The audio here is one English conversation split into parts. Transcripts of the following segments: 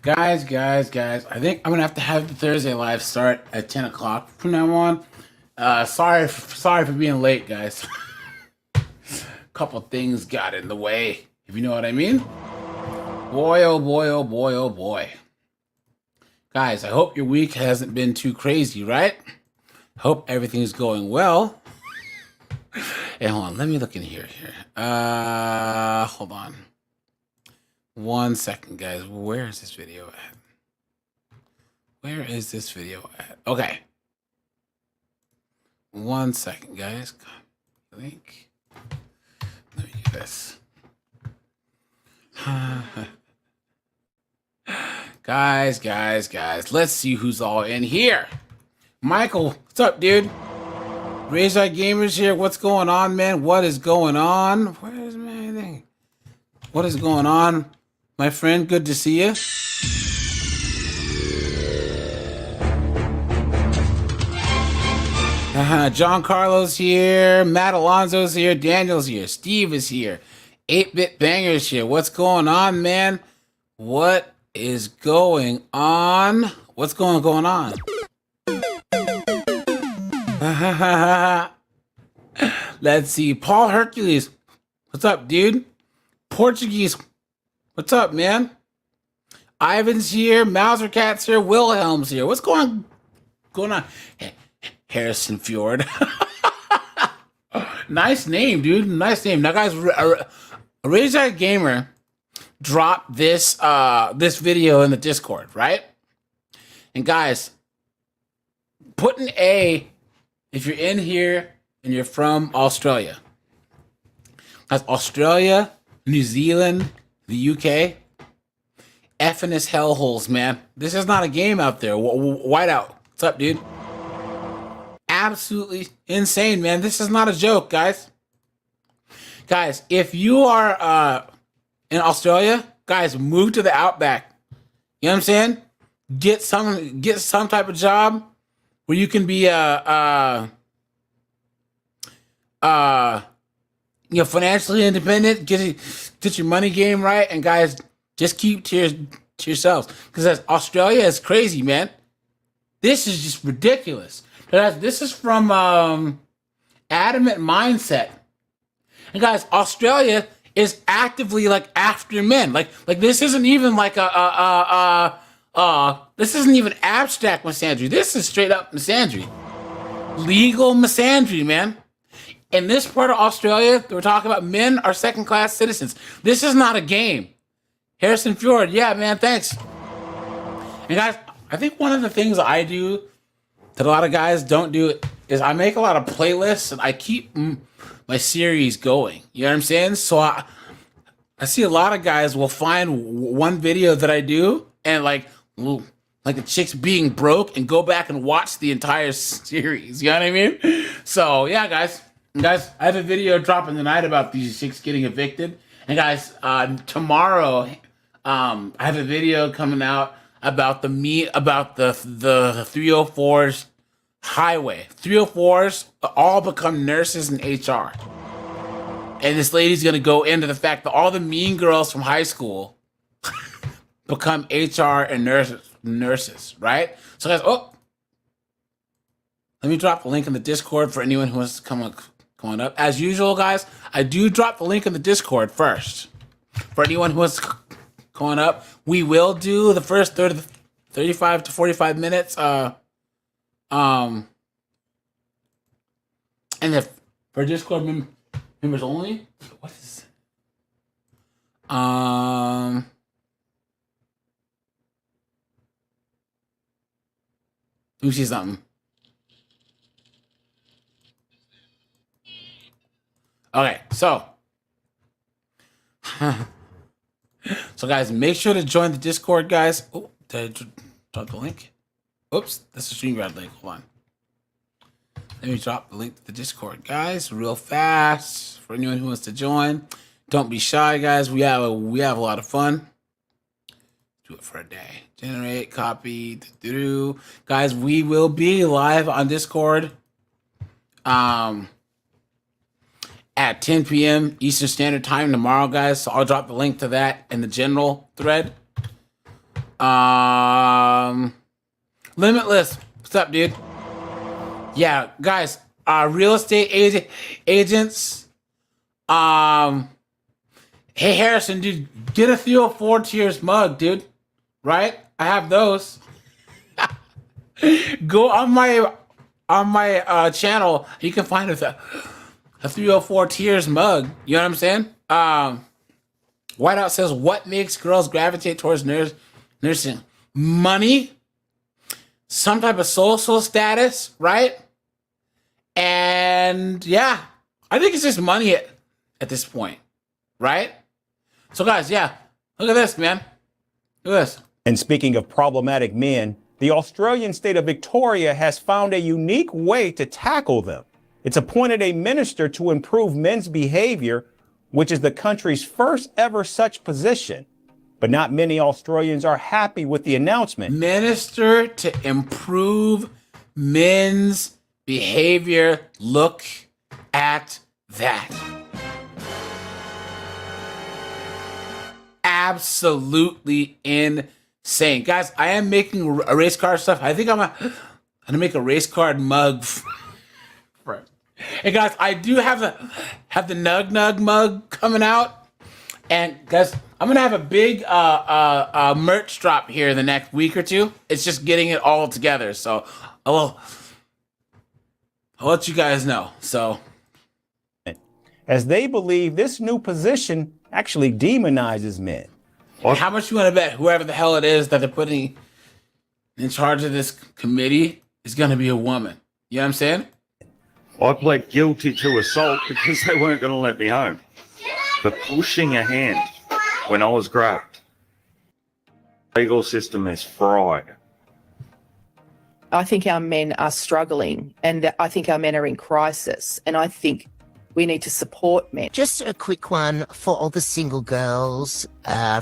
Guys. I think I'm gonna have the Thursday live start at 10 o'clock from now on. Sorry for being late, guys. Couple things got in the way, if you know what I mean. Boy, oh boy, oh boy, oh boy. Guys, I hope your week hasn't been too crazy, right? Hope everything's going well. Hey, hold on. Let me look in here. Hold on. 1 second, guys. Where is this video at? Where is this video at? Okay. 1 second, guys. Link. Let me do this. Guys. Let's see who's all in here. Michael, what's up, dude? Raise Eye Gamers here. What's going on, man? What is going on? Where's my thing? What is going on, my friend? Good to see you. John Carlos here. Matt Alonso's here. Daniel's here. Steve is here. 8-Bit Bangers here. What's going on, man? What is going on? What's going on? Let's see. Paul Hercules. What's up, dude? Portuguese. What's up, man? Ivan's here. Mauser Cat's here. Wilhelm's here. What's going on? Harrison Fjord. Nice name, dude. Nice name. Now, guys, Rage Gamer dropped this video in the Discord, right? And guys, put an A if you're in here and you're from Australia. That's Australia, New Zealand, the UK. Effing as hellholes, man. This is not a game out there. Whiteout. What's up, dude? Absolutely insane, man. This is not a joke, guys. Guys, if you are in Australia, guys, move to the outback. You know what I'm saying? Get some type of job where you can be financially independent, get your money game right, and guys, just keep to yourselves, because Australia is crazy, man. This is just ridiculous. This is from Adamant Mindset, and guys, Australia is actively like after men. Like this isn't even like this isn't even abstract misandry. This is straight up misandry, legal misandry, man. In this part of Australia, we're talking about men are second-class citizens. This is not a game. Harrison Fjord, yeah, man, thanks. And guys, I think one of the things I do that a lot of guys don't do is I make a lot of playlists and I keep my series going. You know what I'm saying? So I see a lot of guys will find one video that I do and like a chick's being broke and go back and watch the entire series. You know what I mean? So yeah, guys, I have a video dropping tonight about these chicks getting evicted. And guys, tomorrow, I have a video coming out about the 304s highway. 304s all become nurses in HR. And this lady's gonna go into the fact that all the mean girls from high school become HR and nurses, right? So guys, let me drop the link in the Discord for anyone who wants to come up. As usual, guys, I do drop the link in the Discord first. For anyone who wants to come up, we will do the first 35 to 45 minutes. And if for Discord members only, what is let me see something. Okay, so guys, make sure to join the Discord, guys. Oh, did I drop the link? Oops, that's a StreamYard link. Hold on. Let me drop the link to the Discord, guys, real fast for anyone who wants to join. Don't be shy, guys. We have a lot of fun. Do it for a day. Generate, copy, guys. We will be live on Discord. at 10 p.m. Eastern Standard Time tomorrow, guys. So I'll drop the link to that in the general thread. Limitless. What's up, dude? Yeah, guys. Real estate agents. Hey, Harrison, dude, get a 304 Tears mug, dude. Right? I have those. Go on my channel. You can find a 304 Tears mug. You know what I'm saying? Whiteout says, what makes girls gravitate towards nursing? Money, some type of social status, right? And yeah, I think it's just money at this point, right? So guys, yeah, look at this, man. Look at this. And speaking of problematic men, the Australian state of Victoria has found a unique way to tackle them. It's appointed a minister to improve men's behavior, which is the country's first ever such position. But not many Australians are happy with the announcement. Minister to improve men's behavior. Look at that. Absolutely insane. Guys, I am making a race card stuff. I think I'm gonna make a race card mug. Hey guys, I do have the Nug Nug mug coming out. And guys, I'm gonna have a big merch drop here in the next week or two. It's just getting it all together. So I'll let you guys know. So as they believe this new position actually demonizes men. How much you want to bet whoever the hell it is that they're putting in charge of this committee is going to be a woman? You know what I'm saying? I pled guilty to assault because they weren't going to let me home. For pushing a hand when I was grabbed. The legal system is fried. I think our men are struggling, and I think our men are in crisis, and I think we need to support men. Just a quick one for all the single girls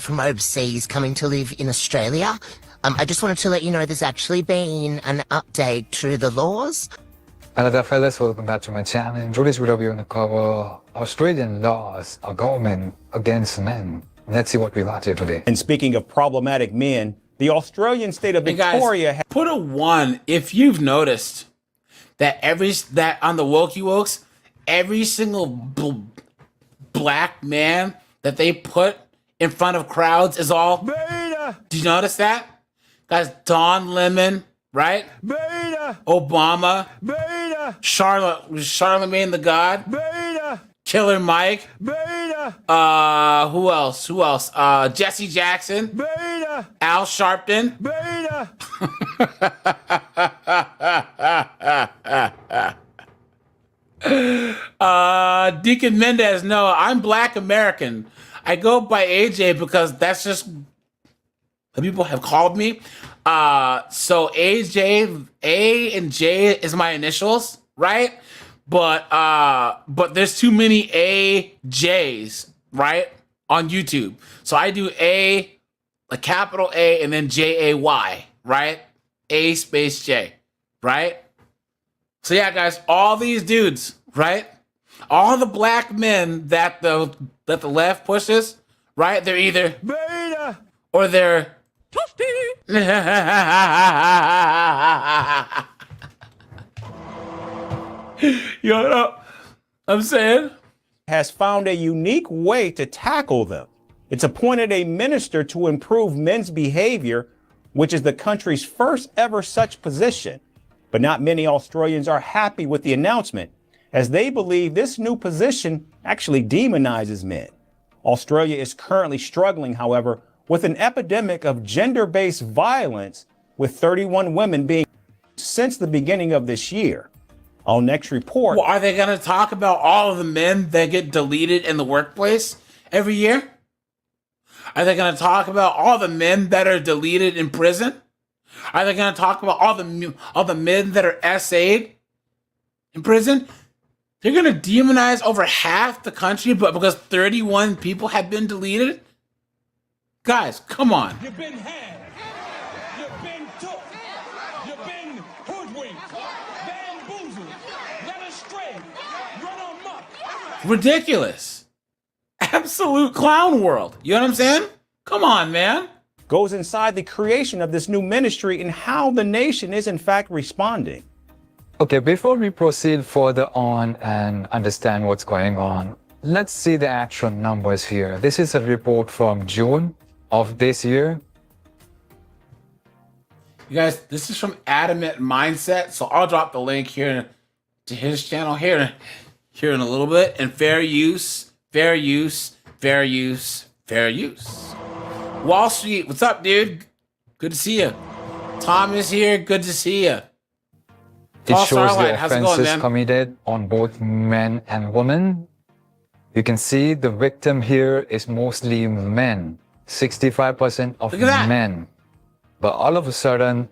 from overseas coming to live in Australia. I just wanted to let you know there's actually been an update to the laws. Hello there fellas, welcome back to my channel. In today's video we're going to cover Australian laws or government against men. Let's see what we got here today. And speaking of problematic men, the Australian state of Victoria... Guys, put a 1 if you've noticed that on the Wokey Wokes, every single black man that they put in front of crowds is all beta. Do you notice that? Guys, Don Lemon, right? Beta. Obama. Beta. Charlemagne the God. Beta. Killer Mike. Beta. Who else? Jesse Jackson. Beta. Al Sharpton. Beta. Deacon Mendez, no, I'm Black American. I go by AJ because that's just what people have called me. So AJ, A and J is my initials, right? But there's too many AJs, right? On YouTube. So I do a capital A and then JAY, right? A space J, right? So yeah, guys, all these dudes, right? All the black men that the left pushes, right? They're either beta or they're you know what I'm saying? Has found a unique way to tackle them. It's appointed a minister to improve men's behavior, which is the country's first ever such position. But not many Australians are happy with the announcement, as they believe this new position actually demonizes men. Australia is currently struggling, however, with an epidemic of gender-based violence, with 31 women being since the beginning of this year. Our next report. Well, are they going to talk about all of the men that get deleted in the workplace every year? Are they going to talk about all the men that are deleted in prison? Are they going to talk about all the men that are SA'd in prison? They're going to demonize over half the country, but because 31 people have been deleted? Guys, come on. You've been had. You've been took. You've been hoodwinked. Bamboozled. Led astray. Run amok. Ridiculous. Absolute clown world. You know what I'm saying? Come on, man. Goes inside the creation of this new ministry and how the nation is in fact responding. Okay, before we proceed further on and understand what's going on, let's see the actual numbers here. This is a report from June of this year. You guys, this is from Adamant Mindset. So I'll drop the link here to his channel here in a little bit. And fair use, fair use, fair use, fair use. Wall Street, what's up, dude? Good to see you. Tom is here. Good to see you. It shows Starlight, the how's it going, offenses man? committed on both men and women. You can see the victim here is mostly men. 65% of Look at that. men. But all of a sudden,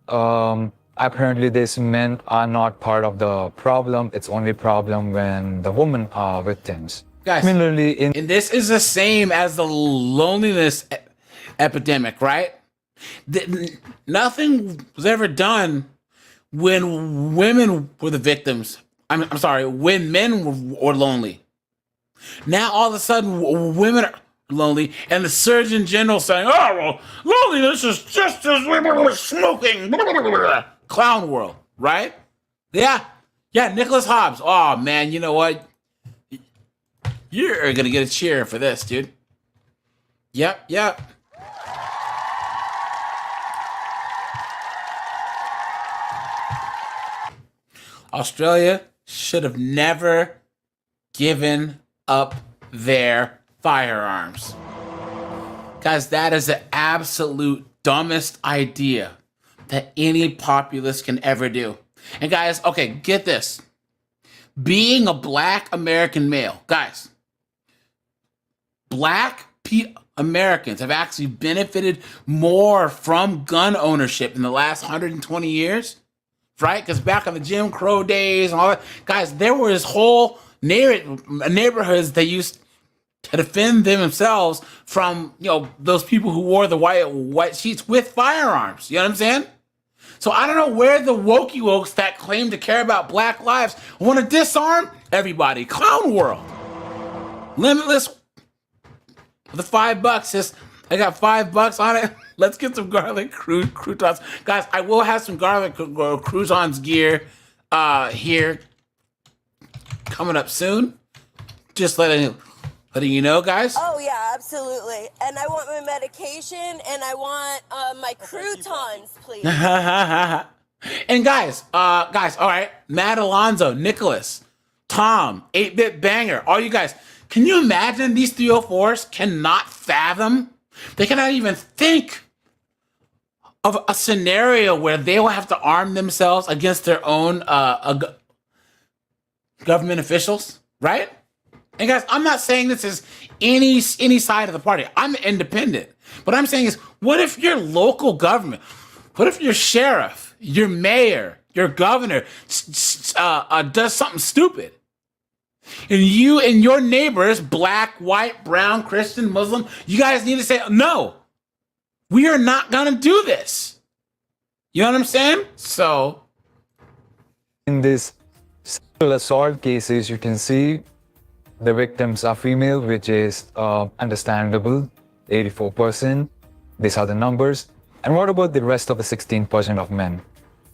apparently these men are not part of the problem. It's only problem when the women are victims. Guys, Similarly, and this is the same as the loneliness epidemic, right? Nothing was ever done when women were the victims. I'm sorry, when men were lonely. Now all of a sudden women are lonely, and the Surgeon General saying, "Oh, well, loneliness is just as women were smoking." Clown world, right? Yeah, Nicholas Hobbs. Oh man, you know what? You're gonna get a cheer for this, dude. Yep. Australia should have never given up their firearms. Guys, that is the absolute dumbest idea that any populace can ever do. And guys, okay, get this. Being a black American male, guys, black Americans have actually benefited more from gun ownership in the last 120 years, right? Because back in the Jim Crow days and all that, guys, there was whole neighborhoods that used to defend themselves from, those people who wore the white sheets with firearms. You know what I'm saying? So I don't know where the wokey wokes that claim to care about black lives want to disarm everybody. Clown world. Limitless. The $5 I got $5 on it. Let's get some garlic croutons. Guys, I will have some garlic croutons gear here coming up soon. Just letting you know, guys. Oh yeah, absolutely. And I want my medication and I want my croutons, please. And guys, all right. Matt Alonzo, Nicholas, Tom, 8-Bit Banger, all you guys. Can you imagine these 304s cannot fathom? They cannot even think of a scenario where they will have to arm themselves against their own government officials, right? And guys, I'm not saying this is any side of the party. I'm independent. What I'm saying is, what if your local government, what if your sheriff, your mayor, your governor does something stupid? And you and your neighbors, black, white, brown, Christian, Muslim, you guys need to say, no, we are not going to do this. You know what I'm saying? So, in these sexual assault cases, you can see the victims are female, which is understandable, 84%. These are the numbers. And what about the rest of the 16% of men?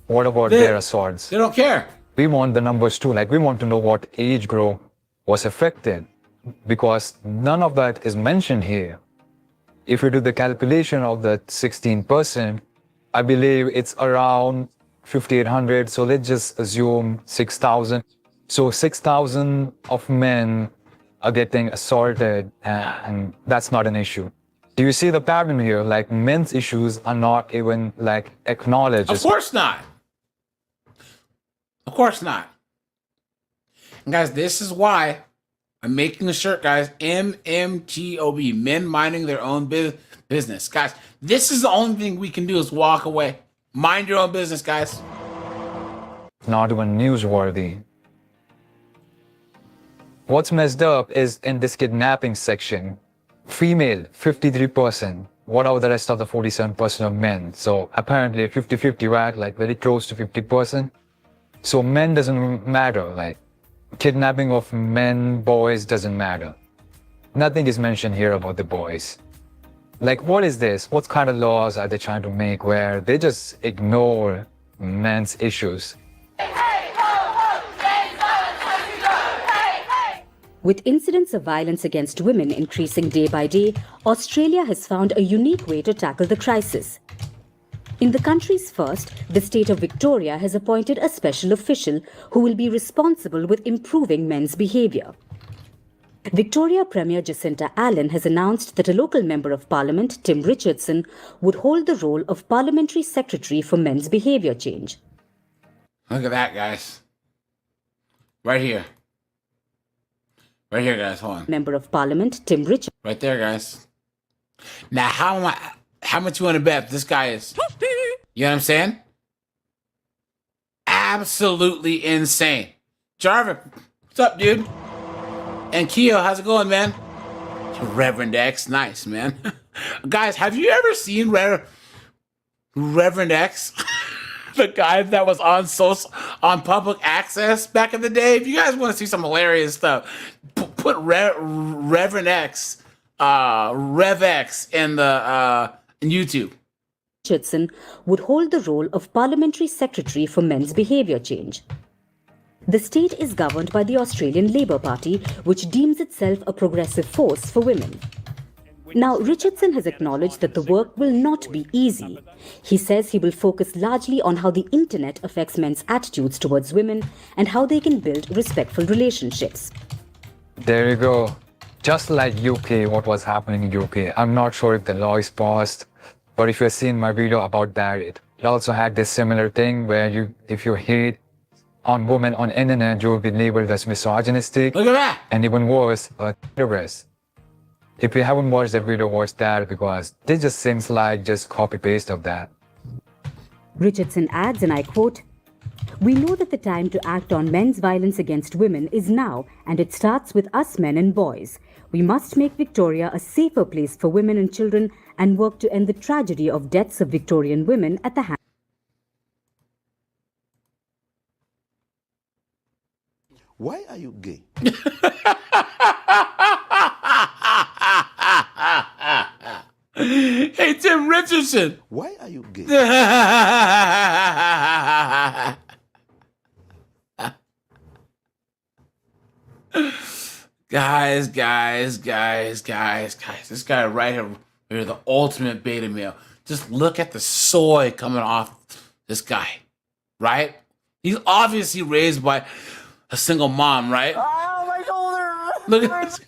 What about their assaults? They don't care. We want the numbers too. Like, we want to know what age group was affected, because none of that is mentioned here. If you do the calculation of that 16%, I believe it's around 5,800. So let's just assume 6,000. So 6,000 of men are getting assaulted, and that's not an issue. Do you see the pattern here? Like, men's issues are not even acknowledged. Of course not. Of course not. And guys, this is why I'm making the shirt, guys. MMGOB, men minding their own business. Guys, this is the only thing we can do is walk away. Mind your own business, guys. Not even newsworthy. What's messed up is in this kidnapping section, female, 53%. What about the rest of the 47% of men? So apparently 50-50, right? Very close to 50%. So men doesn't matter. kidnapping of men, boys doesn't matter. Nothing is mentioned here about the boys. Like, what is this? What kind of laws are they trying to make where they just ignore men's issues? With incidents of violence against women increasing day by day, Australia has found a unique way to tackle the crisis. In the country's first, the state of Victoria has appointed a special official who will be responsible with improving men's behaviour. Victoria Premier Jacinta Allen has announced that a local member of Parliament, Tim Richardson, would hold the role of Parliamentary Secretary for Men's Behaviour Change. Look at that, guys. Right here. Right here, guys. Hold on. Member of Parliament, Tim Richardson. Right there, guys. Now, how much you want to bet this guy is? You know what I'm saying? Absolutely insane. Jarvik, what's up, dude? And Keo, how's it going, man? Reverend X, nice, man. Guys, have you ever seen Reverend X? The guy that was on public access back in the day? If you guys want to see some hilarious stuff, put Reverend X, Rev X in YouTube. Richardson would hold the role of Parliamentary Secretary for Men's Behaviour Change. The state is governed by the Australian Labor Party, which deems itself a progressive force for women. Now, Richardson has acknowledged that the work will not be easy. He says he will focus largely on how the internet affects men's attitudes towards women and how they can build respectful relationships. There you go. Just like UK, what was happening in UK. I'm not sure if the law is passed, but if you've seen my video about that, it also had this similar thing where if you hate on women on internet, you will be labeled as misogynistic. Look at that! And even worse, a terrorist. If you haven't watched the video, watch that because this just seems like just copy-paste of that. Richardson adds, and I quote, "We know that the time to act on men's violence against women is now, and it starts with us men and boys. We must make Victoria a safer place for women and children and work to end the tragedy of deaths of Victorian women at the hands." Why are you gay? Hey, Tim Richardson. Why are you gay? Guys. This guy right here, the ultimate beta male. Just look at the soy coming off this guy, right? He's obviously raised by a single mom, right? Oh, my shoulder! Look at this.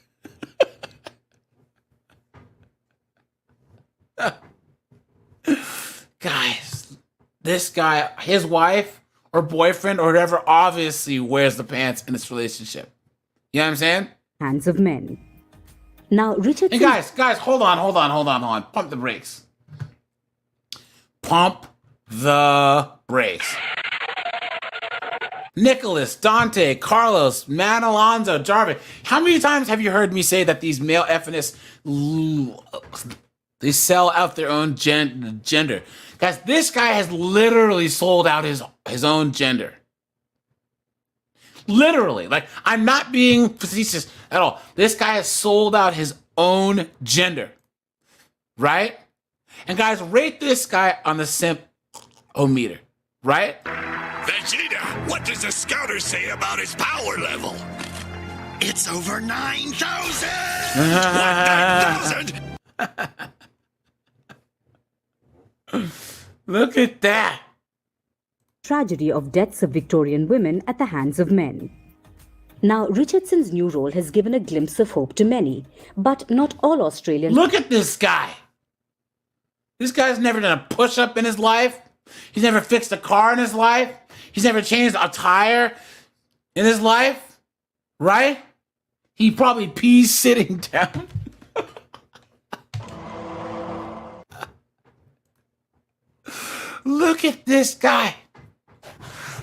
Guys, this guy, his wife or boyfriend or whatever, obviously wears the pants in this relationship. You know what I'm saying? Hands of men. Now, Richardson... And guys, hold on. Pump the brakes. Pump the brakes. Nicholas, Dante, Carlos, Man Alonzo, Jarvik. How many times have you heard me say that these male feminists, they sell out their own gender? Guys, this guy has literally sold out his own gender. Literally. Like, I'm not being facetious at all. This guy has sold out his own gender. Right? And guys, rate this guy on the simp-o-meter. Right? Vegeta, what does the scouter say about his power level? It's over 9,000! What, 9,000? Look at that. Tragedy of deaths of Victorian women at the hands of men. Now, Richardson's new role has given a glimpse of hope to many, but not all Australians... Look at this guy. This guy's never done a push-up in his life. He's never fixed a car in his life. He's never changed a tire in his life, right? He probably pees sitting down. Look at this guy.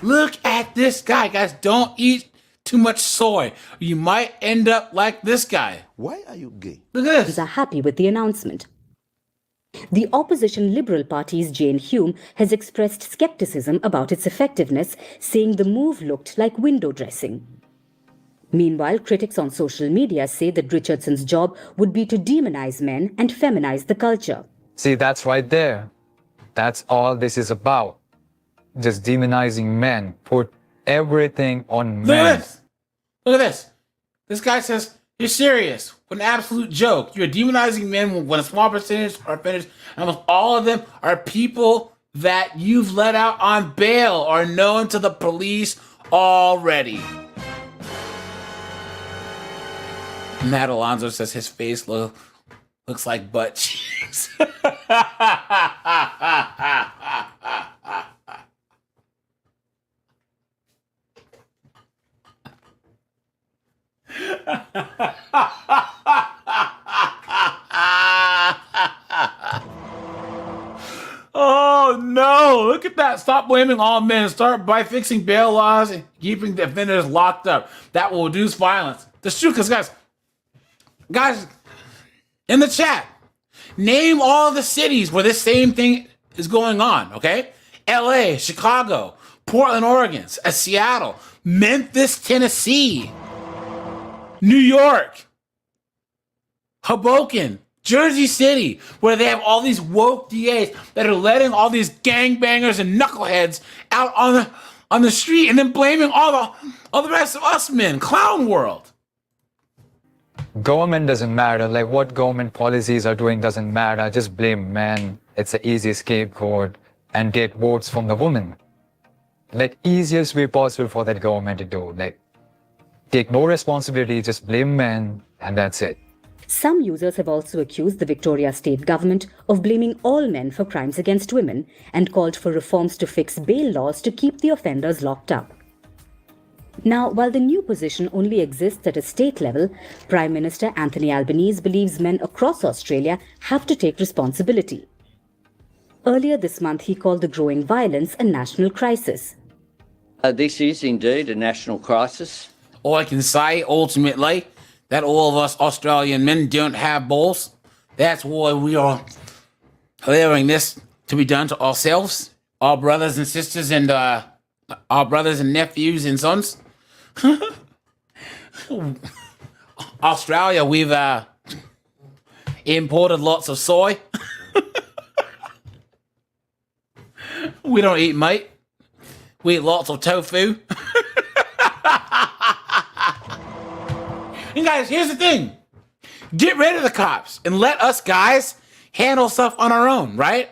Look at this guy. Guys, don't eat too much soy. You might end up like this guy. Why are you gay? Look at this. ...are happy with the announcement. The opposition Liberal Party's Jane Hume has expressed skepticism about its effectiveness, saying the move looked like window dressing. Meanwhile, critics on social media say that Richardson's job would be to demonize men and feminize the culture. See, that's right there. That's all this is about. Just demonizing men. Put everything on Look men. at this. Look at this. This guy says, you're serious. What an absolute joke. You're demonizing men when a small percentage are finished. Almost all of them are people that you've let out on bail or known to the police already. Matt Alonso says his face looks like butt cheeks. Oh no, look at that. Stop blaming all men. Start by fixing bail laws and keeping the offenders locked up. That will reduce violence. That's true, because guys, in the chat, name all the cities where this same thing is going on, okay? LA, Chicago, Portland, Oregon, Seattle, Memphis, Tennessee, New York, Hoboken, Jersey City, where they have all these woke DAs that are letting all these gangbangers and knuckleheads out on the street and then blaming all the rest of us men. Clown world. Government doesn't matter. Like what government policies are doing doesn't matter. Just blame men. It's an easy scapegoat and get votes from the women. Like easiest way possible for that government to do. Like take no responsibility, just blame men, and that's it. Some users have also accused the Victoria state government of blaming all men for crimes against women and called for reforms to fix bail laws to keep the offenders locked up. Now, while the new position only exists at a state level, Prime Minister Anthony Albanese believes men across Australia have to take responsibility. Earlier this month, he called the growing violence a national crisis. This is indeed a national crisis. All I can say, ultimately, that all of us Australian men don't have balls. That's why we are allowing this to be done to ourselves, our brothers and sisters, and our brothers and nephews and sons. Australia, we've imported lots of soy. We don't eat meat. We eat lots of tofu. And guys, here's the thing. Get rid of the cops and let us guys handle stuff on our own, right?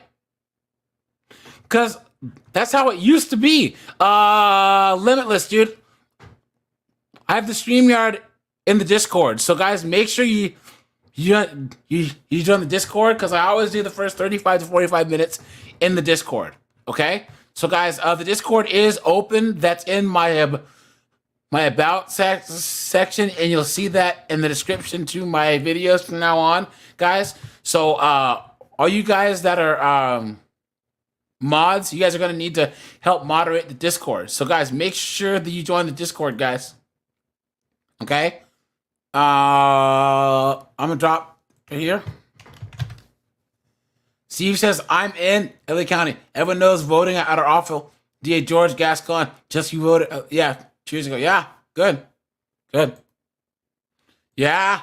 Because that's how it used to be. Limitless, dude. I have the StreamYard in the Discord. So guys, make sure you join the Discord, because I always do the first 35 to 45 minutes in the Discord. Okay? So guys, the Discord is open. That's in my about section, and you'll see that in the description to my videos from now on, guys. So all you guys that are mods, you guys are going to need to help moderate the Discord. So guys, make sure that you join the Discord, guys. Okay? I'm going to drop right here. Steve says, I'm in LA County. Everyone knows voting at our office. DA George Gascon, just you voted. Yeah. 2 years ago. Yeah, good. Yeah.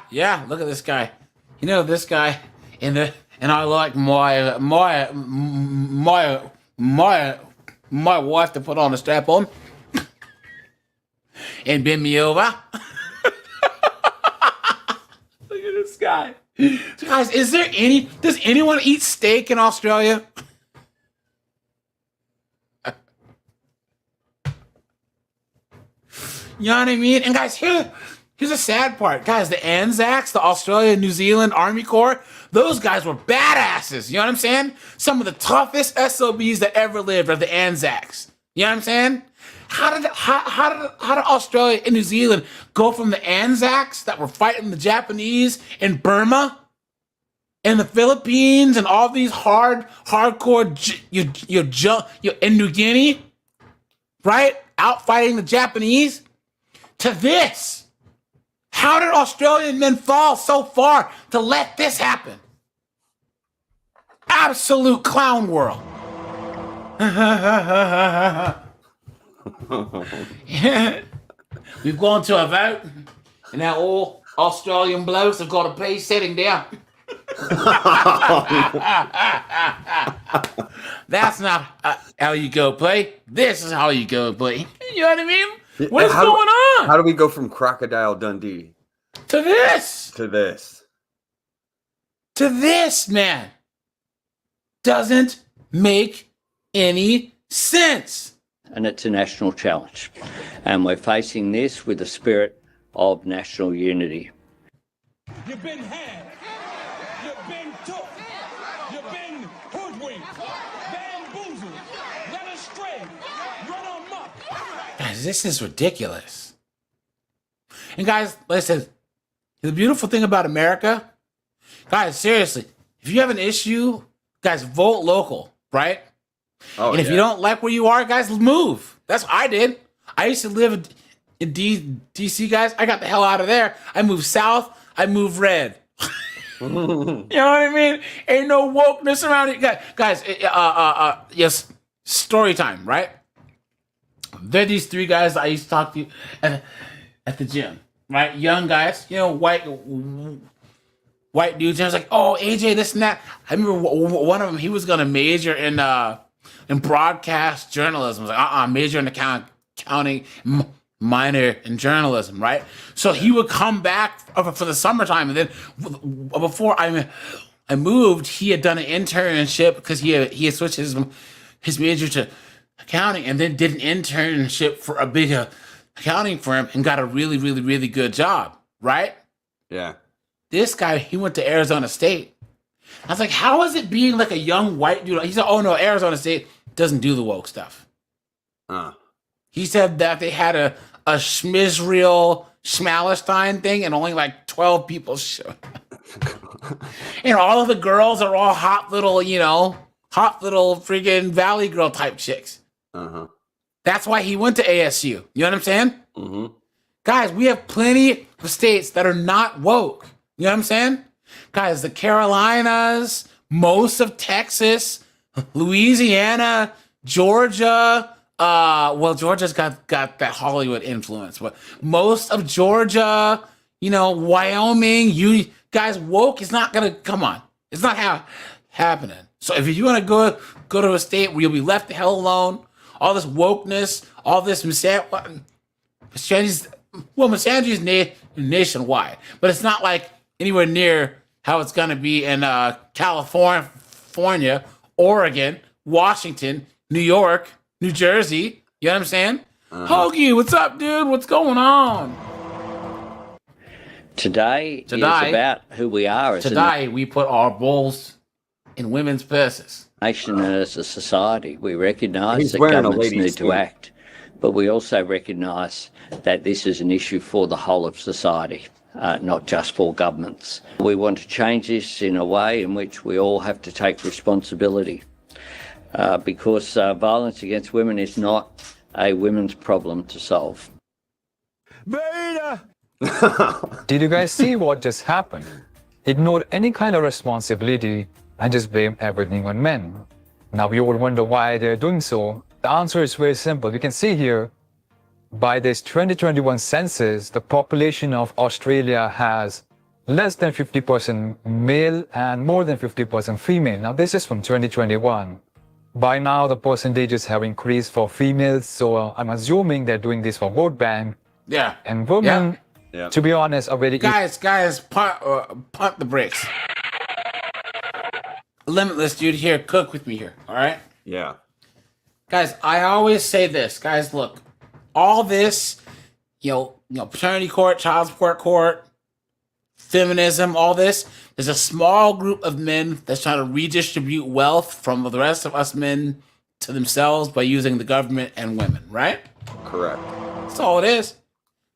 Look at this guy. You know this guy, and I like my wife to put on a strap on and bend me over. Look at this guy. So guys, does anyone eat steak in Australia? You know what I mean? And guys, here's the sad part. Guys, the Anzacs, the Australia New Zealand Army Corps, those guys were badasses. You know what I'm saying? Some of the toughest SOBs that ever lived are the Anzacs. You know what I'm saying? How did Australia and New Zealand go from the Anzacs that were fighting the Japanese in Burma and the Philippines and all these hardcore in New Guinea, right? Out fighting the Japanese, to this? How did Australian men fall so far to let this happen? Absolute clown world. We've gone to a vote, and now all Australian blokes have got to pay sitting down. That's not how you go play. This is how you go play. You know what I mean? What is going on? How do we go from Crocodile Dundee to this? To this? To this, man. Doesn't make any sense. And it's a national challenge. And we're facing this with a spirit of national unity. You've been had. You've been took. You've been hoodwinked, bamboozled, led astray, run amok. Guys, this is ridiculous. And guys, listen, the beautiful thing about America, guys, seriously, if you have an issue, guys, vote local, right? Oh, and if you don't like where you are, guys, move. That's what I did. I used to live in DC, guys. I got the hell out of there. I moved south. I moved red. You know what I mean? Ain't no wokeness around it. Guys, yes, story time, right? There are these three guys I used to talk to at the gym, right? Young guys, you know, white dudes. And I was like, oh, AJ, this and that. I remember one of them, he was going to major in broadcast journalism. I was like, major in accounting, minor in journalism, right? So he would come back for the summertime, and then before I moved, he had done an internship because he had switched his major to accounting, and then did an internship for a big accounting firm and got a really, really, really good job, right? Yeah. This guy, he went to Arizona State. I was like, how is it being like a young white dude? He said, oh no, Arizona State doesn't do the woke stuff. He said that they had a Schmizreal Schmalestein thing and only like 12 people showed up. And all of the girls are all hot little freaking Valley Girl type chicks. That's why he went to ASU. You know what I'm saying? Mm-hmm. Guys, we have plenty of states that are not woke. You know what I'm saying? Guys, the Carolinas, most of Texas, Louisiana, Georgia. Georgia's got that Hollywood influence, but most of Georgia, Wyoming, you guys, woke is not gonna come on. It's not happening. So if you want to go to a state where you'll be left the hell alone, all this wokeness, all this misandry is nationwide, but it's not like anywhere near how it's gonna be in California, Oregon, Washington, New York, New Jersey. You know what I'm saying? Hoagie, what's up, dude? What's going on? Today is about who we are. Today, we put our balls in women's purses. Nation and as a society. We recognise that governments need to act, but we also recognise that this is an issue for the whole of society, not just for governments. We want to change this in a way in which we all have to take responsibility, because violence against women is not a women's problem to solve. Did you guys see what just happened? Ignored any kind of responsibility and just blame everything on men. Now you would wonder why they're doing so. The answer is very simple. You can see here, by this 2021 census, the population of Australia has less than 50% male and more than 50% female. Now this is from 2021. By now the percentages have increased for females, so I'm assuming they're doing this for vote bank. Yeah. And women, to be honest, are very... Guys, punt the brakes. Limitless, dude, here, cook with me here, all right? Yeah. Guys, I always say this. Guys, look, all this, paternity court, child support court, feminism, all this, there's a small group of men that's trying to redistribute wealth from the rest of us men to themselves by using the government and women, right? Correct. That's all it is.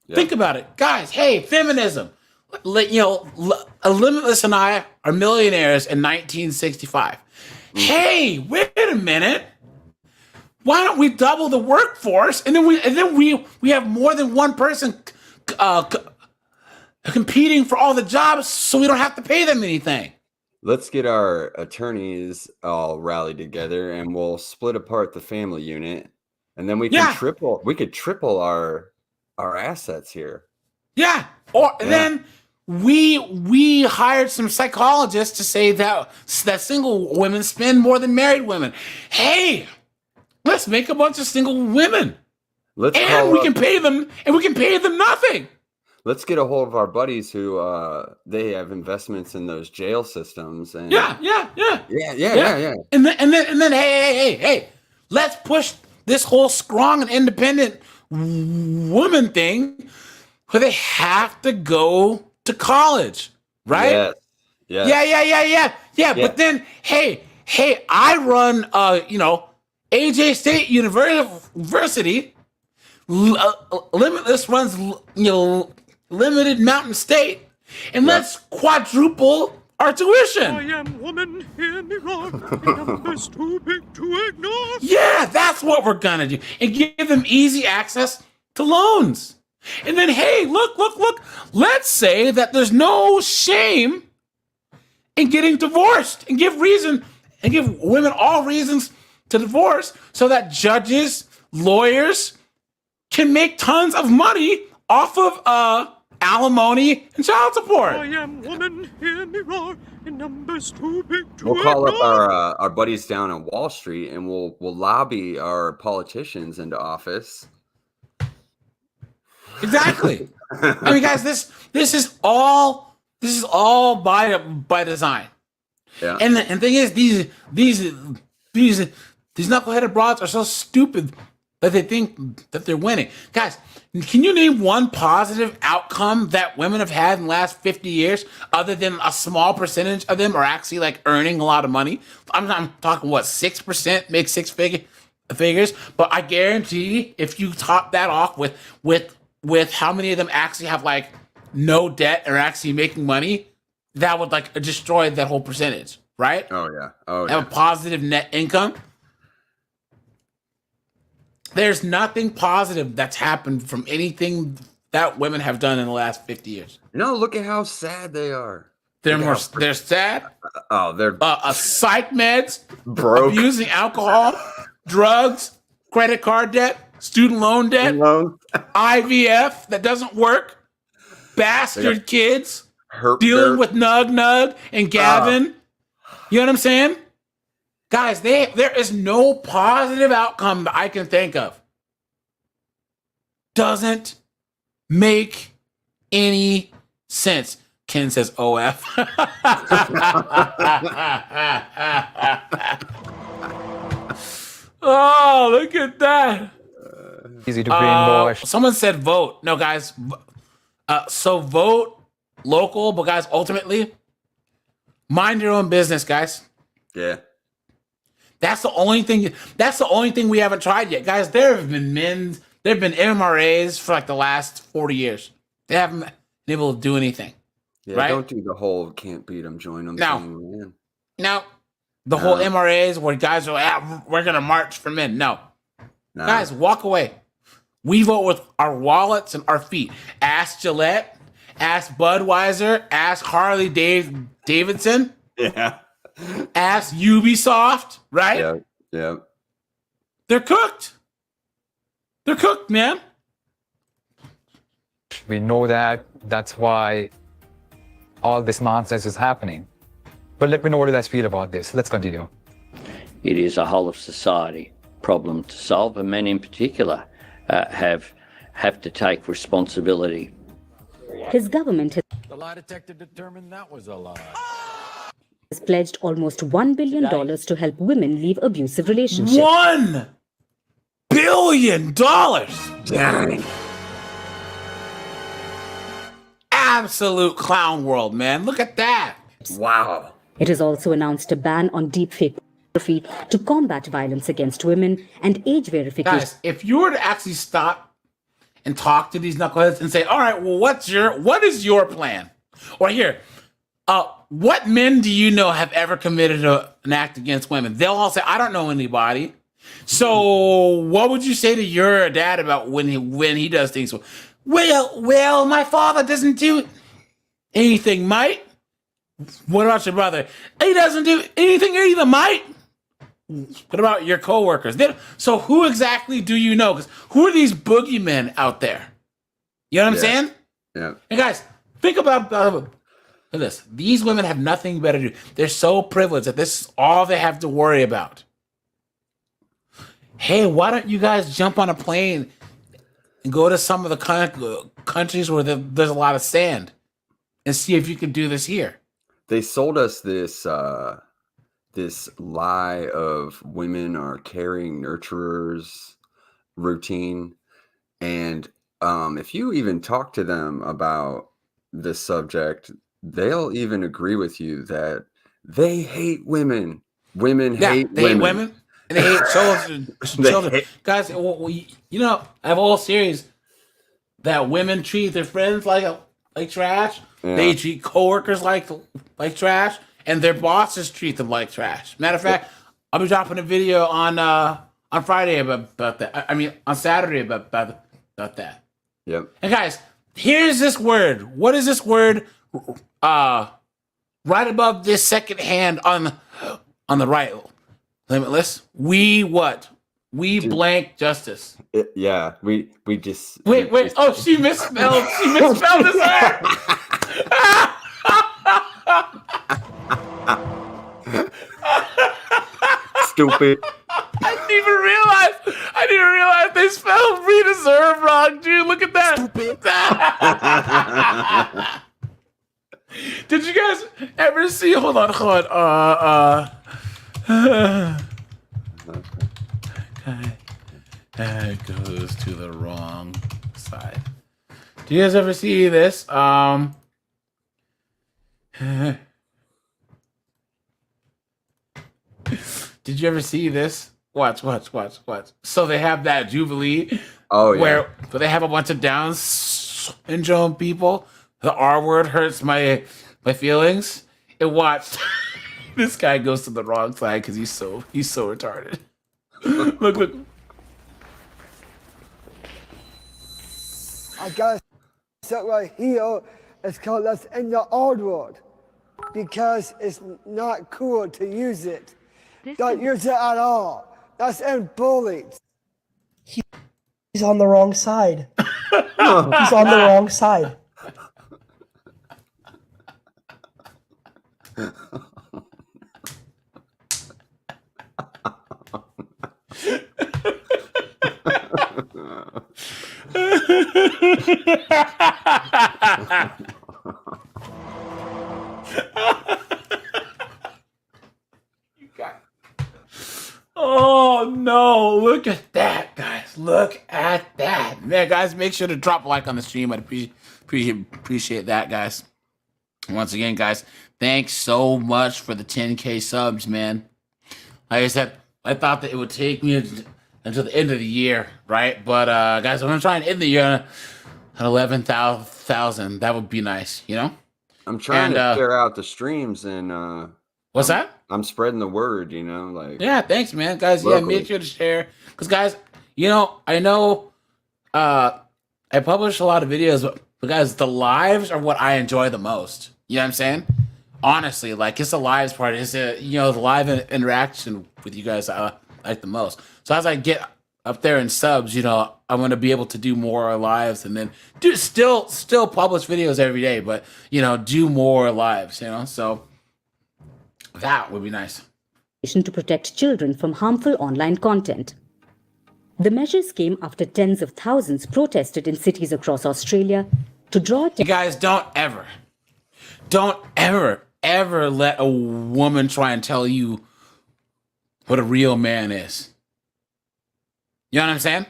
Yep. Think about it. Guys, hey, feminism. Limitless and I are millionaires in 1965. Hey, wait a minute. Why don't we double the workforce and then we have more than one person competing for all the jobs, so we don't have to pay them anything. Let's get our attorneys all rallied together and we'll split apart the family unit, and then we can triple our our assets here. Yeah. Or then we hired some psychologists to say that single women spend more than married women. Hey, let's make a bunch of single women. And we can pay them nothing. Let's get a hold of our buddies who they have investments in those jail systems and Yeah. And then hey, let's push this whole strong and independent woman thing where they have to go to college, right? Yes. Yeah. But then hey, I run AJ State University. Limitless runs Limited Mountain State, and let's quadruple our tuition. I am woman, hear me roar. The number's too big to ignore. Yeah, that's what we're gonna do, and give them easy access to loans. And then, hey, look. Let's say that there's no shame in getting divorced, and give women all reasons to divorce, so that judges, lawyers can make tons of money off of alimony and child support. I am woman, hear me roar. The number's too big to We'll call up ignore. our buddies down on Wall Street, and we'll lobby our politicians into office. Exactly. I mean, guys, this is all by design. Yeah. And the thing is, these knuckleheaded broads are so stupid that they think that they're winning. Guys, can you name one positive outcome that women have had in the last 50 years, other than a small percentage of them are actually like earning a lot of money? I'm talking 6% make six figures, but I guarantee if you top that off with how many of them actually have like no debt or actually making money, that would like destroy that whole percentage, right? Oh yeah. Have a positive net income. There's nothing positive that's happened from anything that women have done in the last 50 years. No, look at how sad they are. They're sad. They're psych meds, broke, abusing alcohol, drugs, credit card debt, student loan debt, IVF that doesn't work, bastard kids, dealing with Nug and Gavin. You know what I'm saying? Guys, there is no positive outcome that I can think of. Doesn't make any sense. Ken says OF. Oh, look at that. Easy to brainwash. Someone said vote. No, guys. So vote local, but guys, ultimately, mind your own business, guys. Yeah. That's the only thing we haven't tried yet. Guys, there have been MRAs for like the last 40 years. They haven't been able to do anything. Yeah, right? Don't do the whole can't beat them, join them thing, man. No. The whole MRAs where guys are we're gonna march for men. No. Guys, walk away. We vote with our wallets and our feet. Ask Gillette, ask Budweiser, ask Harley Davidson. Yeah. Ask Ubisoft, right? Yeah. They're cooked. They're cooked, man. We know that. That's why all this nonsense is happening. But let me know what you guys feel about this. Let's continue. It is a whole of society problem to solve, and men in particular have to take responsibility. His government The lie detector determined that was a lie. has pledged almost $1 billion to help women leave abusive relationships. $1 billion! Dang. Absolute clown world, man. Look at that. Wow. It has also announced a ban on deepfake pornography to combat violence against women and age verification. Guys, if you were to actually stop and talk to these knuckleheads and say, all right, well, what is your plan? Or here, what men do you know have ever committed an act against women? They'll all say, I don't know anybody. So what would you say to your dad about when he does things? Well, my father doesn't do anything, mate. What about your brother? He doesn't do anything either, mate. What about your coworkers? So who exactly do you know? Because who are these boogeymen out there? You know what I'm Yeah. saying? Yeah. And guys, think about this. These women have nothing better to do. They're so privileged that this is all they have to worry about. Hey, why don't you guys jump on a plane and go to some of the countries where there's a lot of sand and see if you can do this here? They sold us this this lie of women are caring nurturers routine, and if you even talk to them about this subject, they'll even agree with you that they hate women. Women hate they hate women. women and they hate children. They Guys, you know, I have a whole series that women treat their friends like trash. Yeah. They treat coworkers like trash, and their bosses treat them like trash. Matter of fact, I'll be dropping a video on Friday about that. I mean, on Saturday about that. Yep. And guys, here's this word. What is this word? Right above this second hand on the right. Limitless. We what? We blank justice. Yeah, we just Wait. Oh, she misspelled. She misspelled this word. Stupid. I didn't even realize they spelled redeserve wrong, dude. Look at that. Did you guys ever see? Hold on. Okay. That goes to the wrong side. Do you guys ever see this? Did you ever see this? Watch. So they have that Jubilee. Oh, yeah. Where they have a bunch of Down syndrome people. The R word hurts my feelings. And watch. This guy goes to the wrong side because he's so retarded. Look. I got stuff right here. It's called that's in the old word because it's not cool to use it. Don't use it at all. That's in bullies. He's on the wrong side. He's on the wrong side. Oh no, look at that, guys. Look at that. Man, guys, make sure to drop a like on the stream. I'd appreciate that, guys. Once again, guys, thanks so much for the 10K subs, man. Like I said, I thought that it would take me until the end of the year, right? But guys, I'm gonna try and end the year at 11,000. That would be nice, you know? I'm trying to share out the streams and what's that? I'm spreading the word, you know, like yeah, thanks, man, guys. locally. Yeah, make sure to share, because guys, you know, I know I publish a lot of videos, but guys, the lives are what I enjoy the most. You know what I'm saying? Honestly, like it's the lives part. It's the live interaction with you guys I like the most. So as I get up there in subs, you know, I want to be able to do more lives and then still publish videos every day, but you know, do more lives. You know, so. That would be nice. To protect children from harmful online content. The measures came after tens of thousands protested in cities across Australia to draw attention. You guys don't ever let a woman try and tell you what a real man is. You know what I'm saying?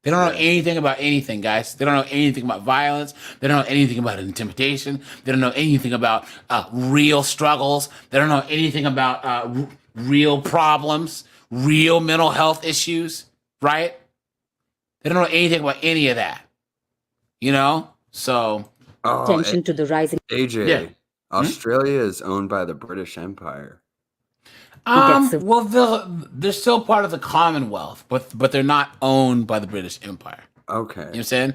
They don't know anything about anything, guys. They don't know anything about violence. They don't know anything about intimidation. They don't know anything about real struggles. They don't know anything about real problems, real mental health issues, right? They don't know anything about any of that, you know? So... attention to the rising... AJ, Yeah. Australia is owned by the British Empire. Well, they're still part of the Commonwealth, but they're not owned by the British Empire. Okay. You know what I'm saying?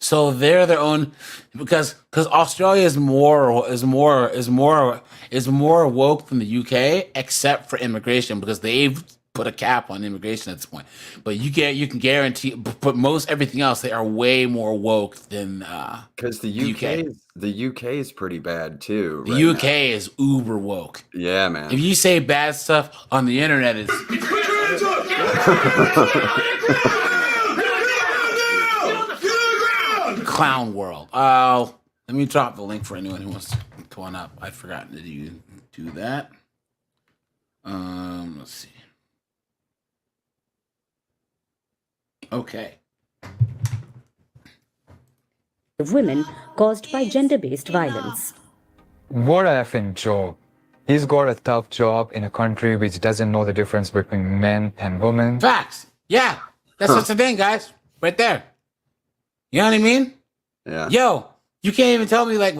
So they're their own because Australia is more woke than the UK, except for immigration, because they've put a cap on immigration at this point. But you can guarantee, but most everything else, they are way more woke than because the UK is pretty bad too. The UK is uber woke. Yeah, man. If you say bad stuff on the internet, it's clown world. Let me drop the link for anyone who wants to come on up. I'd forgotten to do that. Let's see. Okay. Of women caused by gender-based violence. What a effing job. He's got a tough job in a country which doesn't know the difference between men and women. Facts. Yeah. That's the thing, guys. Right there. You know what I mean? Yeah. Yo, you can't even tell me like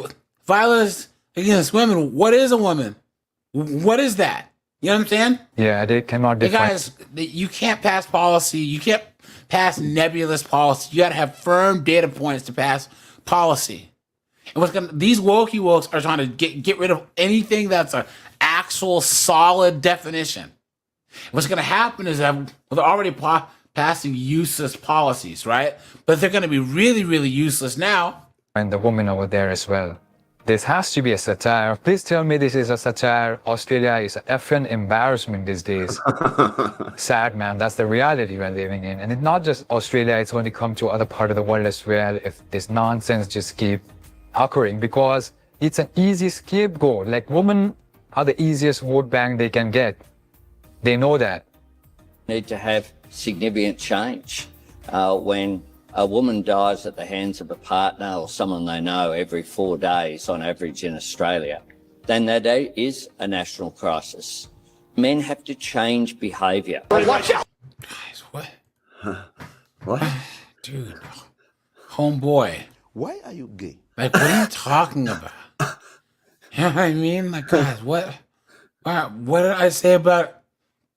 violence against women. What is a woman? What is that? You know what I'm saying? Yeah, they cannot define. Guys, you can't pass policy. You can't pass nebulous policy. You got to have firm data points to pass policy. And these wokes are trying to get rid of anything that's an actual solid definition. What's going to happen is that they're already passing useless policies, right? But they're going to be really, really useless now. And the woman over there as well. This has to be a satire. Please tell me this is a satire. Australia is an effing embarrassment these days. Sad, man. That's the reality we're living in. And it's not just Australia. It's going to come to other part of the world as well if this nonsense just keep occurring, because it's an easy scapegoat. Like, women are the easiest vote bank they can get. They know that. Need to have significant change. When a woman dies at the hands of a partner or someone they know every 4 days on average in Australia, then that is a national crisis. Men have to change behaviour. Watch out! Guys, what? What? Dude, homeboy. Why are you gay? Like, what are you talking about? You know what I mean? Like, guys, what did I say about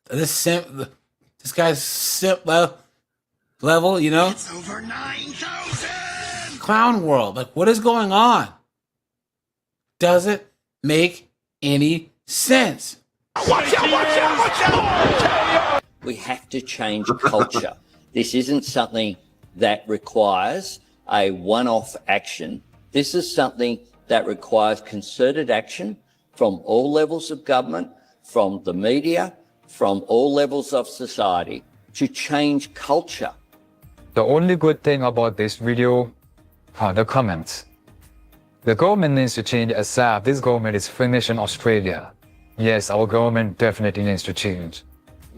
this guy's simp level, you know? It's over 9,000! Clown world. Like, what is going on? Does it make any sense? Watch out, watch out, watch out! We have to change culture. This isn't something that requires a one-off action. This is something that requires concerted action from all levels of government, from the media, from all levels of society to change culture. The only good thing about this video are the comments. The government needs to change ASAP. This government is finished in Australia. Yes, our government definitely needs to change.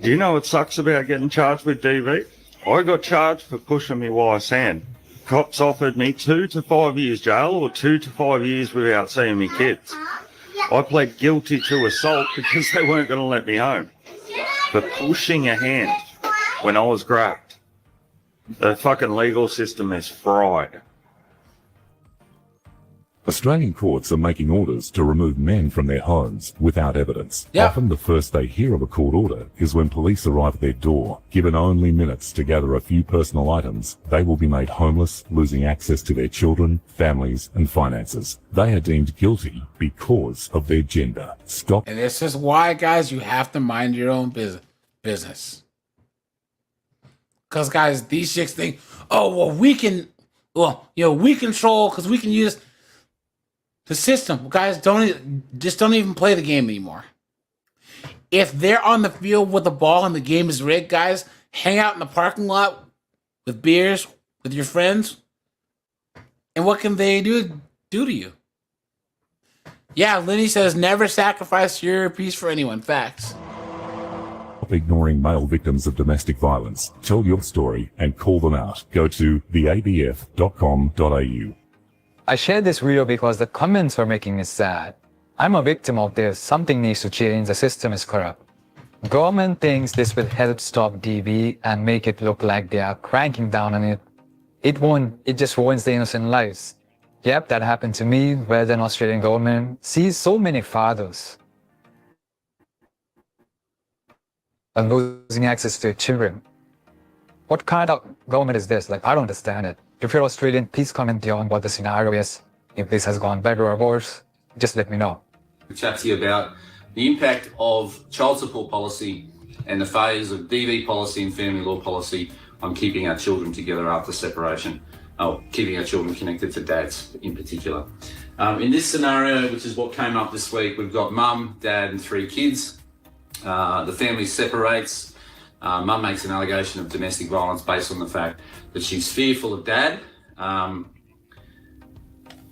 Do you know what sucks about getting charged with DV? I got charged for pushing my wife's hand. Cops offered me 2 to 5 years jail or 2 to 5 years without seeing me kids. I pled guilty to assault because they weren't going to let me home. For pushing a hand when I was grabbed. The fucking legal system is fried. Australian courts are making orders to remove men from their homes without evidence. Often the first they hear of a court order is when police arrive at their door. Given only minutes to gather a few personal items, they will be made homeless, losing access to their children, families, and finances. They are deemed guilty because of their gender. Stop. And this is why, guys, you have to mind your own business. Because, guys, these chicks think, oh, well, we control because we can use the system. Guys, don't even play the game anymore. If they're on the field with the ball and the game is rigged, guys, hang out in the parking lot with beers with your friends. And what can they do to you? Yeah, Lenny says never sacrifice your peace for anyone. Facts. Stop ignoring male victims of domestic violence. Tell your story and call them out. Go to theabf.com.au. I shared this video because the comments are making me sad. I'm a victim of this. Something needs to change. The system is corrupt. Government thinks this will help stop DV and make it look like they are cranking down on it. It won't. It just ruins the innocent lives. Yep, that happened to me, where the Australian government sees so many fathers and losing access to their children. What kind of government is this? Like, I don't understand it. If you're Australian, please comment on what the scenario is. If this has gone better or worse, just let me know. Chat to you about the impact of child support policy and the failures of DV policy and family law policy on keeping our children together after separation, or keeping our children connected to dads in particular. In this scenario, which is what came up this week, we've got mum, dad, and 3 kids. The family separates. Mum makes an allegation of domestic violence based on the fact that she's fearful of dad.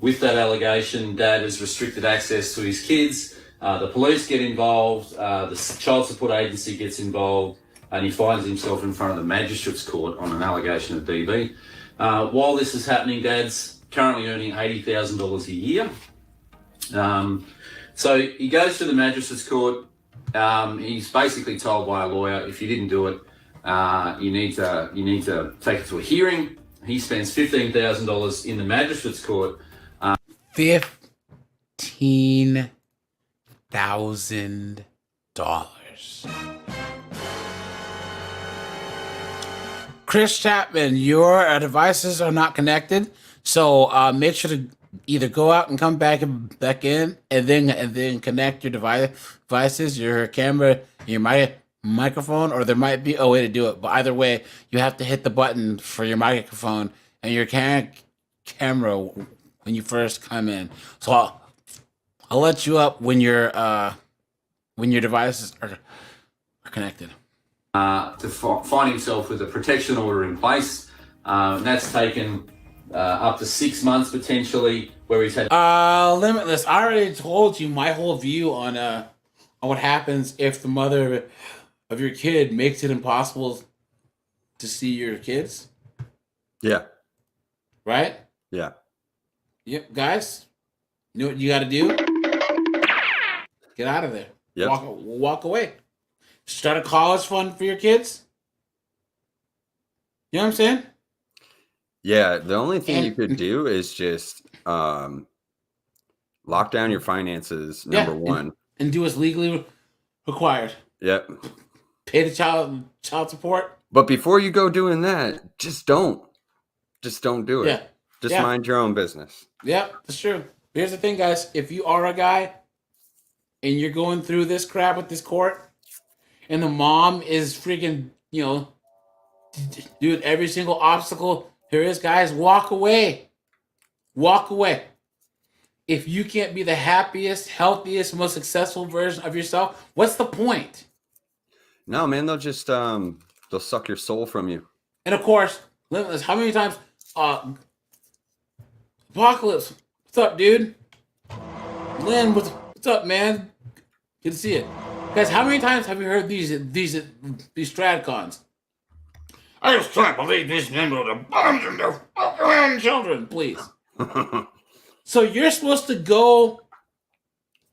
With that allegation, dad has restricted access to his kids. The police get involved, the child support agency gets involved, and he finds himself in front of the magistrate's court on an allegation of DV. While this is happening, dad's currently earning $80,000 a year. So he goes to the magistrate's court. He's basically told by a lawyer, if you didn't do it, you need to take it to a hearing. He spends $15,000 in the magistrate's court. $15,000. Chris Chapman, your devices are not connected, so make sure to either go out and come back in, and then connect your devices, your camera, your microphone, or there might be a way to do it. But either way, you have to hit the button for your microphone and your camera when you first come in. So I'll let you up when your devices are connected. To find himself with a protection order in place. And that's taken up to 6 months potentially, where he's had Limitless. I already told you my whole view on what happens if the mother of your kid makes it impossible to see your kids. Yeah. Right? Yeah. Yep, guys. You know what you got to do? Get out of there. Yep. Walk away. Start a college fund for your kids. You know what I'm saying? Yeah, the only thing you could do is just lock down your finances, number one. And do what's legally required. Yep. Pay the child support. But before you go doing that, just don't do it. Yeah. Just Yeah. mind your own business. Yeah, that's true. Here's the thing, guys. If you are a guy and you're going through this crap with this court, and the mom is freaking, doing every single obstacle there is, guys, walk away. Walk away. If you can't be the happiest, healthiest, most successful version of yourself, what's the point? No, man, they'll just they'll suck your soul from you. And of course, Limitless, how many times Apocalypse, what's up, dude? Lynn, what's up, man? Good to see you. Guys, how many times have you heard these Stradcons? I just can't believe these men would have bombed their fucking children, please. So you're supposed to go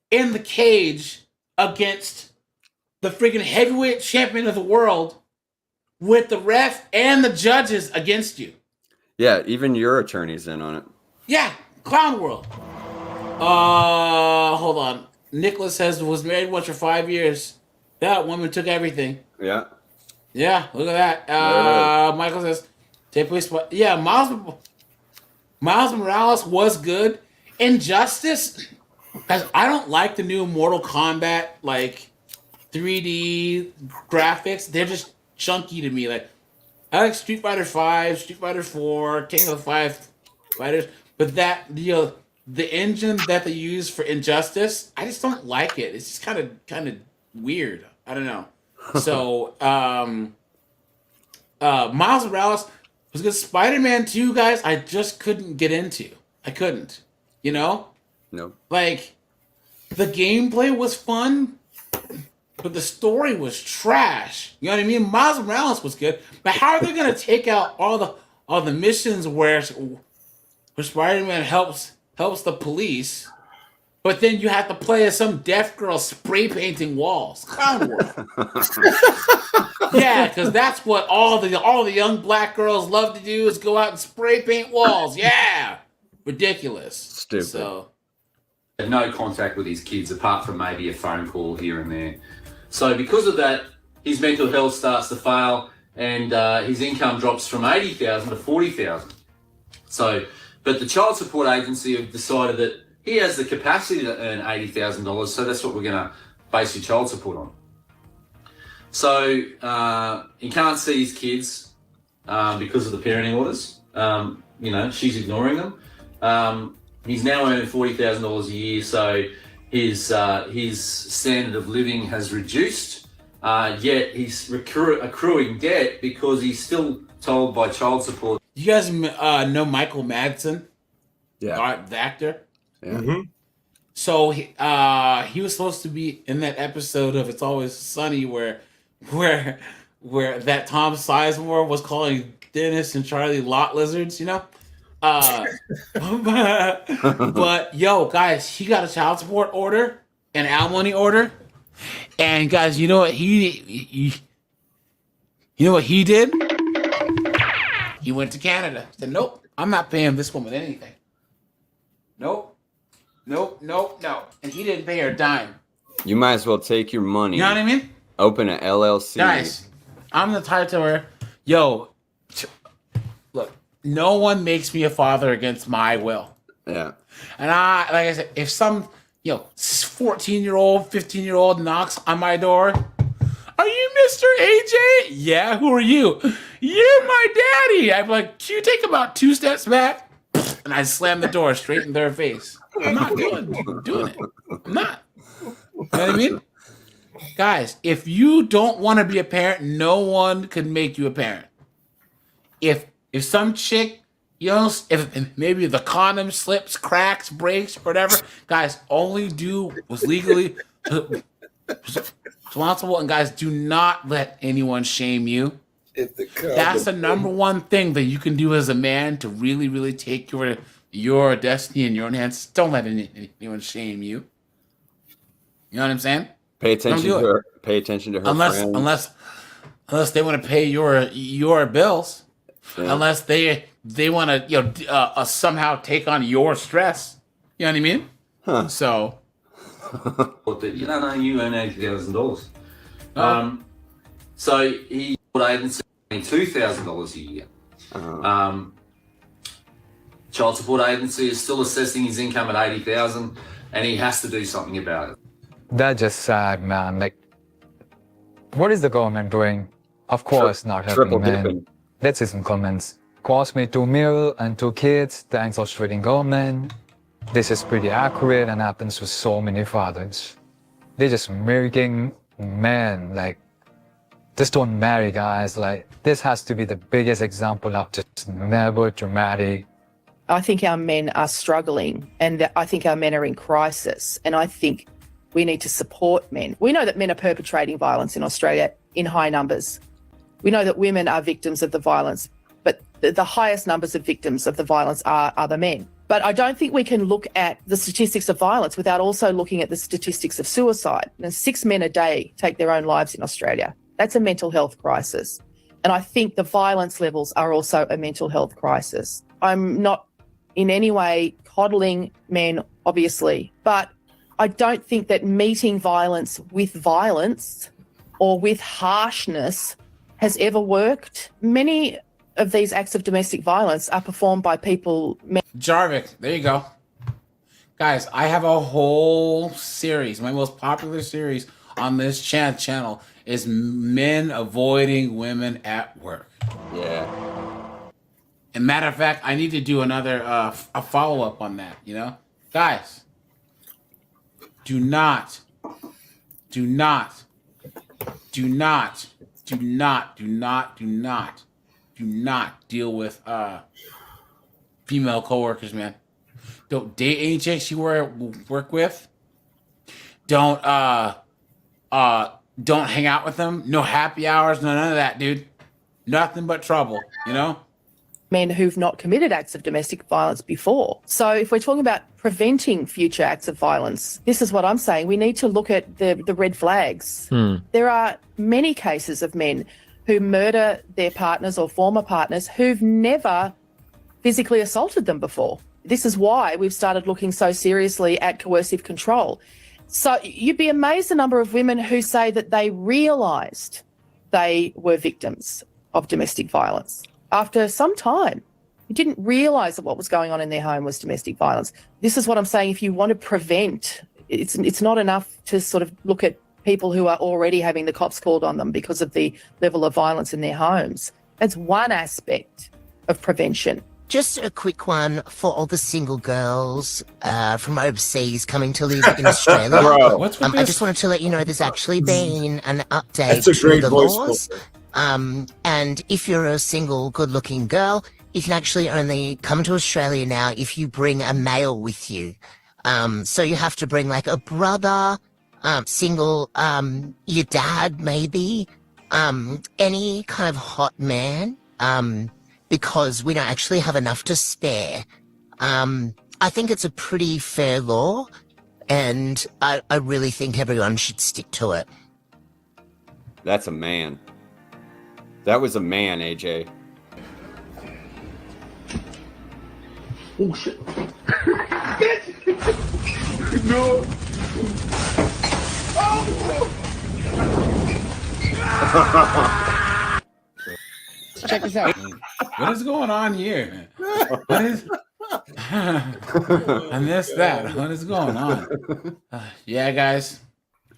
in the cage against the freaking heavyweight champion of the world with the ref and the judges against you. Yeah, even your attorney's in on it. Yeah, Clown World. Hold on. Nicholas says was married once for 5 years. That woman took everything. Yeah. Yeah, look at that. Michael says, take police. Yeah, Miles Morales was good. Injustice, guys, I don't like the new Mortal Kombat, 3D graphics. They're just chunky to me. I like Street Fighter 5, Street Fighter 4, King of the Five Fighters. But that, the engine that they use for Injustice, I just don't like it. It's just kind of weird. I don't know. So, Miles Morales was good. Spider-Man 2, guys, I just couldn't get into. I couldn't. No. The gameplay was fun, but the story was trash. You know what I mean? Miles Morales was good, but how are they going to take out all the missions where Spider-Man helps the police, but then you have to play as some deaf girl spray painting walls? Clown World. Yeah, because that's what all the young black girls love to do is go out and spray paint walls. Yeah, ridiculous. Stupid. So, had no contact with his kids apart from maybe a phone call here and there. So because of that, his mental health starts to fail, and his income drops from $80,000 to $40,000. So, but the child support agency have decided that he has the capacity to earn $80,000, so that's what we're going to base your child support on. So he can't see his kids because of the parenting orders. You know, she's ignoring them. He's now earning $40,000 a year, so his standard of living has reduced. Yet he's accruing debt because he's still told by child support. You guys know Michael Madsen? Yeah. The actor? Yeah. Mm-hmm. So he was supposed to be in that episode of It's Always Sunny where that Tom Sizemore was calling Dennis and Charlie lot lizards, you know? But yo, guys, he got a child support order, an alimony order, and guys, you know what you know what he did? He went to Canada. Said, "Nope, I'm not paying this woman anything. Nope, no." And he didn't pay her a dime. You might as well take your money. You know what I mean? Open an LLC. Guys, I'm the type to where, yo, look, no one makes me a father against my will. Yeah. And like I said, if some, 14-year-old, 15-year-old knocks on my door, "Are you Mr. AJ? Yeah, who are you? You're my daddy." I'd be like, "Can you take about 2 steps back?" And I slam the door straight in their face. I'm not doing it. I'm not. You know what I mean? Guys, if you don't want to be a parent, no one can make you a parent. If some chick, if maybe the condom slips, cracks, breaks, whatever, guys, only do what's legally responsible. And guys, do not let anyone shame you. That's the number one thing that you can do as a man to really, really take your destiny in your own hands. Don't let anyone shame you. You know what I'm saying? Pay attention to her. Pay attention to her friends. Unless they want to pay your bills. Yeah. Unless they want to somehow take on your stress. You know what I mean? Huh. So you don't know you earn $80,000. So he agency $2,000 a year. Child support agency is still assessing his income at $80,000, and he has to do something about it. That's just sad, man. Like, what is the government doing? Of course, not helping men. Let's see some comments. Cost me $2 million and 2 kids. Thanks, Australian government. This is pretty accurate and happens to so many fathers. They're just making men, like, just don't marry, guys. Like, this has to be the biggest example of just never dramatic. I think our men are struggling, and I think our men are in crisis, and I think we need to support men. We know that men are perpetrating violence in Australia in high numbers. We know that women are victims of the violence, but the highest numbers of victims of the violence are other men. But I don't think we can look at the statistics of violence without also looking at the statistics of suicide. 6 men a day take their own lives in Australia. That's a mental health crisis. And I think the violence levels are also a mental health crisis. I'm not in any way coddling men, obviously, but I don't think that meeting violence or with harshness has ever worked. Many of these acts of domestic violence are performed by people. Jarvik, there you go. Guys, I have a whole series. My most popular series on this channel is men avoiding women at work. Yeah. And matter of fact, I need to do another a follow-up on that, Guys, do not deal with female coworkers, man. Don't date any chicks you work with. Don't hang out with them. No happy hours, none of that, dude. Nothing but trouble, Men who've not committed acts of domestic violence before. So if we're talking about preventing future acts of violence, this is what I'm saying. We need to look at the red flags. There are many cases of men who murder their partners or former partners who've never physically assaulted them before. This is why we've started looking so seriously at coercive control. So you'd be amazed the number of women who say that they realised they were victims of domestic violence after some time. You didn't realise that what was going on in their home was domestic violence. This is what I'm saying. If you want to prevent, it's not enough to sort of look at people who are already having the cops called on them because of the level of violence in their homes. That's one aspect of prevention. Just a quick one for all the single girls from overseas coming to live in Australia. Bro. What's with I this? just wanted to let you know there's actually been an update That's a to great the voice laws. for it. And if you're a single, good-looking girl, you can actually only come to Australia now if you bring a male with you. So you have to bring like a brother, single, your dad maybe, any kind of hot man, because we don't actually have enough to spare. I think it's a pretty fair law, and I really think everyone should stick to it. That's a man. That was a man, AJ. Oh shit. No. Check this out. What is going on here? What is? I missed that. What is going on? Yeah, guys.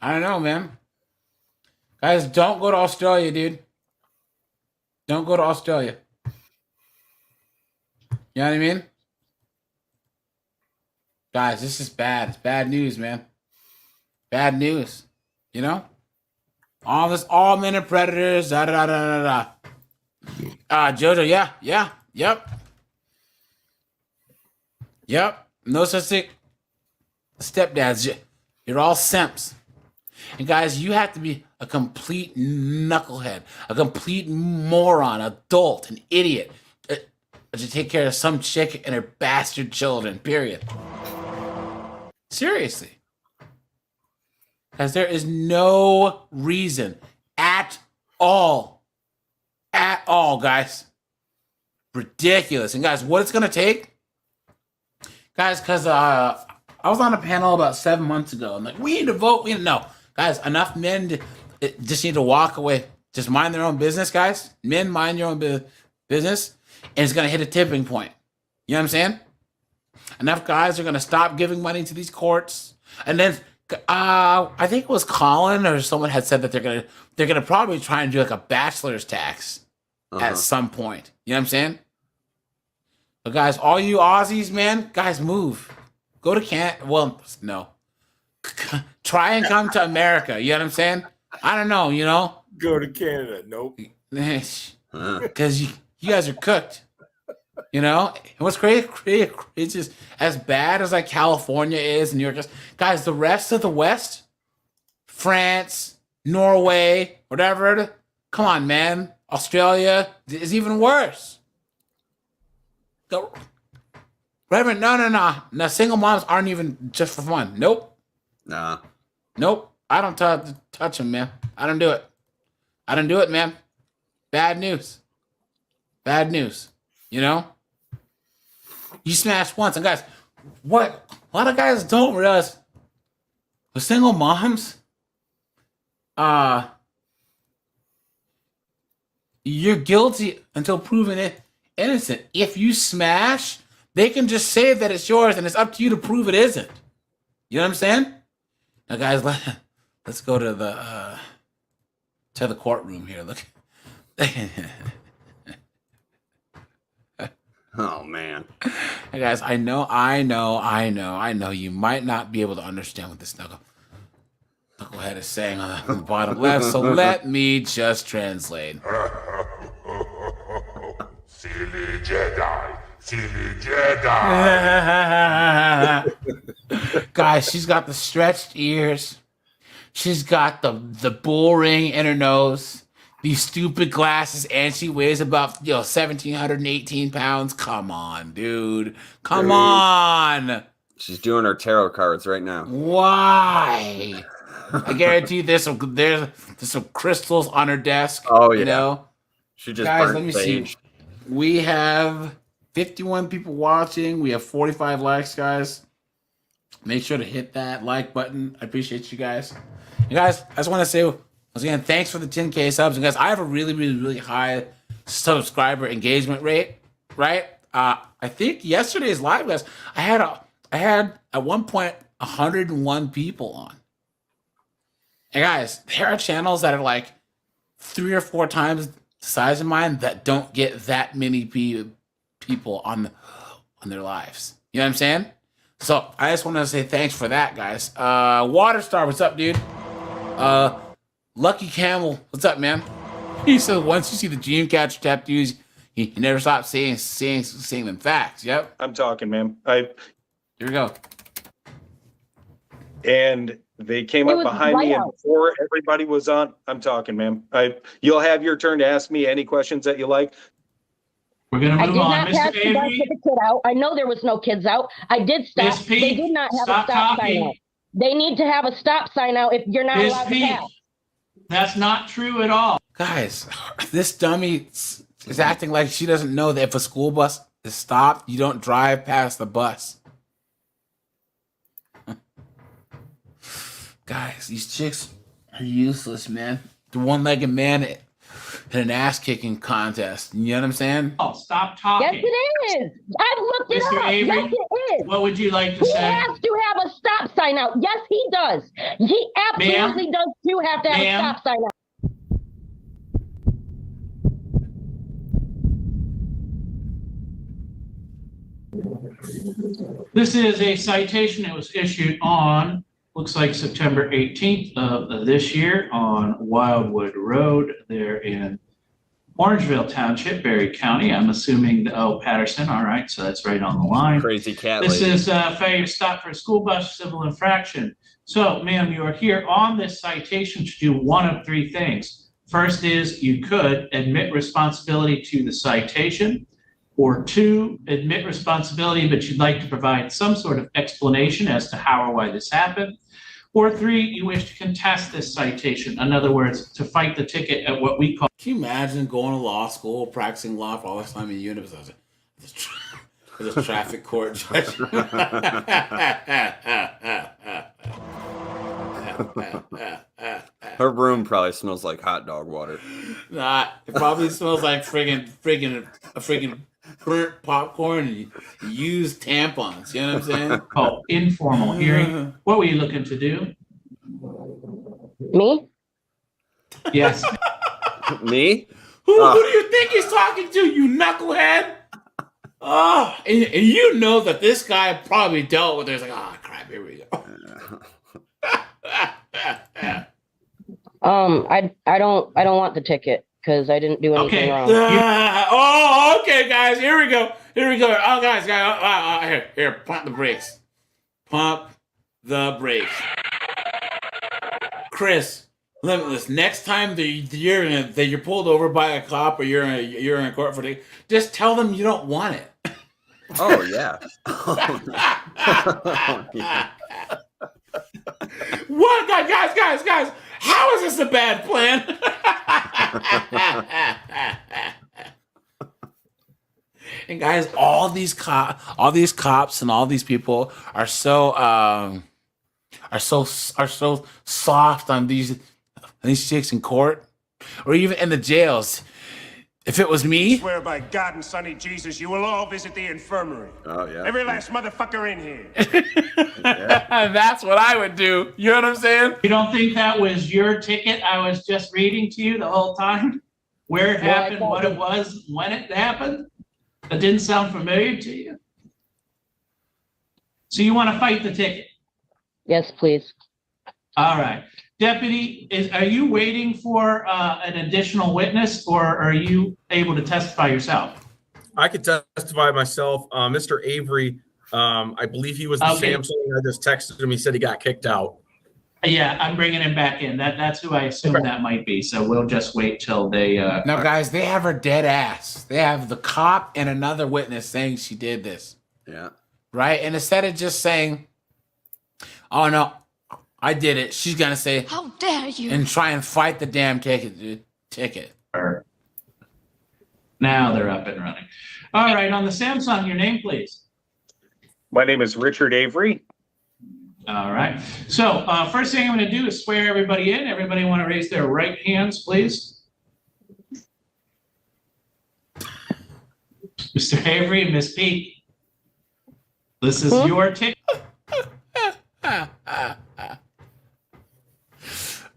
I don't know, man. Guys, don't go to Australia, dude. Don't go to Australia. You know what I mean? Guys, this is bad. It's bad news, man. Bad news. You know? All men are predators. Da da da da da. Jojo, yeah. Yep. No such thing. Stepdads, you're all simps. And guys, you have to be a complete knucklehead, a complete moron, adult, an idiot to take care of some chick and her bastard children, period. Seriously. Because there is no reason at all, guys. Ridiculous. And guys, what it's going to take, guys, because I was on a panel about 7 months ago. I'm like, we need to vote. No. Guys, enough men just need to walk away. Just mind their own business, guys. Men, mind your own business. And it's going to hit a tipping point. You know what I'm saying? Enough guys are going to stop giving money to these courts. And then I think it was Colin or someone had said that they're gonna probably try and do like a bachelor's tax at some point. You know what I'm saying? But guys, all you Aussies, man, guys, move. Go to Canada. Well, no. Try and come to America. You know what I'm saying? I don't know, you know? Go to Canada. Nope. Because you guys are cooked. You know? And what's crazy, it's just as bad as like California is, New York is. Guys, the rest of the West, France, Norway, whatever, come on, man. Australia is even worse. Reverend, no. No, single moms aren't even just for fun. Nope. Nah. Nope. I don't touch them, man. I don't do it, man. Bad news. Bad news. You know? You smash once. And guys, what a lot of guys don't realize with single moms, you're guilty until proven innocent. If you smash, they can just say that it's yours and it's up to you to prove it isn't. You know what I'm saying? Now guys, let's go to the courtroom here. Look. Oh man. Hey guys, I know you might not be able to understand what this knucklehead is saying on the bottom left, so let me just translate. Silly Jedi. Guys, she's got the stretched ears. She's got the bull ring in her nose. These stupid glasses, and she weighs about 1,718 pounds. Come on, dude. Come on. She's doing her tarot cards right now. Why? I guarantee there's some crystals on her desk. Oh yeah. You know? She just guys, burnt let me sage. see. We have 51 people watching. We have 45 likes, guys. Make sure to hit that like button. I appreciate you guys. And guys, I just want to say once again, thanks for the 10K subs. And guys, I have a really high subscriber engagement rate, right? I think yesterday's live, guys, I had at one point 101 people on. And guys, there are channels that are like 3 or 4 times the size of mine that don't get that many people on their lives. You know what I'm saying? So I just want to say thanks for that, guys. Waterstar, what's up, dude? Lucky Camel, what's up, man? He said once you see the Dreamcatcher tattoos, you never stop saying them facts. Yep. I'm talking, man. Here we go. And they came up behind me, and before everybody was on, I'm talking, man. You'll have your turn to ask me any questions that you like. We're gonna I did move on. not pass Mr. the bus Avery, with the kid out. I know there was no kids out. I did stop. Miss Peak, They did not have stop a stop talking. sign out. They need to have a stop sign out if you're not Miss allowed Peak, to pass. that's not true at all. Guys, this dummy is acting like she doesn't know that if a school bus is stopped, you don't drive past the bus. Guys, these chicks are useless, man. The one-legged man in an ass-kicking contest. You know what I'm saying? Oh, stop talking. Yes, it is. I've looked it Mr. up. Avery, Yes, it is. what would you like to He say? has to have a stop sign out. Yes, he does. He absolutely does too have to have a stop sign out. This is a citation that was issued on, looks like September 18th of this year on Wildwood Road there in Orangeville Township, Berry County. I'm assuming, Patterson. All right, so that's right on the line. Crazy cat This lady. is failure to stop for a school bus civil infraction. So, ma'am, you are here on this citation to do one of 3 things. First is you could admit responsibility to the citation, or 2, admit responsibility, but you'd like to provide some sort of explanation as to how or why this happened. Or 3, you wish to contest this citation. In other words, to fight the ticket at what we call. Can you imagine going to law school, practicing law for all this time in university as a traffic court judge? Her room probably smells like hot dog water. Nah, it probably smells like friggin' burnt popcorn and used tampons. You know what I'm saying? Oh, informal hearing. What were you looking to do? Me? Yes. Me? Who do you think he's talking to, you knucklehead? Oh, and you know that this guy probably dealt with it. He's like, oh, crap, here we go. I don't want the ticket because I didn't do anything wrong. Okay, guys, here we go. Oh, guys, here, pump the brakes. Pump the brakes. Chris, Limitless, next time that you're pulled over by a cop or you're in court for just tell them you don't want it. Oh, yeah. Oh, yeah. What, guys? How is this a bad plan? And guys, all these cops and all these people are so soft on these chicks in court or even in the jails. If it was me, I swear by God and Sonny Jesus, you will all visit the infirmary. Oh, yeah. Every last motherfucker in here. That's what I would do. You know what I'm saying? You don't think that was your ticket I was just reading to you the whole time? Where it happened, what it was, when it happened? That didn't sound familiar to you? So you want to fight the ticket? Yes, please. All right. Deputy, are you waiting for an additional witness or are you able to testify yourself? I could testify myself. Mr. Avery, I believe he was the Okay. Samsung. I just texted him. He said he got kicked out. Yeah, I'm bringing him back in. That's who I assume that might be. So we'll just wait till they. Now, guys, they have her dead ass. They have the cop and another witness saying she did this. Yeah. Right? And instead of just saying, oh, no, I did it, she's going to say, How dare you? and try and fight the damn ticket, dude. Ticket. Now they're up and running. All right, on the Samsung, your name, please. My name is Richard Avery. All right. So first thing I'm going to do is swear everybody in. Everybody want to raise their right hands, please. Mr. Avery and Miss Peak, this is your ticket.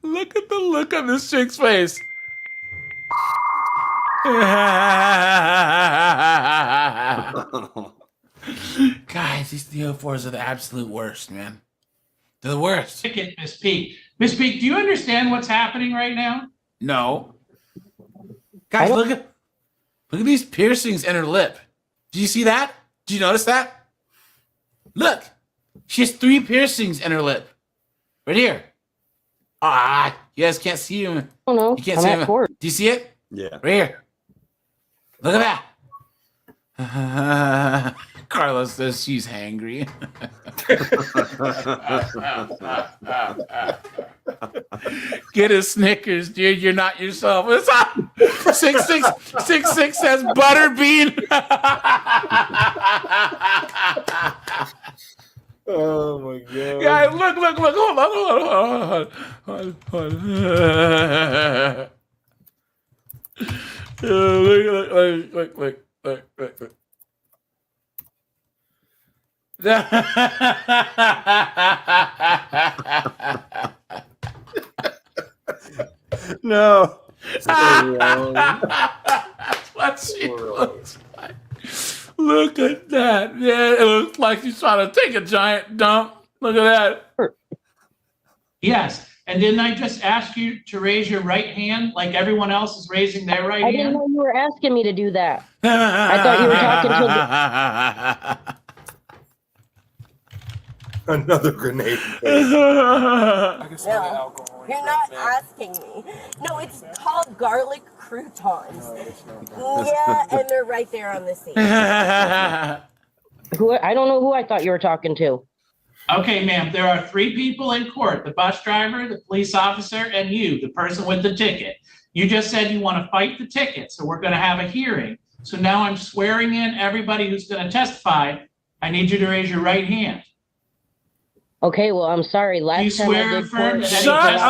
Look look at the look on this chick's face. Guys, these 304s are the absolute worst, man. They're the worst. Ticket, Miss Peak. Miss Peak, do you understand what's happening right now? No. Guys, look at these piercings in her lip. Do you see that? Do you notice that? Look. She has 3 piercings in her lip. Right here. Ah, you guys can't see him. Oh no. You can't see him. Do you see it? Yeah. Right here. Look at that. Carlos says she's hangry. Get a Snickers, dude. You're not yourself. What's up? 6666 says butterbean. Oh my god. Guys, look. Hold on. Look. No. That's what she looks like. Look at that, man. It looks like she's trying to take a giant dump. Look at that. Yes. And didn't I just ask you to raise your right hand like everyone else is raising their right I hand? didn't know you were asking me to do that. I thought you were talking to Another grenade. No, you're not asking me. No, it's called garlic croutons. Yeah, and they're right there on the seat. Who? I don't know who I thought you were talking to. Okay, ma'am, there are 3 people in court, the bus driver, the police officer, and you, the person with the ticket. You just said you want to fight the ticket, so we're going to have a hearing. So now I'm swearing in everybody who's going to testify. I need you to raise your right hand. Okay, well, I'm sorry. Last You time swear I and did affirm court, that any Shut testimony-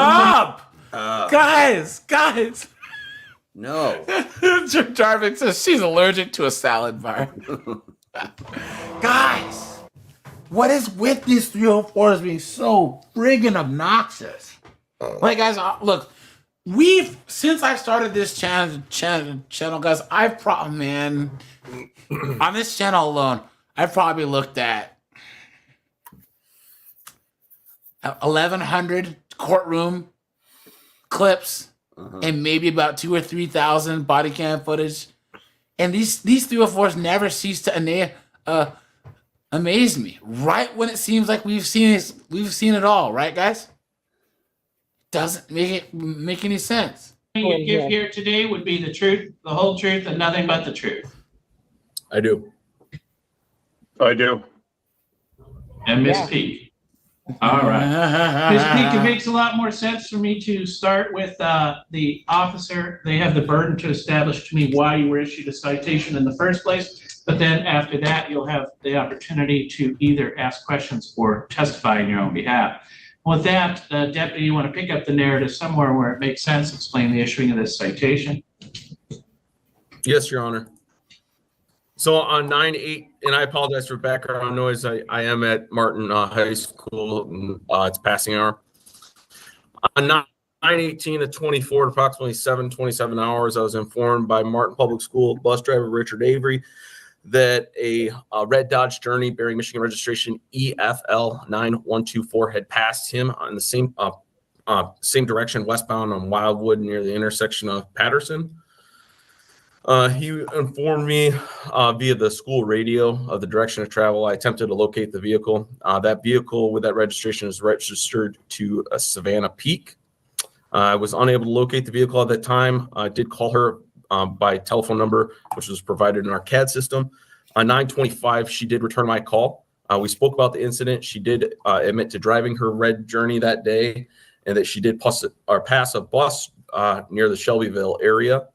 up! Guys. No. Jarvik says she's allergic to a salad bar. Guys, what is with these 304s being so friggin' obnoxious? Like, guys, look, since I started this channel, guys, on this channel alone, I've probably looked at 1,100 courtroom clips and maybe about 2,000 or 3,000 body cam footage, and these 304s never cease to amaze me. Right when it seems like we've seen it all, right, guys? Doesn't make any sense. You give here today would be the truth, the whole truth, and nothing but the truth. I do. And Miss Peak. All right. Ms. Peak, it makes a lot more sense for me to start with the officer. They have the burden to establish to me why you were issued a citation in the first place. But then after that, you'll have the opportunity to either ask questions or testify on your own behalf. With that, Deputy, you want to pick up the narrative somewhere where it makes sense, explain the issuing of this citation? Yes, Your Honor. So on 9/8, and I apologize for background noise. I am at Martin High School, and it's passing hour. On 9/18 of 24, approximately 7:27 hours, I was informed by Martin Public School bus driver Richard Avery that a red Dodge Journey bearing Michigan registration EFL 9124 had passed him on the same direction westbound on Wildwood near the intersection of Patterson. He informed me via the school radio of the direction of travel. I attempted to locate the vehicle. That vehicle with that registration is registered to Savannah Peak. I was unable to locate the vehicle at that time. I did call her by telephone number, which was provided in our CAD system. On 9/25, she did return my call. We spoke about the incident. She did admit to driving her red Journey that day, and that she did pass a bus near the Shelbyville area.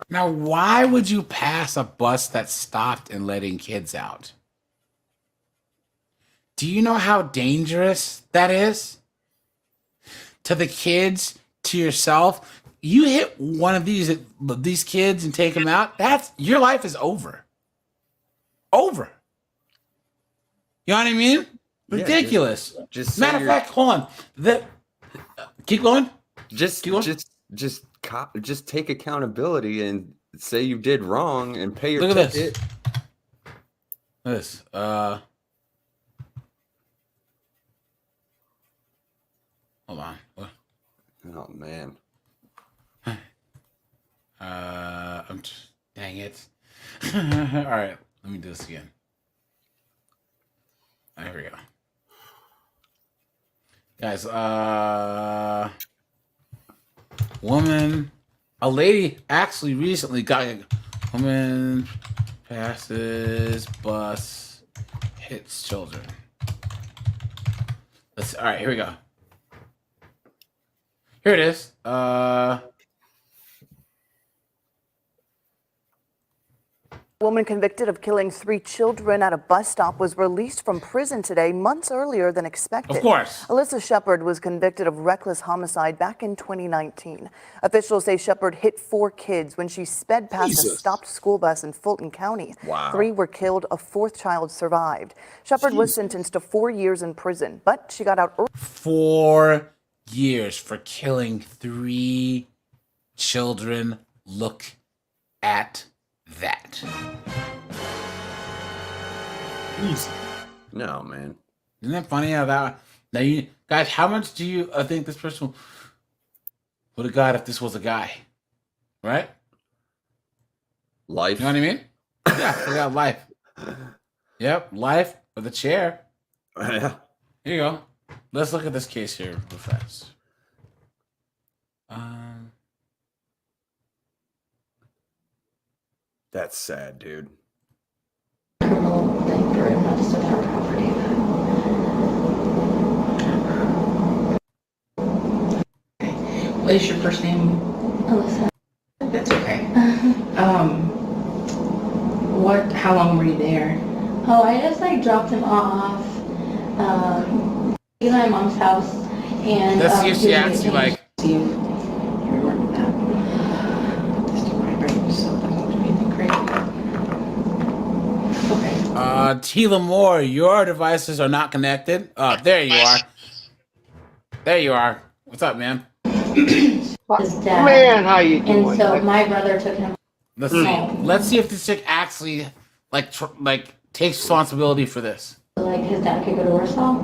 Now, why would you pass a bus that stopped and letting kids out? Do you know how dangerous that is? To the kids, to yourself. You hit one of these kids and take them out, your life is over. Over. You know what I mean? Ridiculous. Just Matter of fact, hold on. Keep going. Just take accountability and say you did wrong and pay your ticket. Look at this. Hold on. What? Oh man. Dang it. All right, let me do this again. There we go. Guys, a lady actually recently got a woman passes bus, hits children. All right, here we go. Here it is. Woman convicted of killing 3 children at a bus stop was released from prison today, months earlier than expected. Of course. Alyssa Shepard was convicted of reckless homicide back in 2019. Officials say Shepard hit 4 kids when she sped past a stopped school bus in Fulton County. Wow. 3 were killed, a 4th child survived. Shepard was sentenced to 4 years in prison, but she got out early. 4 years for killing 3 children. Look at that. Easy. No, man. Isn't that funny how that? Now, you guys, how much do you think this person would have got if this was a guy? Right? Life. You know what I mean? Yeah, they got life. Yep, life with a chair. Yeah. Here you go. Let's look at this case here real fast. That's sad, dude. What is your first name? Alyssa. That's okay. How long were you there? Oh, I just dropped him off at my mom's house, and let's see if she asks you like. See if you remember that. Just do my brain, so it doesn't do anything crazy. Okay. Tila Moore, your devices are not connected. There you are. There you are. What's up, man? His dad. Man, how you doing? And so my brother took him. Let's see. Let's see if this chick actually takes responsibility for this. His dad could go to Warsaw,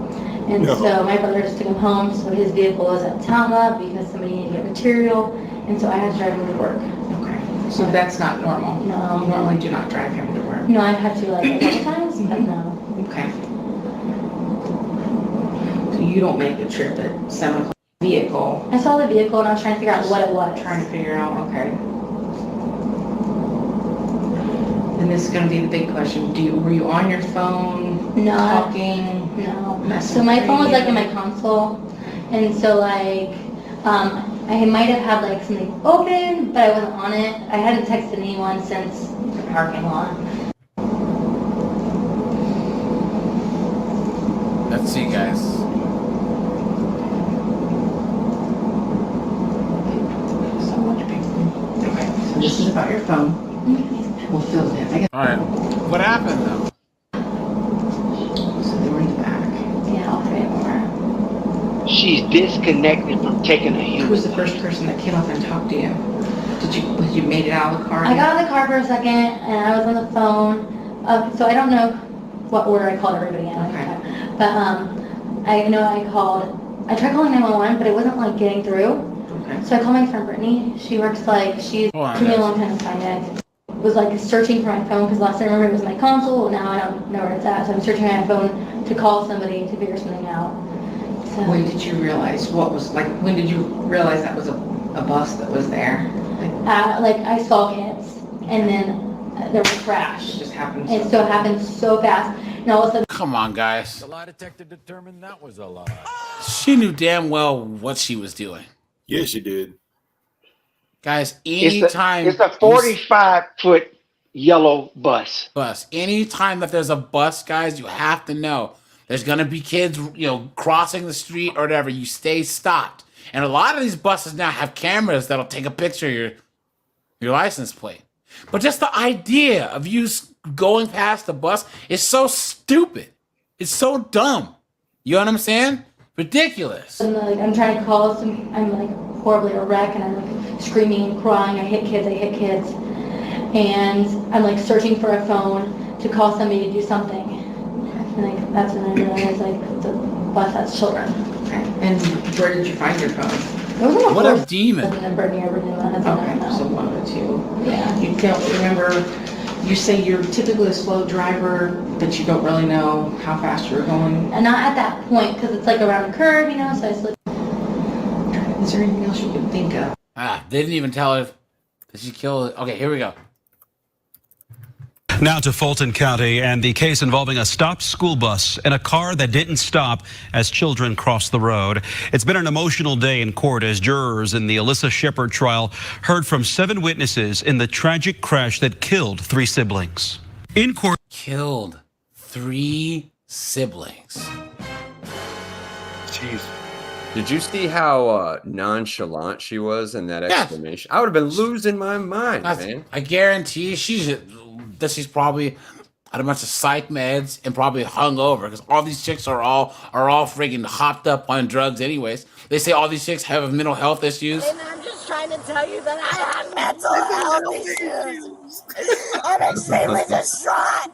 and so my brother just took him home. So his vehicle was at Tama because somebody needed to get material, and so I had to drive him to work. Okay. So that's not normal. No. You normally do not drive him to work. No, I've had to a couple times, but no. Okay. So you don't make the trip at 7 o'clock. Vehicle. I saw the vehicle and I was trying to figure out what it was. Trying to figure out, okay. And this is going to be the big question. Were you on your phone? No. Talking? No. So my phone was in my console, and so I might have had something open, but I wasn't on it. I hadn't texted anyone since the parking lot. Let's see, guys. This is about your phone. We'll fill it in. All right. What happened though? So they were in the back. Yeah, I'll pray more. She's disconnected from taking a human. Who was the first person that came up and talked to you? Did you made it out of the car? I got out of the car for a second, and I was on the phone. So I don't know what order I called everybody in. Okay. But I know I tried calling 911, but it wasn't getting through. Okay. So I called my friend Brittany. She works she took me a long time to find it. Was searching for my phone because last time I remember it was my console. Now I don't know where it's at. So I'm searching my phone to call somebody to figure something out. So When did you realize when did you realize that was a bus that was there? I saw kids, and then there was a crash. It just happened. And so it happened so fast. And all of a sudden, Come on, guys. The lie detector determined that was a lie. She knew damn well what she was doing. Yes, you did. Guys, anytime It's a 45-foot yellow bus. Anytime that there's a bus, guys, you have to know there's gonna be kids, crossing the street or whatever. You stay stopped. And a lot of these buses now have cameras that'll take a picture of your license plate. But just the idea of you going past the bus is so stupid. It's so dumb. You know what I'm saying? Ridiculous. I'm trying to call some. I'm horribly a wreck, and I'm like screaming and crying. I hit kids. And I'm like searching for a phone to call somebody to do something. And like that's when I realized like the bus has children. Okay. And where did you find your phone? It was on the What floor. a demon. In Brittany or Virginia. Okay, so one of the two. Yeah. You don't remember, you say you're typically a slow driver, but you don't really know how fast you're going. And not at that point, because it's like around a curve, you know, so I slid. Is there anything else you could think of? They didn't even tell her that she killed it. Okay, here we go. Now to Fulton County and the case involving a stopped school bus and a car that didn't stop as children crossed the road. It's been an emotional day in court as jurors in the Alyssa Shepard trial heard from 7 witnesses in the tragic crash that killed 3 siblings. In court, Killed 3 siblings. Jeez. Did you see how nonchalant she was in that Yes. explanation? I would have been losing my mind, man. I guarantee she's probably had a bunch of psych meds and probably hung over because all these chicks are all friggin' hopped up on drugs anyways. They say all these chicks have mental health issues. And I'm just trying to tell you that I have mental health issues. I'm extremely distraught.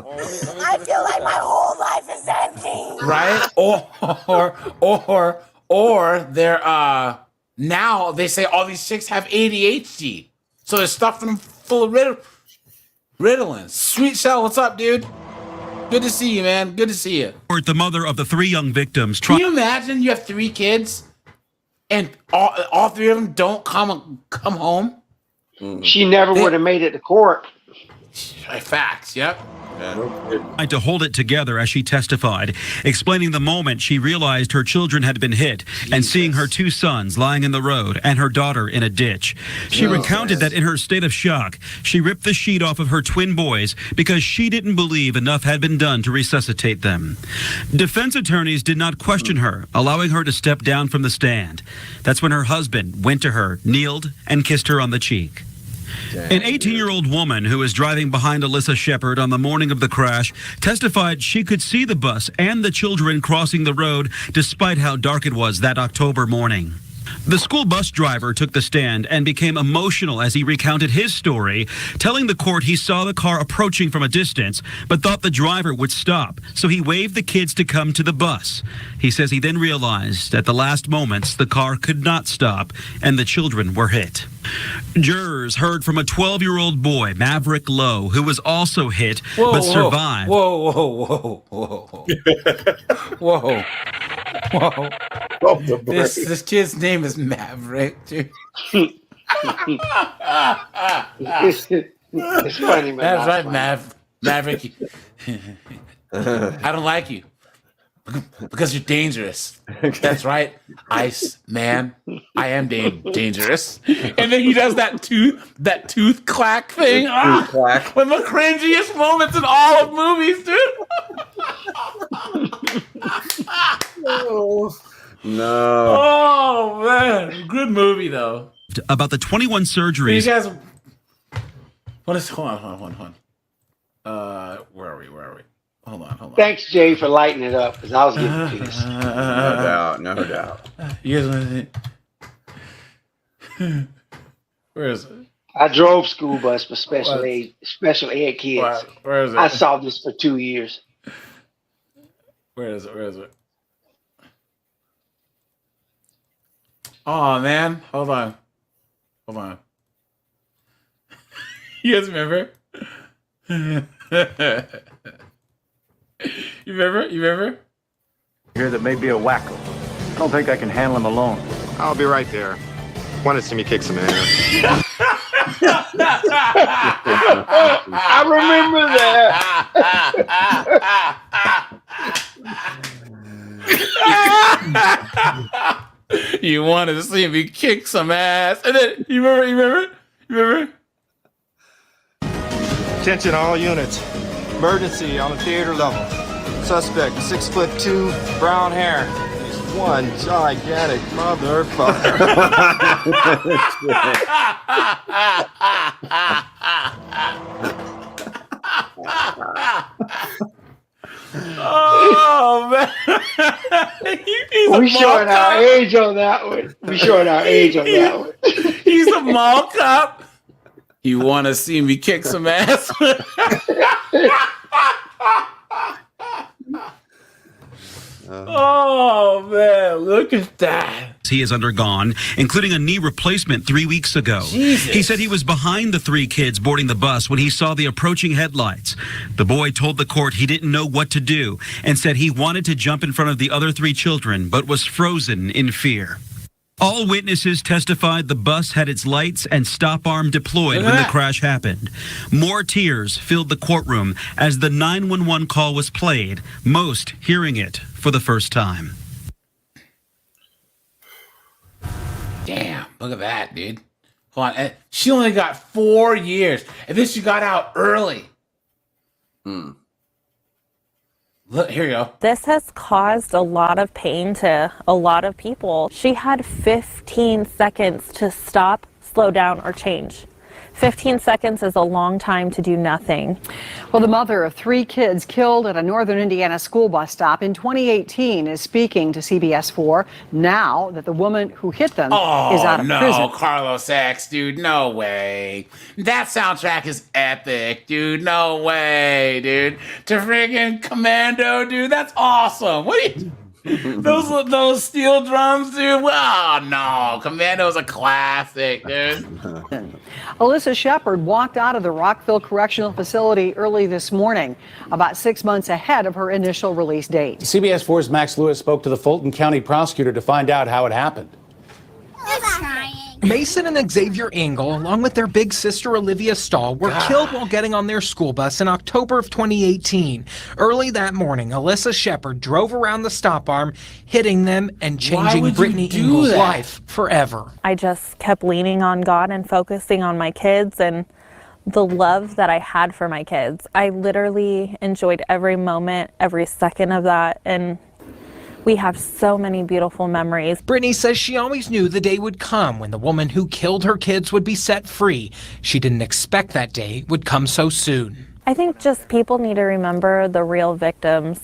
I feel like my whole life is empty. Right? Or they're now they say all these chicks have ADHD. So they're stuffing them full of Ritalin. Sweet Shell, what's up, dude? Good to see you, man. Good to see you. the mother of the 3 young victims Can you imagine you have 3 kids and all 3 of them don't come home? She never would have made it to court. Facts, yep. tried to hold it together as she testified, explaining the moment she realized her children had been hit and seeing her 2 sons lying in the road and her daughter in a ditch. She recounted that in her state of shock, she ripped the sheet off of her twin boys because she didn't believe enough had been done to resuscitate them. Defense attorneys did not question her, allowing her to step down from the stand. That's when her husband went to her, kneeled, and kissed her on the cheek. An 18-year-old woman who was driving behind Alyssa Shepard on the morning of the crash testified she could see the bus and the children crossing the road despite how dark it was that October morning. The school bus driver took the stand and became emotional as he recounted his story, telling the court he saw the car approaching from a distance, but thought the driver would stop, so he waved the kids to come to the bus. He says he then realized at the last moments the car could not stop and the children were hit. Jurors heard from a 12-year-old boy, Maverick Lowe, who was also hit but survived. Whoa. This kid's name is Maverick, dude. It's funny, man. That's right, Maverick. I don't like you because you're dangerous. That's right, Ice Man. I am dangerous. And then he does that tooth clack thing. Clack. One of the cringiest moments in all of movies, dude. No. Oh man, good movie though. About the 21 surgeries. You guys, what is? Hold on. Where are we? Hold on. Thanks, Jay, for lighting it up because I was getting pissed. No doubt. You guys want to? Where is it? I drove school bus for special ed kids. Where is it? I saw this for 2 years. Where is it? Oh man, hold on. You guys remember? You remember? Here that may be a wacko. I don't think I can handle him alone. I'll be right there. Want to see me kick some ass. I remember that. You wanted to see me kick some ass, and then you remember? Attention all units. Emergency on the theater level. Suspect 6'2", brown hair. He's one gigantic motherfucker. Oh man, We showing our age on that one. We showing our age on that one. He's a mall cop. You want to see me kick some ass? Oh man, look at that. He has undergone, including a knee replacement 3 weeks ago. Jesus. He said he was behind the 3 kids boarding the bus when he saw the approaching headlights. The boy told the court he didn't know what to do and said he wanted to jump in front of the other 3 children, but was frozen in fear. All witnesses testified the bus had its lights and stop arm deployed when the crash happened. More tears filled the courtroom as the 911 call was played, most hearing it for the first time. Damn, look at that, dude. Hold on. And she only got 4 years. And then she got out early. Look, here you go. This has caused a lot of pain to a lot of people. She had 15 seconds to stop, slow down, or change. 15 seconds is a long time to do nothing. Well, the mother of 3 kids killed at a northern Indiana school bus stop in 2018 is speaking to CBS 4 now that the woman who hit them is out of prison. Carlos X, dude, no way. That soundtrack is epic, dude. No way, dude. To friggin' Commando, dude, that's awesome. What are you those steel drums, dude? Oh no, Commando's a classic, dude. Alyssa Shepard walked out of the Rockville Correctional Facility early this morning, about 6 months ahead of her initial release date. CBS 4's Max Lewis spoke to the Fulton County prosecutor to find out how it happened. Mason and Xavier Engel, along with their big sister Olivia Stahl, were killed while getting on their school bus in October of 2018. Early that morning, Alyssa Shepard drove around the stop arm, hitting them and changing Brittany Engel's life forever. I just kept leaning on God and focusing on my kids and the love that I had for my kids. I literally enjoyed every moment, every second of that, and we have so many beautiful memories. Brittany says she always knew the day would come when the woman who killed her kids would be set free. She didn't expect that day would come so soon. I think just people need to remember the real victims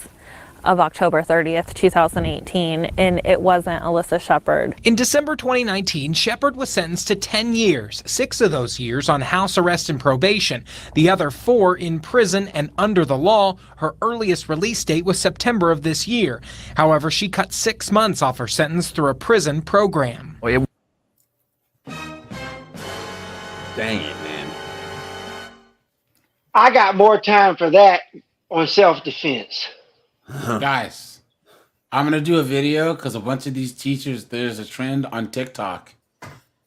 of October 30th, 2018, and it wasn't Alyssa Shepard. In December 2019, Shepard was sentenced to 10 years, 6 of those years on house arrest and probation, the other 4 in prison and under the law. Her earliest release date was September of this year. However, she cut 6 months off her sentence through a prison program. Dang it, man. I got more time for that on self-defense. Guys, I'm going to do a video because a bunch of these teachers, there's a trend on TikTok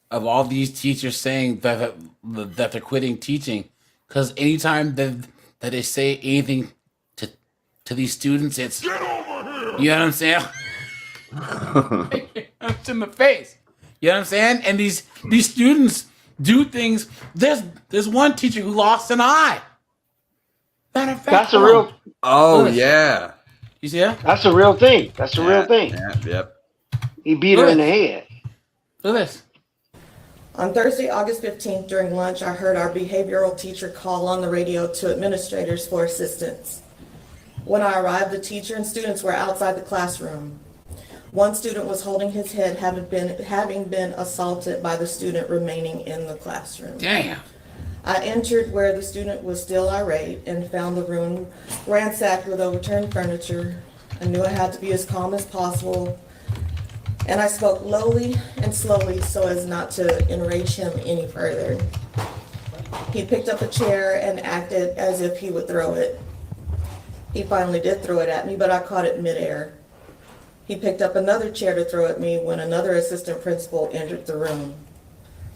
of all these teachers saying that they're quitting teaching because anytime that they say anything to these students, it's, you know what I'm saying? It's in the face. You know what I'm saying? And these students do things. There's one teacher who lost an eye. Matter of fact, That's a real. Oh, yeah. You see that? That's a real thing. That's a real thing. Yep. He beat her in the head. Look at this. On Thursday, August 15th, during lunch, I heard our behavioral teacher call on the radio to administrators for assistance. When I arrived, the teacher and students were outside the classroom. One student was holding his head, having been assaulted by the student remaining in the classroom. Damn. I entered where the student was still irate and found the room ransacked with overturned furniture. I knew I had to be as calm as possible, and I spoke lowly and slowly so as not to enrage him any further. He picked up a chair and acted as if he would throw it. He finally did throw it at me, but I caught it midair. He picked up another chair to throw at me when another assistant principal entered the room.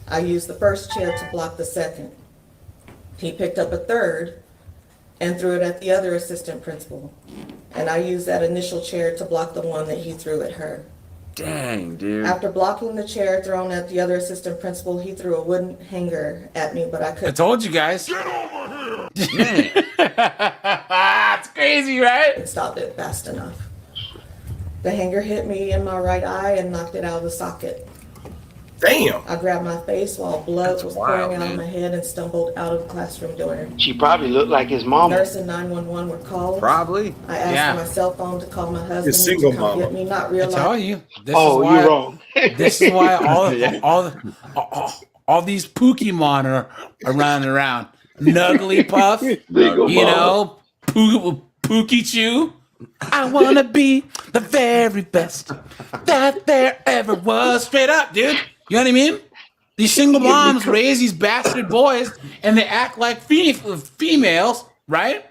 I used the first chair to block the second. He picked up a third and threw it at the other assistant principal. And I used that initial chair to block the one that he threw at her. Dang, dude. After blocking the chair thrown at the other assistant principal, he threw a wooden hanger at me, but I couldn't. I told you guys. Get over here! It's crazy, right? Stop it fast enough. The hanger hit me in my right eye and knocked it out of the socket. Damn. I grabbed my face while blood was wild, pouring out of man. my head and stumbled out of the classroom door. She probably looked like his mama. Nurse and 911 were called. Probably. I asked Yeah. for my cell phone to call my Your husband single to come mama. get me, not I realizing. tell you, this Oh, is why. you're wrong. This is why Yeah. all these Pokemon are running around. Nugglypuff, Single you mama. know, Pookie-Chew. I wanna be the very best that there ever was. Straight up, dude. You know what I mean? These single moms raise these bastard boys, and they act like females, right?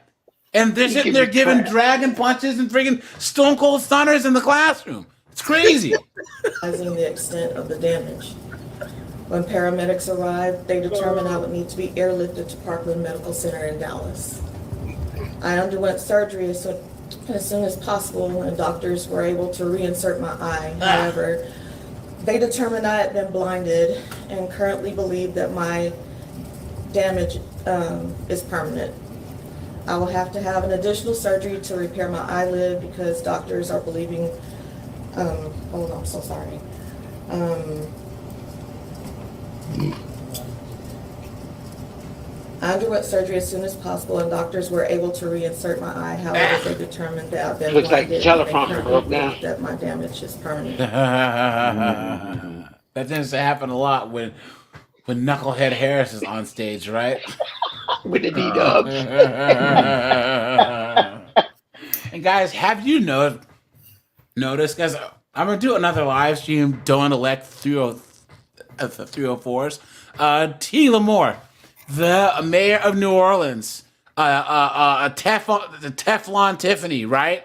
And they're sitting there giving dragon punches and freaking Stone Cold Stunners in the classroom. It's crazy. Realizing the extent of the damage. When paramedics arrived, they determined I would need to be airlifted to Parkland Medical Center in Dallas. I underwent surgery as soon as possible, and doctors were able to reinsert my eye. However, they determined I had been blinded and currently believe that my damage is permanent. I will have to have an additional surgery to repair my eyelid because doctors are believing, hold on, I'm so sorry. I underwent surgery as soon as possible, and doctors were able to reinsert my eye. However, they determined that I've been Looks like the blinded, and they teleprompter currently broke down. believe that my damage is permanent. That tends to happen a lot when Knucklehead Harris is on stage, right? With the D-dubs. And guys, have you noticed, guys, I'm going to do another live stream, Don't Elect 304s. T. Lamore, the mayor of New Orleans, Teflon Tiffany, right?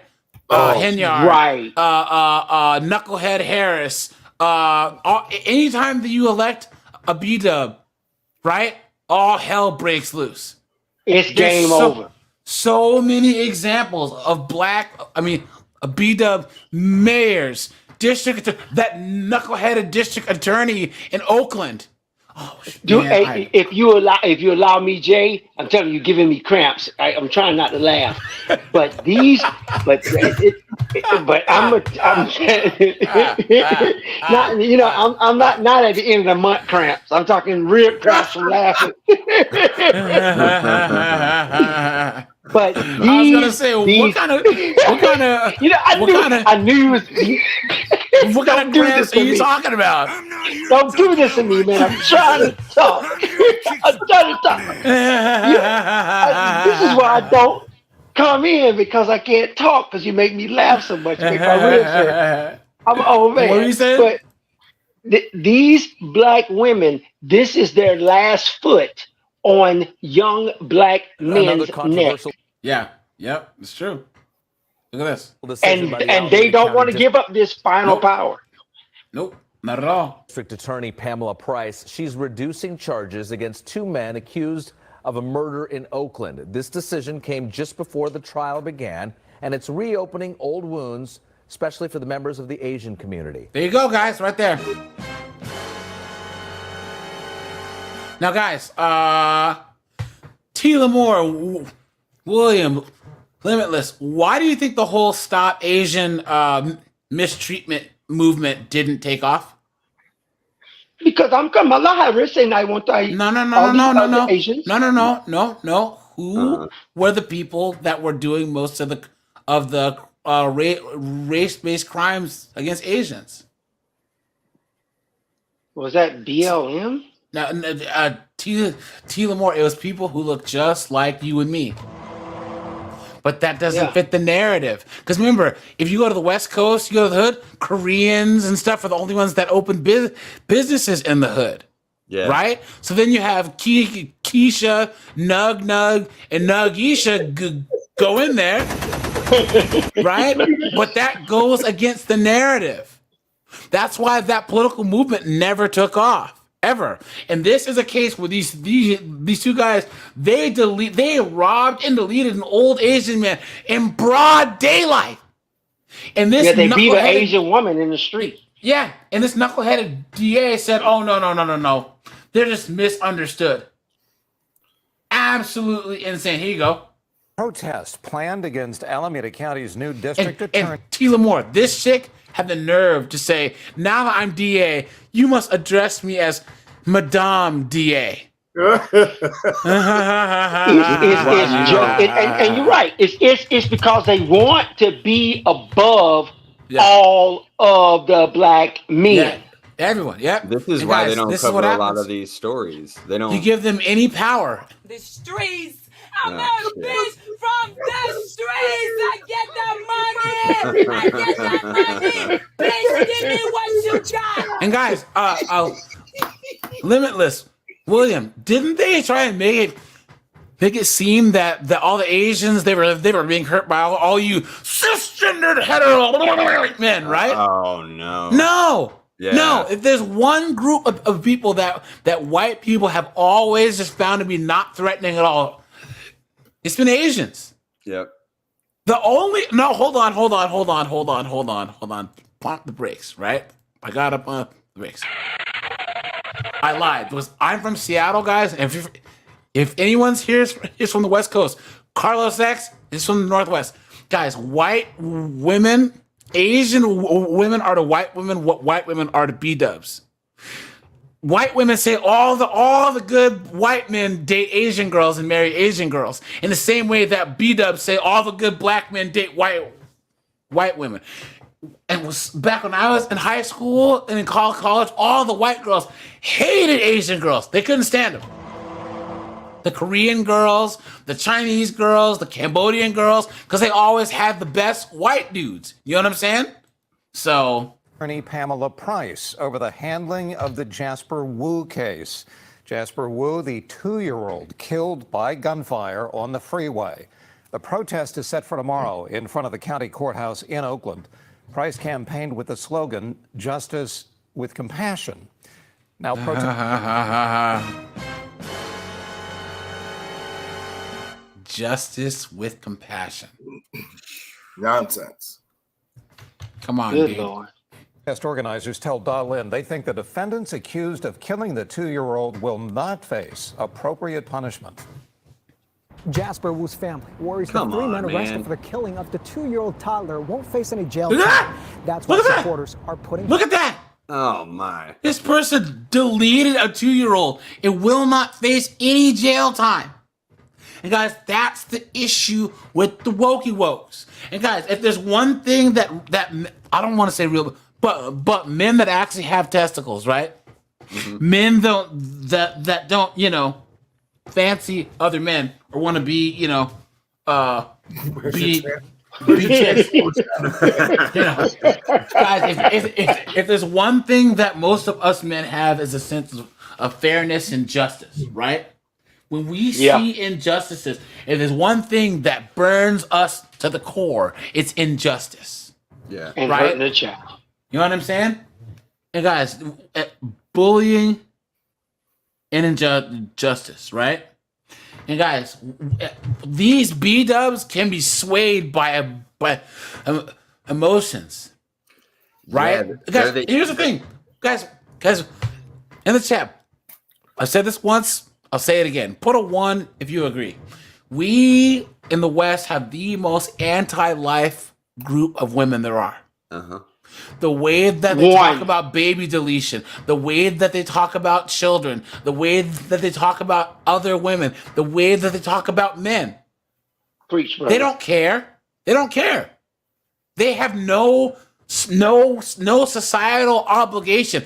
Henyard, right. Knucklehead Harris. Anytime that you elect a B-dub, right? All hell breaks loose. It's game over. So many examples of B-dub mayors, that knuckleheaded district attorney in Oakland. Oh, If you allow me, Jay, I'm telling you, giving me cramps. I'm trying not to laugh, but I'm not at the end of the month cramps. I'm talking real cramps from laughing. But I was gonna say, what kind of I knew you was. What kind of cramps are you talking about? Don't do this to me, man. I'm trying to talk. This is why I don't come in, because I can't talk because you make me laugh so much. Make my ribs hurt. I'm an old man. What were you saying? But these black women, this is their last foot on young black men's neck. Yeah, yep, it's true. Look at this. And they don't want to give up this final power. Nope, not at all. District Attorney Pamela Price, she's reducing charges against two men accused of a murder in Oakland. This decision came just before the trial began, and it's reopening old wounds, especially for the members of the Asian community. There you go, guys, right there. Now, guys, T. Lamore, William, Limitless, why do you think the whole Stop Asian Mistreatment movement didn't take off? Because I'm Kamala Harris and I want to. No. Who were the people that were doing most of the race-based crimes against Asians? Was that BLM? No, T. Lamore, it was people who look just like you and me. But that doesn't fit the narrative. Because remember, if you go to the West Coast, you go to the hood, Koreans and stuff are the only ones that open businesses in the hood. Yeah. Right? So then you have Keisha, Nug, and Nugisha go in there. Right? But that goes against the narrative. That's why that political movement never took off. Ever. And this is a case where these two guys, they robbed and deleted an old Asian man in broad daylight. And this they beat an Asian woman in the street. Yeah, and this knuckleheaded DA said, "Oh no. They're just misunderstood." Absolutely insane. Here you go. Protest planned against Alameda County's new district attorney. And T. Lamore, this chick have the nerve to say, now that I'm DA, you must address me as Madame DA? It's just, and you're right. It's because they want to be above all of the black men. Yeah. Everyone, yep. This is And why guys, they don't this is what cover a lot happens. of these stories. They don't. You give them any power. The streets. I'm Oh, a shit. bitch from the streets. I get the money. I get the money. Bitch, give me what you got. And guys, Limitless, William, didn't they try and make it seem that all the Asians they were being hurt by all you cisgendered hetero men, right? Oh no. No. Yeah. No, if there's one group of people that white people have always just found to be not threatening at all, it's been Asians. Yep. Hold on. Pump the brakes, right? I got to pump the brakes. I lied because I'm from Seattle, guys. And if anyone's here is from the West Coast, Carlos X is from the Northwest. Guys, white women, Asian women are the white women. What white women are the B-dubs. White women say all the good white men date Asian girls and marry Asian girls. In the same way that B-dubs say all the good black men date white women. And was back when I was in high school and in college, all the white girls hated Asian girls. They couldn't stand them. The Korean girls, the Chinese girls, the Cambodian girls, because they always had the best white dudes. You know what I'm saying? So. Attorney Pamela Price over the handling of the Jasper Wu case. Jasper Wu, the 2-year-old killed by gunfire on the freeway. The protest is set for tomorrow in front of the county courthouse in Oakland. Price campaigned with the slogan, "Justice with Compassion." Now, Justice with compassion. Nonsense. Come on, Good dude. Lord. Protest organizers tell Dahlin they think the defendants accused of killing the 2-year-old will not face appropriate punishment. Jasper Wu's family worries Come the 3 on, men arrested man. for the killing of the 2-year-old toddler won't face any jail Look at time. that! That's why Look at that! supporters are putting. Look at that! Oh my. This person deleted a 2-year-old. It will not face any jail time. And guys, that's the issue with the wokey wokes. And guys, if there's one thing that I don't want to say real, but men that actually have testicles, right? Mm-hmm. Men that don't, fancy other men or want to be, be chicks. Guys, if there's one thing that most of us men have is a sense of fairness and justice, right? When we see injustices, if there's one thing that burns us to the core, it's injustice. Yeah. And right? hurting the child. You know what I'm saying? And guys, bullying and injustice, right? And guys, these B-dubs can be swayed by emotions, right? Yeah, guys, here's the thing, guys, in the chat, I said this once, I'll say it again. Put a 1 if you agree. We in the West have the most anti-life group of women there are. Uh-huh. The way that they talk about baby deletion, the way that they talk about children, the way that they talk about other women, the way that they talk about men. Preach, brother. They don't care. They don't care. They have no societal obligation.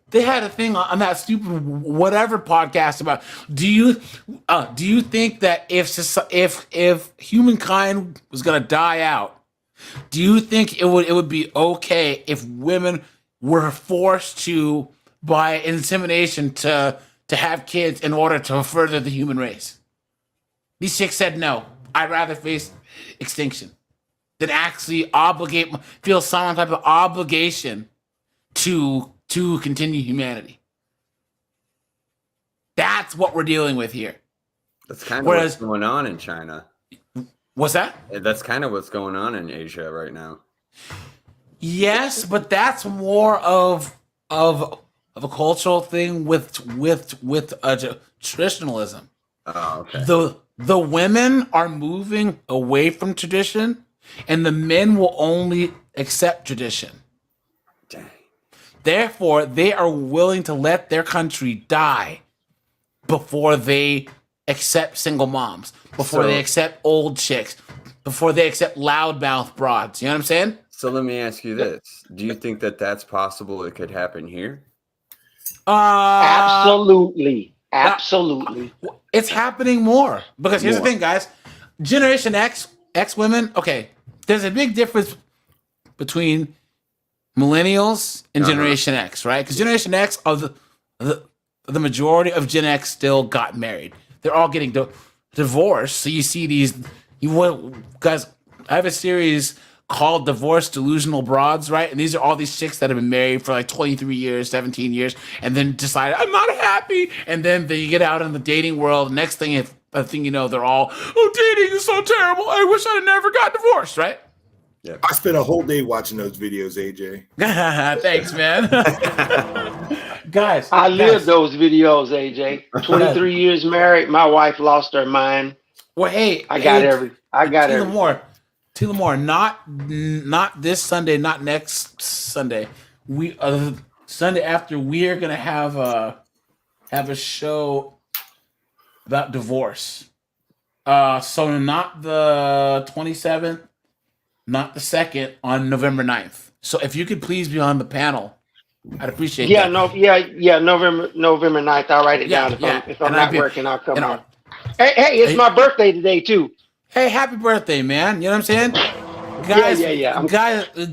They had a thing on that stupid whatever podcast about. Do you think that if humankind was gonna die out, do you think it would be okay if women were forced to by insemination to have kids in order to further the human race? These chicks said no. I'd rather face extinction than actually feel some type of obligation to continue humanity. That's what we're dealing with here. That's kind of what's going on in China. What's that? That's kind of what's going on in Asia right now. Yes, but that's more of a cultural thing with traditionalism. Oh, okay. The women are moving away from tradition, and the men will only accept tradition. Therefore, they are willing to let their country die before they accept single moms, before they accept old chicks, before they accept loudmouth broads. You know what I'm saying? So let me ask you this. Do you think that that's possible it could happen here? Absolutely. Absolutely. It's happening more. Because here's the thing, guys. Generation X women, okay, there's a big difference between millennials and Generation X, right? Because Generation X are the majority of Gen X still got married. They're all getting divorced. So you see these, guys, I have a series called Divorce Delusional Broads, right? And these are all these chicks that have been married for like 23 years, 17 years, and then decide, I'm not happy. And then they get out in the dating world. Next thing, you know, they're all, dating is so terrible. I wish I'd never got divorced, right? Yeah. I spent a whole day watching those videos, AJ. Thanks, man. Guys. I lived those videos, AJ. 23 years married. My wife lost her mind. Well, hey. I got everything. Lamore, not this Sunday, not next Sunday. We Sunday after, we are gonna have a show about divorce. So not the 27th, not the 2nd, on November 9th. So if you could please be on the panel, I'd appreciate that. November 9th. I'll write it down. If I'm not working, I'll come on. Hey, it's my birthday today too. Hey, happy birthday, man. You know what I'm saying? Guys,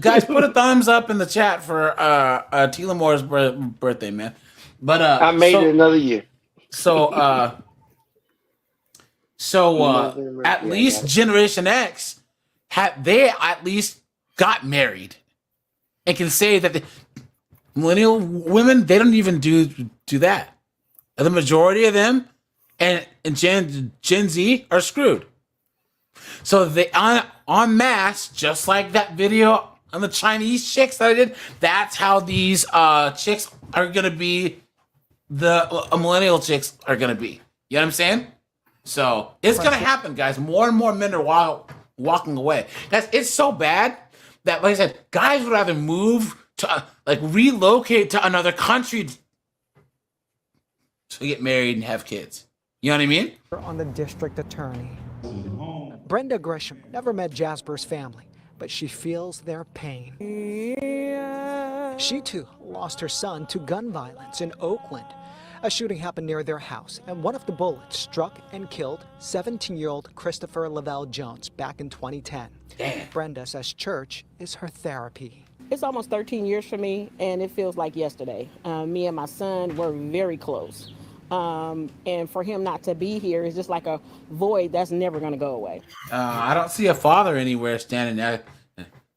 guys, put a thumbs up in the chat for T. Lamore's birthday, man. But I made it another year. At least Generation X they at least got married and can say that the millennial women, they don't even do that. The majority of them and Gen Z are screwed. So they en masse, just like that video on the Chinese chicks that I did, that's how these chicks are gonna be, the millennial chicks are gonna be. You know what I'm saying? So it's gonna happen, guys. More and more men are walking away. It's so bad that, like I said, guys would rather move to relocate to another country to get married and have kids. You know what I mean? On the district attorney. Brenda Grisham never met Jasper's family, but she feels their pain. She too lost her son to gun violence in Oakland. A shooting happened near their house, and one of the bullets struck and killed 17-year-old Christopher Lavelle Jones back in 2010. Damn. Brenda says church is her therapy. It's almost 13 years for me, and it feels like yesterday. Me and my son were very close. And for him not to be here is just like a void that's never going to go away. I don't see a father anywhere standing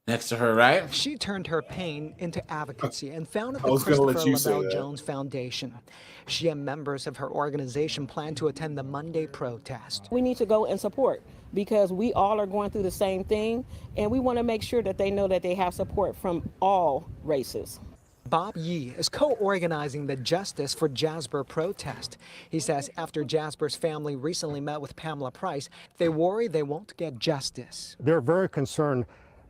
next to her, right? She turned her pain into advocacy and founded the Christopher Lavelle Jones Foundation. She and members of her organization plan to attend the Monday protest. We need to go and support because we all are going through the same thing, and we want to make sure that they know that they have support from all races. Bob Yee is co-organizing the Justice for Jasper protest. He says after Jasper's family recently met with Pamela Price, they worry they won't get justice. They're very concerned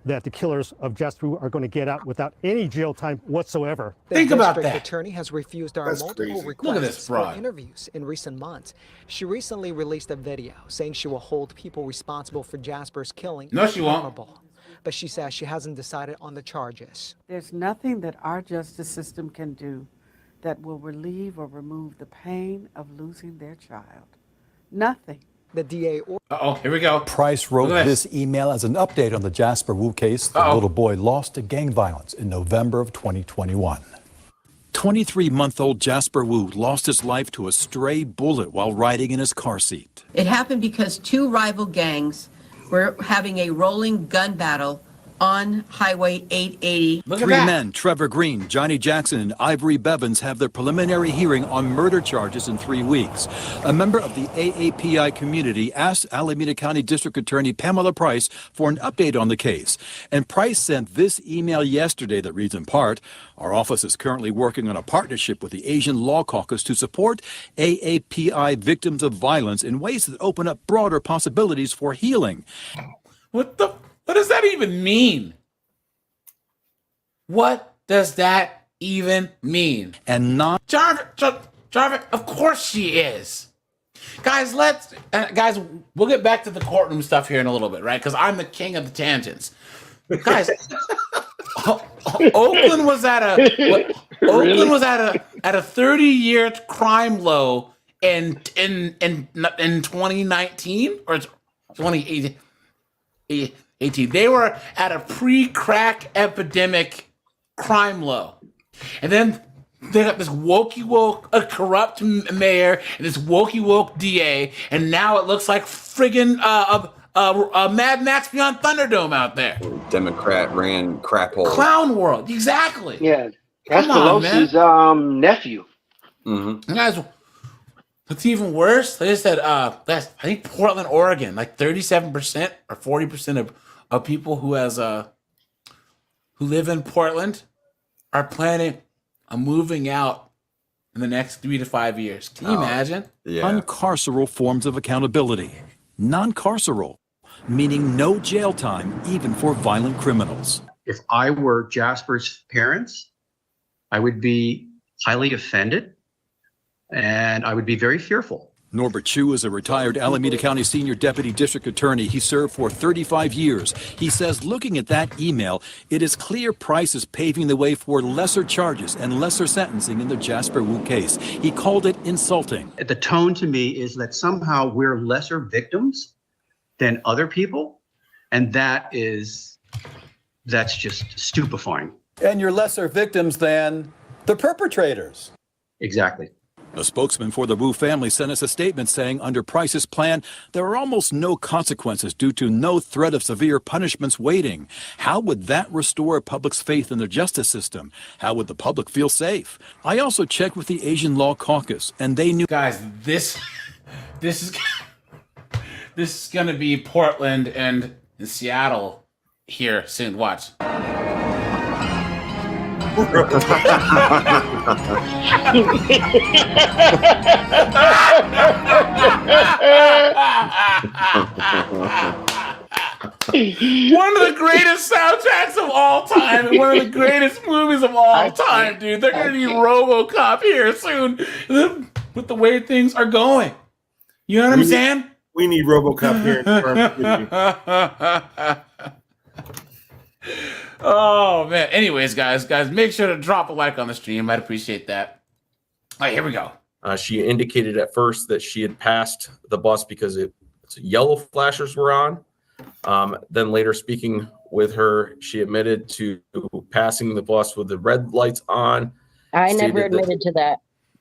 that the killers of Jasper are going to get out without any jail time whatsoever. Think about that. The district attorney has refused our multiple requests for interviews in recent months. She recently released a video saying she will hold people responsible for Jasper's killing accountable. But she says she hasn't decided on the charges. There's nothing that our justice system can do that will relieve or remove the pain of losing their child. Nothing. The DA. Here we go. Price wrote this email as an update on the Jasper Wu case. The little boy lost to gang violence in November of 2021. 23-month-old Jasper Wu lost his life to a stray bullet while riding in his car seat. It happened because two rival gangs were having a rolling gun battle on Highway 880. Three men, Trevor Green, Johnny Jackson, and Ivory Bevins, have their preliminary hearing on murder charges in 3 weeks. A member of the AAPI community asked Alameda County District Attorney Pamela Price for an update on the case. And Price sent this email yesterday that reads in part, "Our office is currently working on a partnership with the Asian Law Caucus to support AAPI victims of violence in ways that open up broader possibilities for healing." What does that even mean? What does that even mean? And not Jarvis, of course she is. Guys, guys, we'll get back to the courtroom stuff here in a little bit, right? Because I'm the king of the tangents. Guys, Oakland was at a Oakland was at a 30-year crime low in 2019 or 2018. They were at a pre-crack epidemic crime low, and then they got this wokey woke, a corrupt mayor, and this wokey woke DA, and now it looks like friggin' Mad Max Beyond Thunderdome out there. Democrat ran crap hole. Clown world, exactly. Yeah, that's Come on, Pelosi's nephew. Mm-hmm. Guys, what's even worse? They just said, I think Portland, Oregon, like 37% or 40% of people who live in Portland are planning on moving out in the next 3 to 5 years. Can you imagine? Yeah. uncarceral forms of accountability. Non-carceral, meaning no jail time even for violent criminals. If I were Jasper's parents, I would be highly offended and I would be very fearful. Norbert Chu is a retired Alameda County Senior Deputy District Attorney. He served for 35 years. He says looking at that email, it is clear Price is paving the way for lesser charges and lesser sentencing in the Jasper Wu case. He called it insulting. The tone to me is that somehow we're lesser victims than other people, and that's just stupefying. And you're lesser victims than the perpetrators. Exactly. A spokesman for the Wu family sent us a statement saying under Price's plan, there are almost no consequences due to no threat of severe punishments waiting. How would that restore public's faith in the justice system? How would the public feel safe? I also checked with the Asian Law Caucus, and they knew... Guys, this is going to be Portland and Seattle here soon. Watch. One of the greatest soundtracks of all time and one of the greatest movies of all time, dude. They're going to be RoboCop here soon with the way things are going. You know what I'm saying? We need RoboCop here in Farm. Oh, man. Anyways, guys, make sure to drop a like on the stream. I'd appreciate that. All right, here we go. She indicated at first that she had passed the bus because yellow flashers were on. Then later speaking with her, she admitted to passing the bus with the red lights on. I never admitted to that.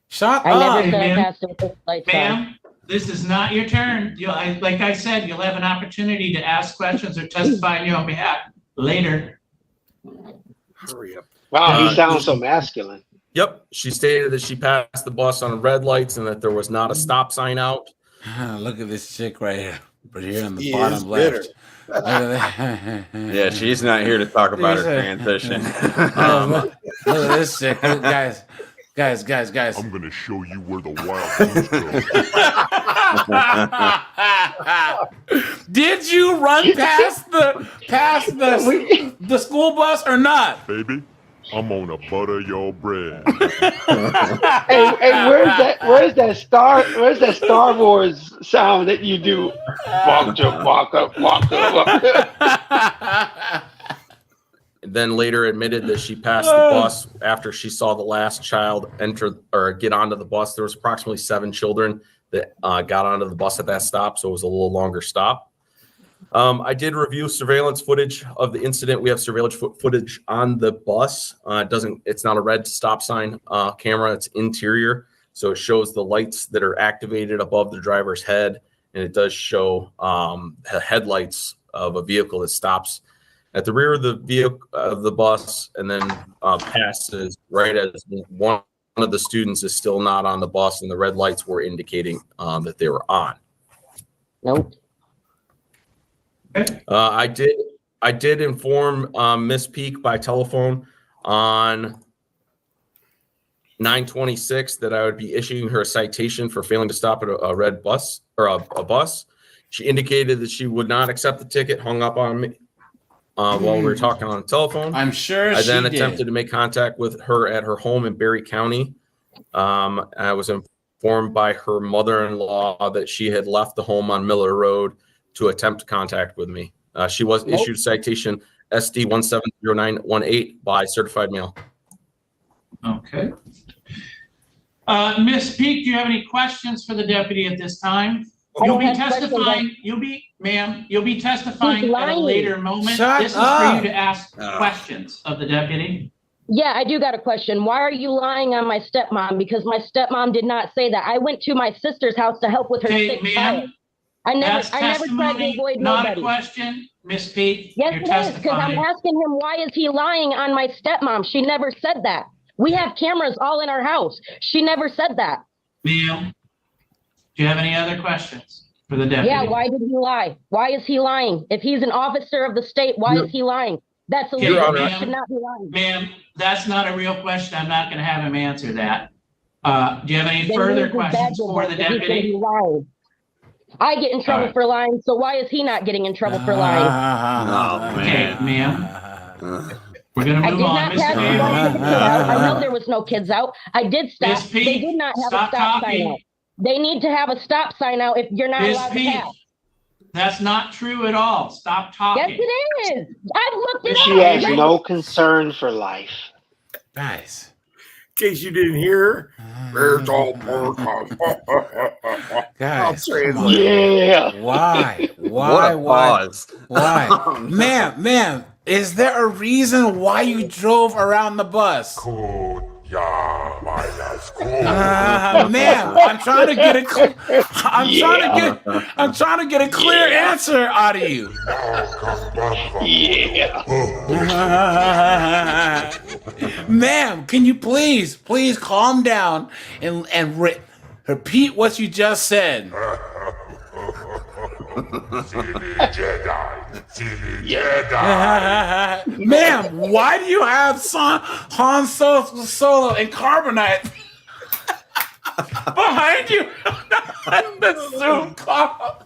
Shut I up. never said I passed it with the lights on. Ma'am, this is not your turn. Like I said, you'll have an opportunity to ask questions or testify on your own behalf later. Hurry up. Wow, he sounds so masculine. Yep. She stated that she passed the bus on red lights and that there was not a stop sign out. Look at this chick right here. Right here on the He bottom is left. Yeah, she's not here to talk about her transition. Look at this chick. Guys. I'm going to show you where the wild goes. Did you run past the school bus or not? Baby, I'm gonna butter your bread. Hey, where's that Star Wars sound that you do? Walk up. Then later admitted that she passed the bus after she saw the last child enter or get onto the bus. There was approximately 7 children that got onto the bus at that stop, so it was a little longer stop. I did review surveillance footage of the incident. We have surveillance footage on the bus. It's not a red stop sign camera. It's interior, so it shows the lights that are activated above the driver's head, and it does show headlights of a vehicle that stops at the rear of the vehicle of the bus, and then passes right as one of the students is still not on the bus, and the red lights were indicating that they were on. Nope. I did inform Miss Peak by telephone on 9/26 that I would be issuing her a citation for failing to stop at a red bus or a bus. She indicated that she would not accept the ticket, hung up on me. while we were talking on the telephone. I'm sure I then she did. attempted to make contact with her at her home in Berry County. I was informed by her mother-in-law that she had left the home on Miller Road to attempt contact with me. She was issued citation SD 170918 by certified mail. Okay. Ms. Peak, do you have any questions for the deputy at this time? You'll be testifying. You'll be testifying at a later moment. This is for you to ask questions of the deputy. Yeah, I do got a question. Why are you lying on my stepmom? Because my stepmom did not say that. I went to my sister's house to help with her sick child. I never tried to avoid not nobody. A question, Ms. Peak. Yes, you're it is, because I'm asking him, why is he lying on my stepmom? She never said that. We have cameras all in our house. She never said that. Ma'am, do you have any other questions for the deputy? Yeah, why did he lie? Why is he lying? If he's an officer of the state, why is he lying? That's illegal. He should not be lying. Ma'am, that's not a real question. I'm not going to have him answer that. Do you have any further questions for the deputy? I get in trouble for lying, so why is he not getting in trouble for lying? Okay, ma'am. We're going to move on. I know there was no kids out. I did stop. They did not have a stop sign out. They need to have a stop sign out if you're not allowed to pass. That's not true at all. Stop talking. Yes, it is. I've looked it up. She has no concern for life. Guys. In case you didn't hear her, there's all pork. Guys, yeah. Why? What a pause. Why? Ma'am, is there a reason why you drove around the bus? Ma'am, I'm trying to get a clear answer out of you. Ma'am, can you please calm down and repeat what you just said? Ma'am, why do you have Han Solo and Carbonite behind you on the Zoom call?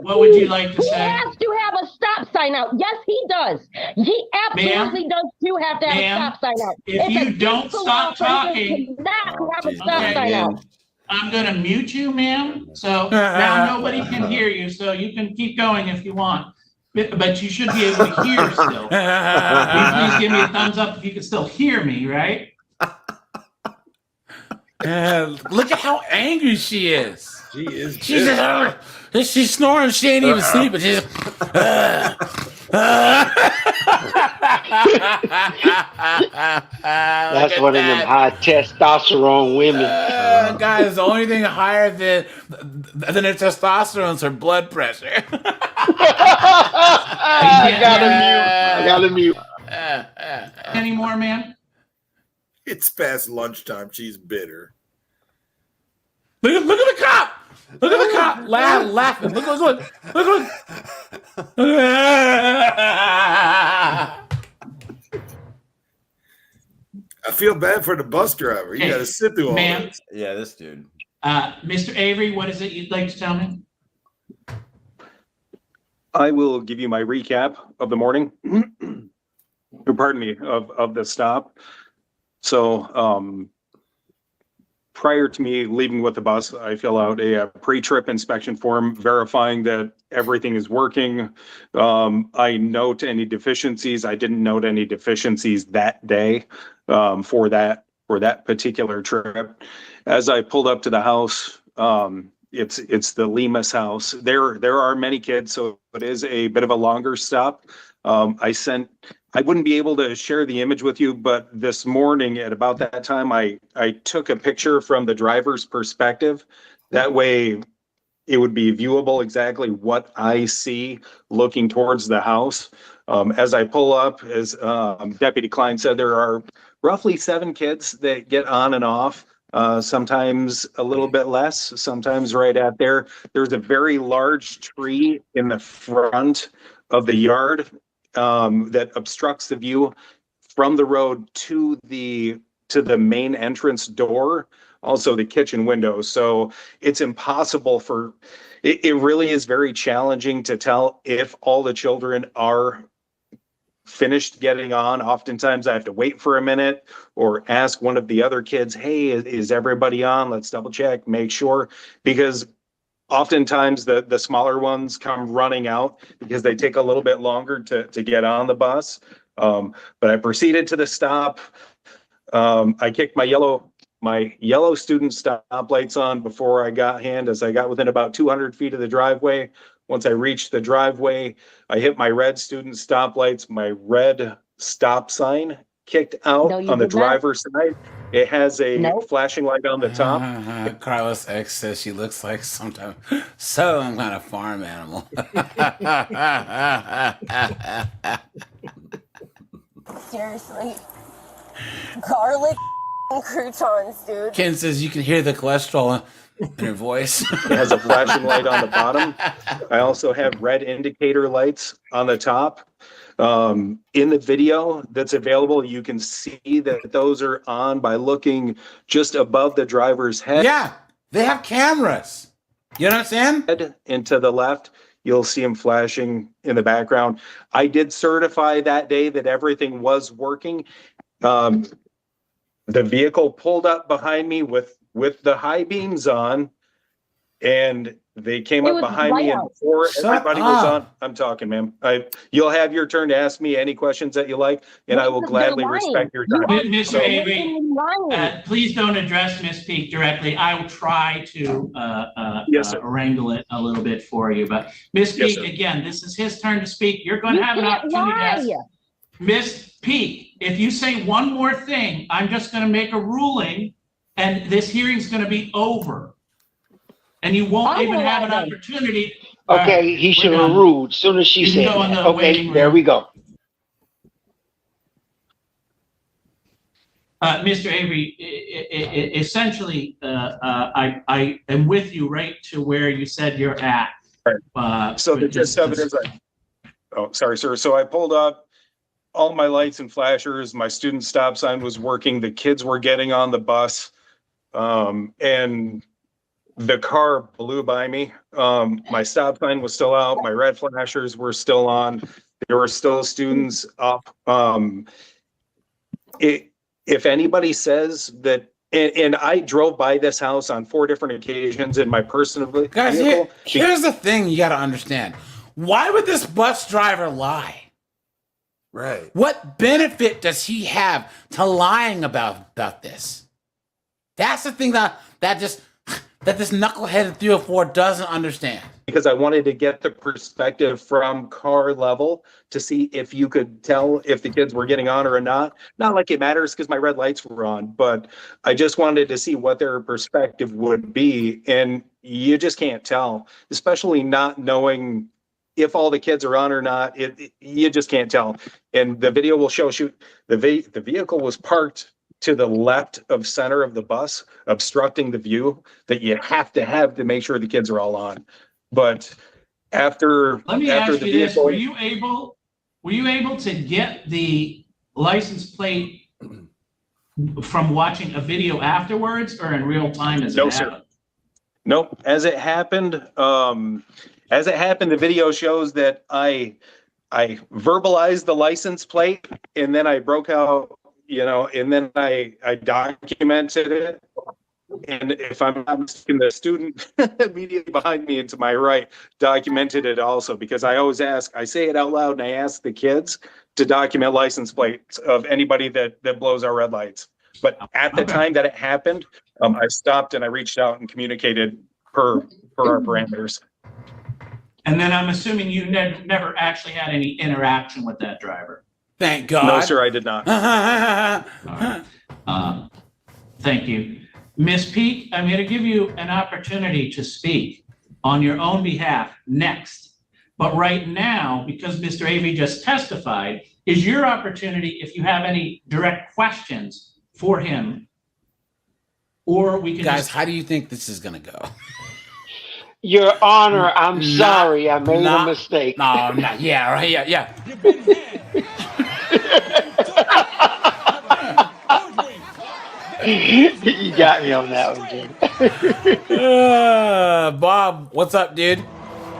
What would you like to say? He has to have a stop sign out. Yes, he does. He absolutely does too have to have a stop sign out. If you don't stop talking, have a stop sign out. I'm going to mute you, ma'am. So now nobody can hear you, so you can keep going if you want. But you should be able to hear still. Will you please give me a thumbs up if you can still hear me, right? Look at how angry she is. She is. She's snoring. She ain't even sleeping. She's That's one of them high testosterone women. Guys, the only thing higher than her testosterone is her blood pressure. I gotta mute. Any more, man? It's past lunchtime. She's bitter. Look at the cop. Look at the cop laughing. Look. I feel bad for the bus driver. You got to sit through all this. Yeah, this dude. Mr. Avery, what is it you'd like to tell me? I will give you my recap of the morning. Pardon me, of the stop. So, prior to me leaving with the bus, I fill out a pre-trip inspection form verifying that everything is working. I note any deficiencies. I didn't note any deficiencies that day for that particular trip. As I pulled up to the house, it's the Lemus house. There are many kids, so it is a bit of a longer stop. I wouldn't be able to share the image with you, but this morning at about that time, I took a picture from the driver's perspective. That way it would be viewable exactly what I see looking towards the house. As I pull up, as Deputy Klein said, there are roughly 7 kids that get on and off. Sometimes a little bit less, sometimes right at there. There's a very large tree in the front of the yard that obstructs the view from the road to the main entrance door, also the kitchen window. So it's impossible it really is very challenging to tell if all the children are finished getting on, oftentimes I have to wait for a minute or ask one of the other kids, hey, is everybody on? Let's double check, make sure, because oftentimes the smaller ones come running out because they take a little bit longer to get on the bus. But I proceeded to the stop. I kicked my yellow student stoplights on before I got as I got within about 200 feet of the driveway. Once I reached the driveway, I hit my red student stoplights. My red stop sign kicked out on the driver's side. It has a flashing light on the top. Carlos X says she looks like some kind of farm animal. Seriously. Garlic croutons, dude. Ken says you can hear the cholesterol in her voice. It has a flashing light on the bottom. I also have red indicator lights on the top. In the video that's available, you can see that those are on by looking just above the driver's head. Yeah, they have cameras. You know what I'm saying? And to the left, you'll see them flashing in the background. I did certify that day that everything was working. The vehicle pulled up behind me with the high beams on, and they came up behind me, and before everybody was on, I'm talking, ma'am. You'll have your turn to ask me any questions that you like, and I will gladly respect your time. Mr. Avery, please don't address Ms. Peak directly. I will try to wrangle it a little bit for you. But Ms. Peak, again, this is his turn to speak. You're going to have an opportunity to ask. Ms. Peak, if you say one more thing, I'm just going to make a ruling, and this hearing's going to be over. And you won't even have an opportunity. Okay, he should have ruled as soon as she said that. Okay, there we go. Mr. Avery, essentially, I am with you right to where you said you're at. So the gist of it is, oh, sorry, sir. So I pulled up. All my lights and flashers, my student stop sign was working. The kids were getting on the bus, and the car blew by me. My stop sign was still out. My red flashers were still on. There were still students up. If anybody says that, and I drove by this house on 4 different occasions in my personal vehicle. Guys, here's the thing you got to understand. Why would this bus driver lie? Right. What benefit does he have to lying about this? That's the thing that this knucklehead 304 doesn't understand. Because I wanted to get the perspective from car level to see if you could tell if the kids were getting on or not. Not like it matters because my red lights were on, but I just wanted to see what their perspective would be. And you just can't tell, especially not knowing if all the kids are on or not. You just can't tell. And the video will show the vehicle was parked to the left of center of the bus, obstructing the view that you have to make sure the kids are all on. But let me ask you this: were you able to get the license plate from watching a video afterwards, or in real time as it happened? Sir. Nope. As it happened, the video shows that I verbalized the license plate, and then I broke out, and then I documented it. And if I'm not mistaken, the student immediately behind me and to my right documented it also, because I always I say it out loud, and I ask the kids to document license plates of anybody that blows our red lights. But at the time that it happened, I stopped and I reached out and communicated per our parameters. And then I'm assuming you never actually had any interaction with that driver. Thank God. No, sir, I did not. Thank you. Ms. Peak, I'm going to give you an opportunity to speak on your own behalf next. But right now, because Mr. Avery just testified, is your opportunity if you have any direct questions for him. Or we can Guys, how do you think this is going to go? Your Honor, I'm sorry. I made a mistake. No, not. Yeah, right. Yeah. You got me on that one, dude. Bob, what's up, dude?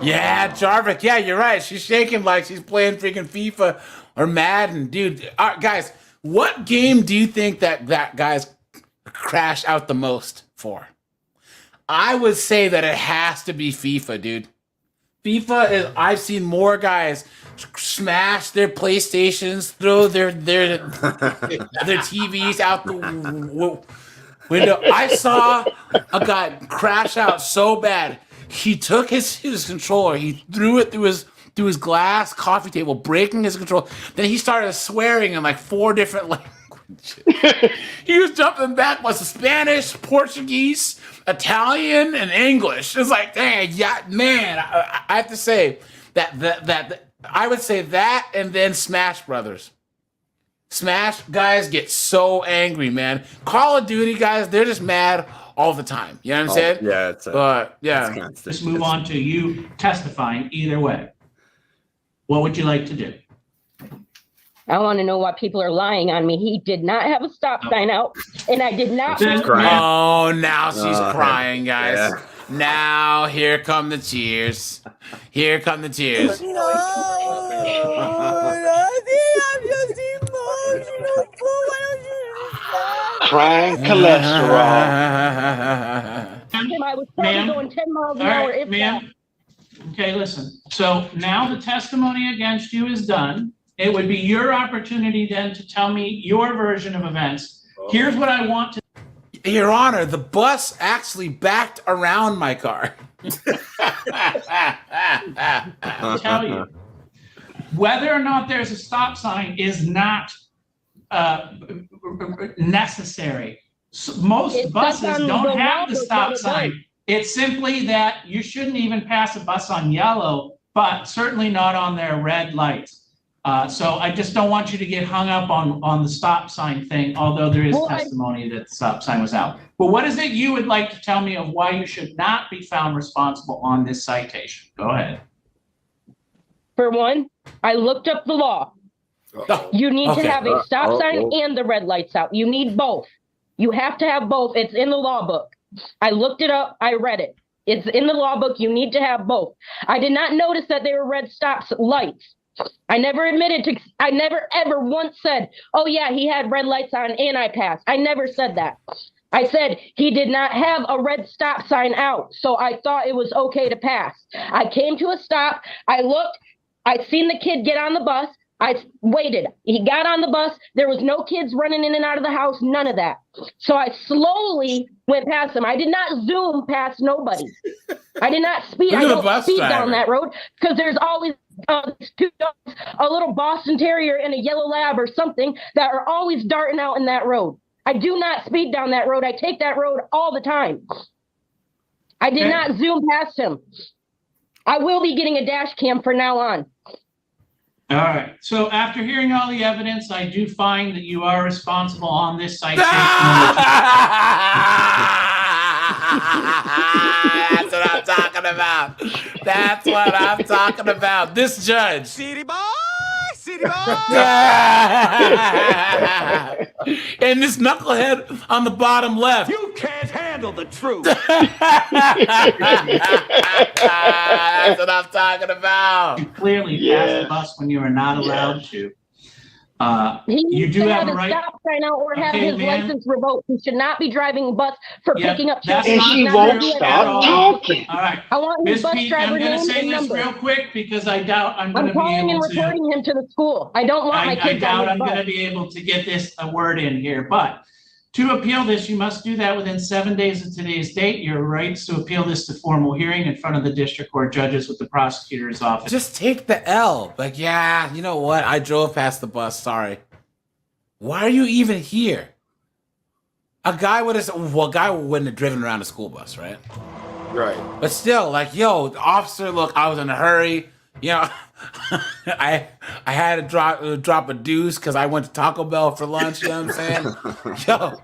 Yeah, Jarvik. Yeah, you're right. She's shaking like she's playing freaking FIFA or Madden, dude. Guys, what game do you think that guys crash out the most for? I would say that it has to be FIFA, dude. FIFA is. I've seen more guys smash their PlayStations, throw their TVs out the window. I saw a guy crash out so bad. He took his controller, he threw it through his glass coffee table, breaking his controller. Then he started swearing in like 4 different languages. He was jumping back was Spanish, Portuguese, Italian, and English. It's like, dang, yeah, man. I have to say that I would say that, and then Smash Brothers. Smash guys get so angry, man. Call of Duty guys, they're just mad all the time. You know what I'm saying? Yeah, Let's move on to you testifying either way. What would you like to do? I want to know why people are lying on me. He did not have a stop sign out, and I did not. Oh, now she's crying, guys. Yeah. Now here come the tears. Here come the tears. No, I'm just emotional. Why don't you Crying cholesterol. I was probably going 10 miles an hour. If ma'am. Okay, listen. So now the testimony against you is done. It would be your opportunity then to tell me your version of events. Here's what I want to. Your Honor, the bus actually backed around my car. I'll tell you, whether or not there's a stop sign is not necessary. Most buses don't have the stop sign. It's simply that you shouldn't even pass a bus on yellow, but certainly not on their red lights. So I just don't want you to get hung up on the stop sign thing, although there is testimony that the stop sign was out. But what is it you would like to tell me of why you should not be found responsible on this citation? Go ahead. For one, I looked up the law. You need to have a stop sign and the red lights out. You need both. You have to have both. It's in the law book. I looked it up. I read it. It's in the law book. You need to have both. I did not notice that they were red stop lights. I never ever once said, oh yeah, he had red lights on and I passed. I never said that. I said he did not have a red stop sign out, so I thought it was okay to pass. I came to a stop. I looked. I seen the kid get on the bus. I waited. He got on the bus. There was no kids running in and out of the house, none of that. So I slowly went past him. I did not zoom past nobody. I did not speed. I don't speed down that road because there's always 2 dogs, a little Boston Terrier and a yellow lab or something that are always darting out in that road. I do not speed down that road. I take that road all the time. I did not zoom past him. I will be getting a dash cam from now on. All right. So after hearing all the evidence, I do find that you are responsible on this citation. That's what I'm talking about. That's what I'm talking about. This judge. City boy, city boy. And this knucklehead on the bottom left. You can't handle the truth. That's what I'm talking about. You clearly passed the bus when you were not allowed to. You do have a right. Stop sign out or have his license revoked. He should not be driving a bus for picking up children. And she won't stop talking. All right. I want his bus driver name and this number. Real quick because I doubt I'm going to be able to. I'm calling and reporting him to the school. I don't want my kids I doubt on I'm the bus. going to be able to get a word in here, but to appeal this, you must do that within 7 days of today's date. Your rights to appeal this to formal hearing in front of the district court judges with the prosecutor's office. Just take the L. Like, yeah, you know what? I drove past the bus. Sorry. Why are you even here? A guy wouldn't have driven around a school bus, right? Right. But still, like, yo, officer, look, I was in a hurry. You know, I had to drop a deuce because I went to Taco Bell for lunch. You know what I'm saying?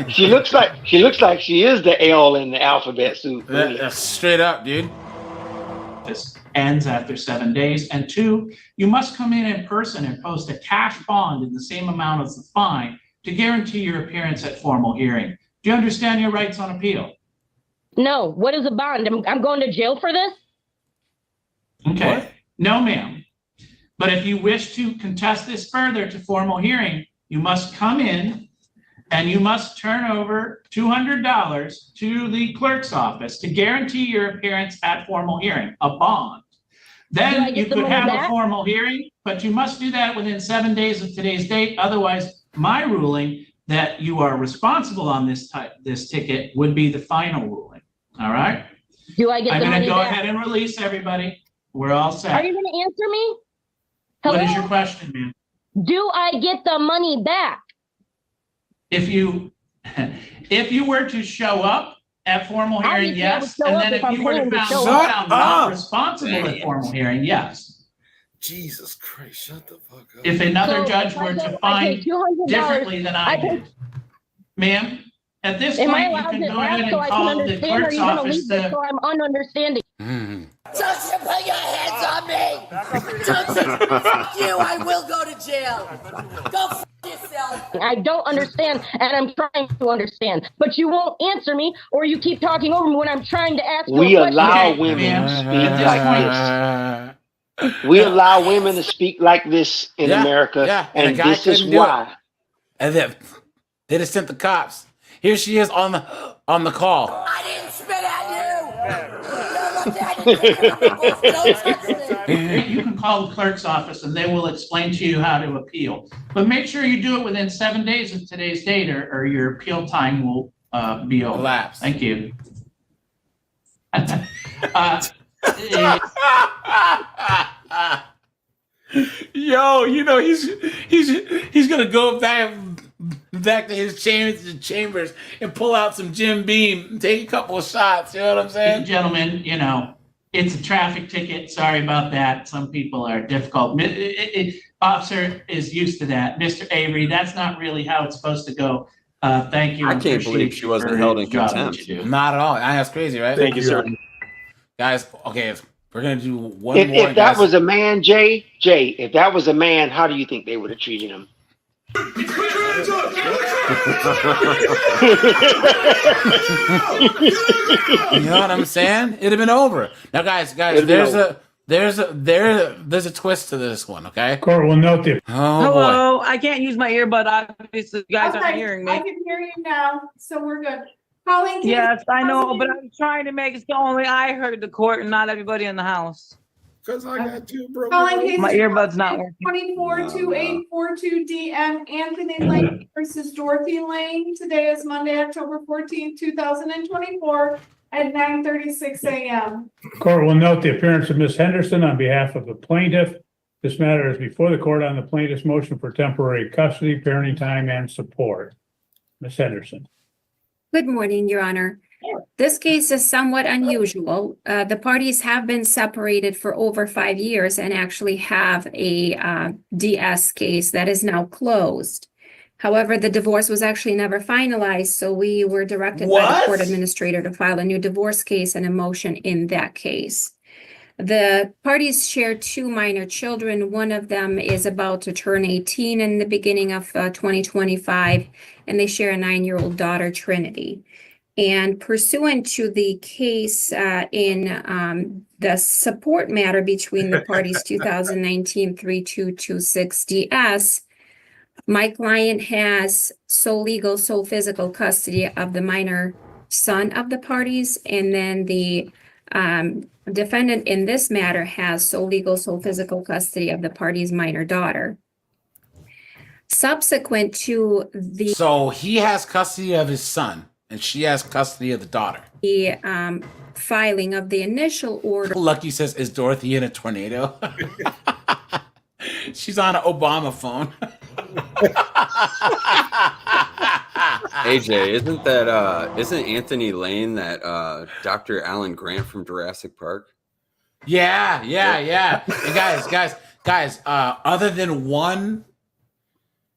She looks like she is the L in the alphabet soup. Really. Straight up, dude. This ends after 7 days. And 2, you must come in person and post a cash bond in the same amount as the fine to guarantee your appearance at formal hearing. Do you understand your rights on appeal? No. What is a bond? I'm going to jail for this? Okay. No, ma'am. But if you wish to contest this further to formal hearing, you must come in and you must turn over $200 to the clerk's office to guarantee your appearance at formal hearing, a bond. Then you could have a formal hearing, but you must do that within 7 days of today's date. Otherwise, my ruling that you are responsible on this ticket would be the final ruling. All right? Do I get I'm the going money to go back? ahead and release everybody. We're all set. Are you going to answer me? Hello? What is your question, ma'am? Do I get the money back? If you were to show up at formal hearing, Obviously, I would yes. show And up then if if I'm you were planning to found show not up. responsible at formal hearing, yes. Jesus Christ, shut the fuck up. If another So judge if I were go- to I pay find $200, differently than I I pay- did. Ma'am, at this Am I point, you allowed can to go ahead laugh so and I can call the understand, or are clerk's you going to office leave this to. so I'm ununderstanding? Don't you put your hands on me! Don't you? Fuck you! I will go to jail. Go f yourself. I don't understand, and I'm trying to understand, but you won't answer me, or you keep talking over me when I'm trying to ask you a We question. allow Okay, women ma'am. to At speak this like point- this. We allow women to speak like this in America, Yeah, and a and guy this is couldn't do it. why. And then they just sent the cops. Here she is on the call. I didn't spit at you. You looked at it. Don't touch me. You can call the clerk's office and they will explain to you how to appeal. But make sure you do it within 7 days of today's date, or your appeal time will be over. Elapsed. Thank you. Yo, you know he's gonna go back to his chambers and pull out some Jim Beam and take a couple of shots. You know what I'm saying? Gentlemen, you know, it's a traffic ticket. Sorry about that. Some people are difficult. Officer is used to that. Mr. Avery, that's not really how it's supposed to go. Thank you. I can't believe she wasn't held in contempt. Not at all. That's crazy, right? Thank you, sir. Guys, okay, we're gonna do one If, more. if that guys. was a man, Jay, if that was a man, how do you think they would have treated him? You know what I'm saying? It'd have been over. Now, guys, there's a twist to this one. Okay. Court will note the. Oh Hello, I can't use my earbud. Obviously, you guys aren't hearing me. I can hear you now, so we're good. Colin, can Yes, you- I know, but I'm trying to make it so only I heard the court and not everybody in the house. Because I got two broken. Colin, case My earbud's not working. 242842 DM Anthony Lane versus Dorothy Lane. Today is Monday, October 14th, 2024 at 9:36 a.m. Court will note the appearance of Ms. Henderson on behalf of the plaintiff. This matter is before the court on the plaintiff's motion for temporary custody, parenting time, and support. Ms. Henderson. Good morning, Your Honor. This case is somewhat unusual. The parties have been separated for over 5 years and actually have a DS case that is now closed. However, the divorce was actually never finalized, so we were directed by the court administrator to file a new divorce case and a motion in that case. The parties share 2 minor children. One of them is about to turn 18 in the beginning of 2025, and they share a 9-year-old daughter, Trinity. And pursuant to the case in the support matter between the parties 2019-3226 DS, my client has sole legal, sole physical custody of the minor son of the parties, and then the defendant in this matter has sole legal, sole physical custody of the party's minor daughter. Subsequent to the So he has custody of his son, and she has custody of the daughter. Filing of the initial order. Lucky says, "Is Dorothy in a tornado?" She's on an Obama phone. AJ, isn't Anthony Lane that Dr. Alan Grant from Jurassic Park? Yeah. And guys, other than one,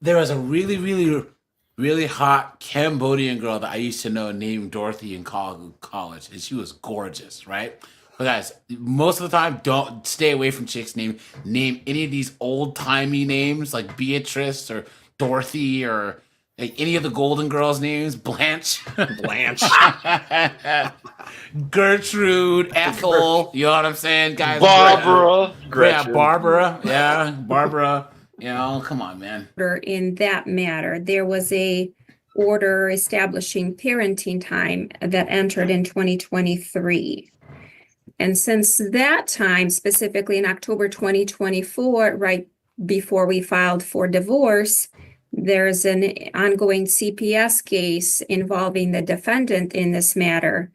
there was a really hot Cambodian girl that I used to know named Dorothy in college, and she was gorgeous, right? But guys, most of the time, don't stay away from chicks' name any of these old-timey names like Beatrice or Dorothy or like any of the Golden Girls names, Blanche. Gertrude, Ethel, you know what I'm saying, guys? Barbara. Yeah, Barbara. Yeah, Barbara. You know, come on, man. In that matter, there was a order establishing parenting time that entered in 2023. And since that time, specifically in October 2024, right before we filed for divorce, there's an ongoing CPS case involving the defendant in this matter,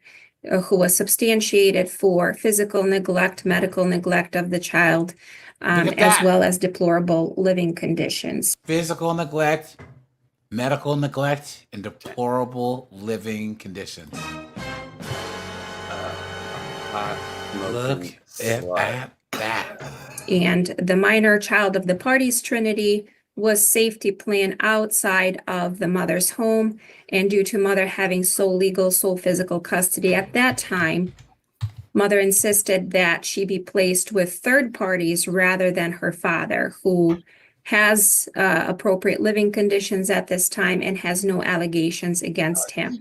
who was substantiated for physical neglect, medical neglect of the child, as well as deplorable living conditions. Physical neglect, medical neglect, and deplorable living conditions. Look at that. And the minor child of the parties, Trinity, was safety planned outside of the mother's home. And due to mother having sole legal, sole physical custody at that time, mother insisted that she be placed with third parties rather than her father, who has appropriate living conditions at this time and has no allegations against him.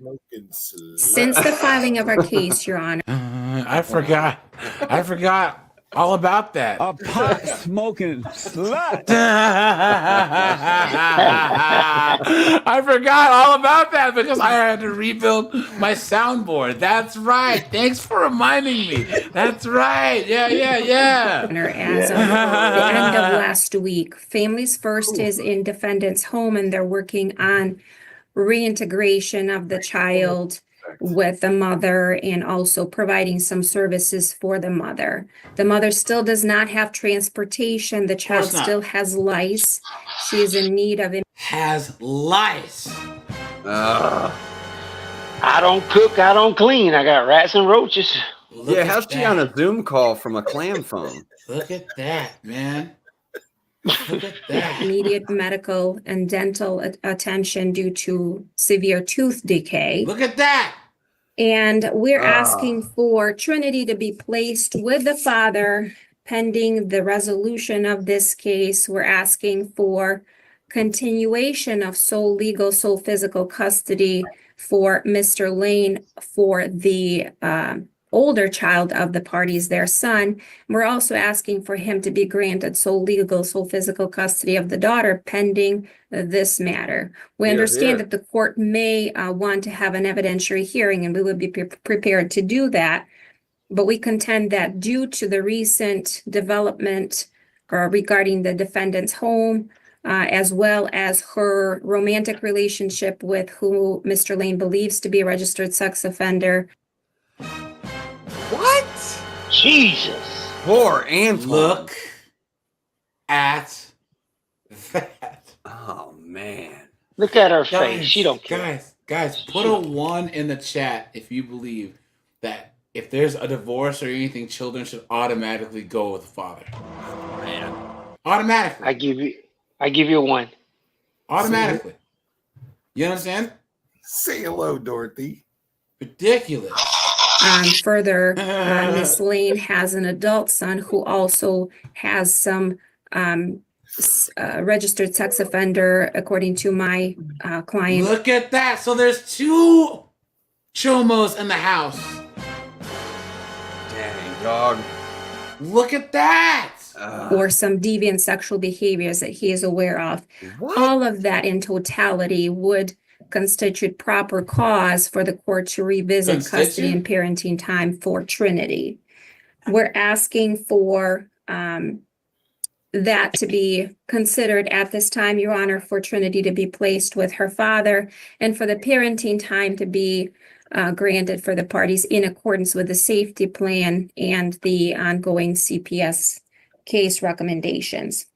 Since the filing of our case, Your Honor. I forgot all about that. A pot smoking slut. I forgot all about that because I had to rebuild my soundboard. That's right. Thanks for reminding me. That's right. Yeah. As of the end of last week, Families First is in defendant's home and they're working on reintegration of the child with the mother and also providing some services for the mother. The mother still does not have transportation. The child still has lice. She is in need of has lice. I don't cook, I don't clean. I got rats and roaches. How's she on a Zoom call from a clam phone? Look at that, man. Look at that. Immediate medical and dental attention due to severe tooth decay. Look at that. And we're asking for Trinity to be placed with the father pending the resolution of this case. We're asking for continuation of sole legal, sole physical custody for Mr. Lane for the older child of the parties, their son. We're also asking for him to be granted sole legal, sole physical custody of the daughter pending this matter. We understand that the court may want to have an evidentiary hearing, and we would be prepared to do that. But we contend that due to the recent development regarding the defendant's home, as well as her romantic relationship with who Mr. Lane believes to be a registered sex offender. What? Jesus. Poor Antoine. Look at that. Oh, man. Look at her face. She don't care. Guys, put a 1 in the chat if you believe that if there's a divorce or anything, children should automatically go with the father. Oh, man. Automatically. I give you a 1. Automatically. You understand? Say hello, Dorothy. Ridiculous. Further, Miss Lane has an adult son who also has some registered sex offender, according to my client. Look at that. So there's 2 chomos in the house. Dang, dog. Look at that. Or some deviant sexual behaviors that he is aware of. What? All of that in totality would constitute proper cause for the court to revisit custody and parenting time for Trinity. We're asking for that to be considered at this time, Your Honor, for Trinity to be placed with her father and for the parenting time to be granted for the parties in accordance with the safety plan and the ongoing CPS case recommendations.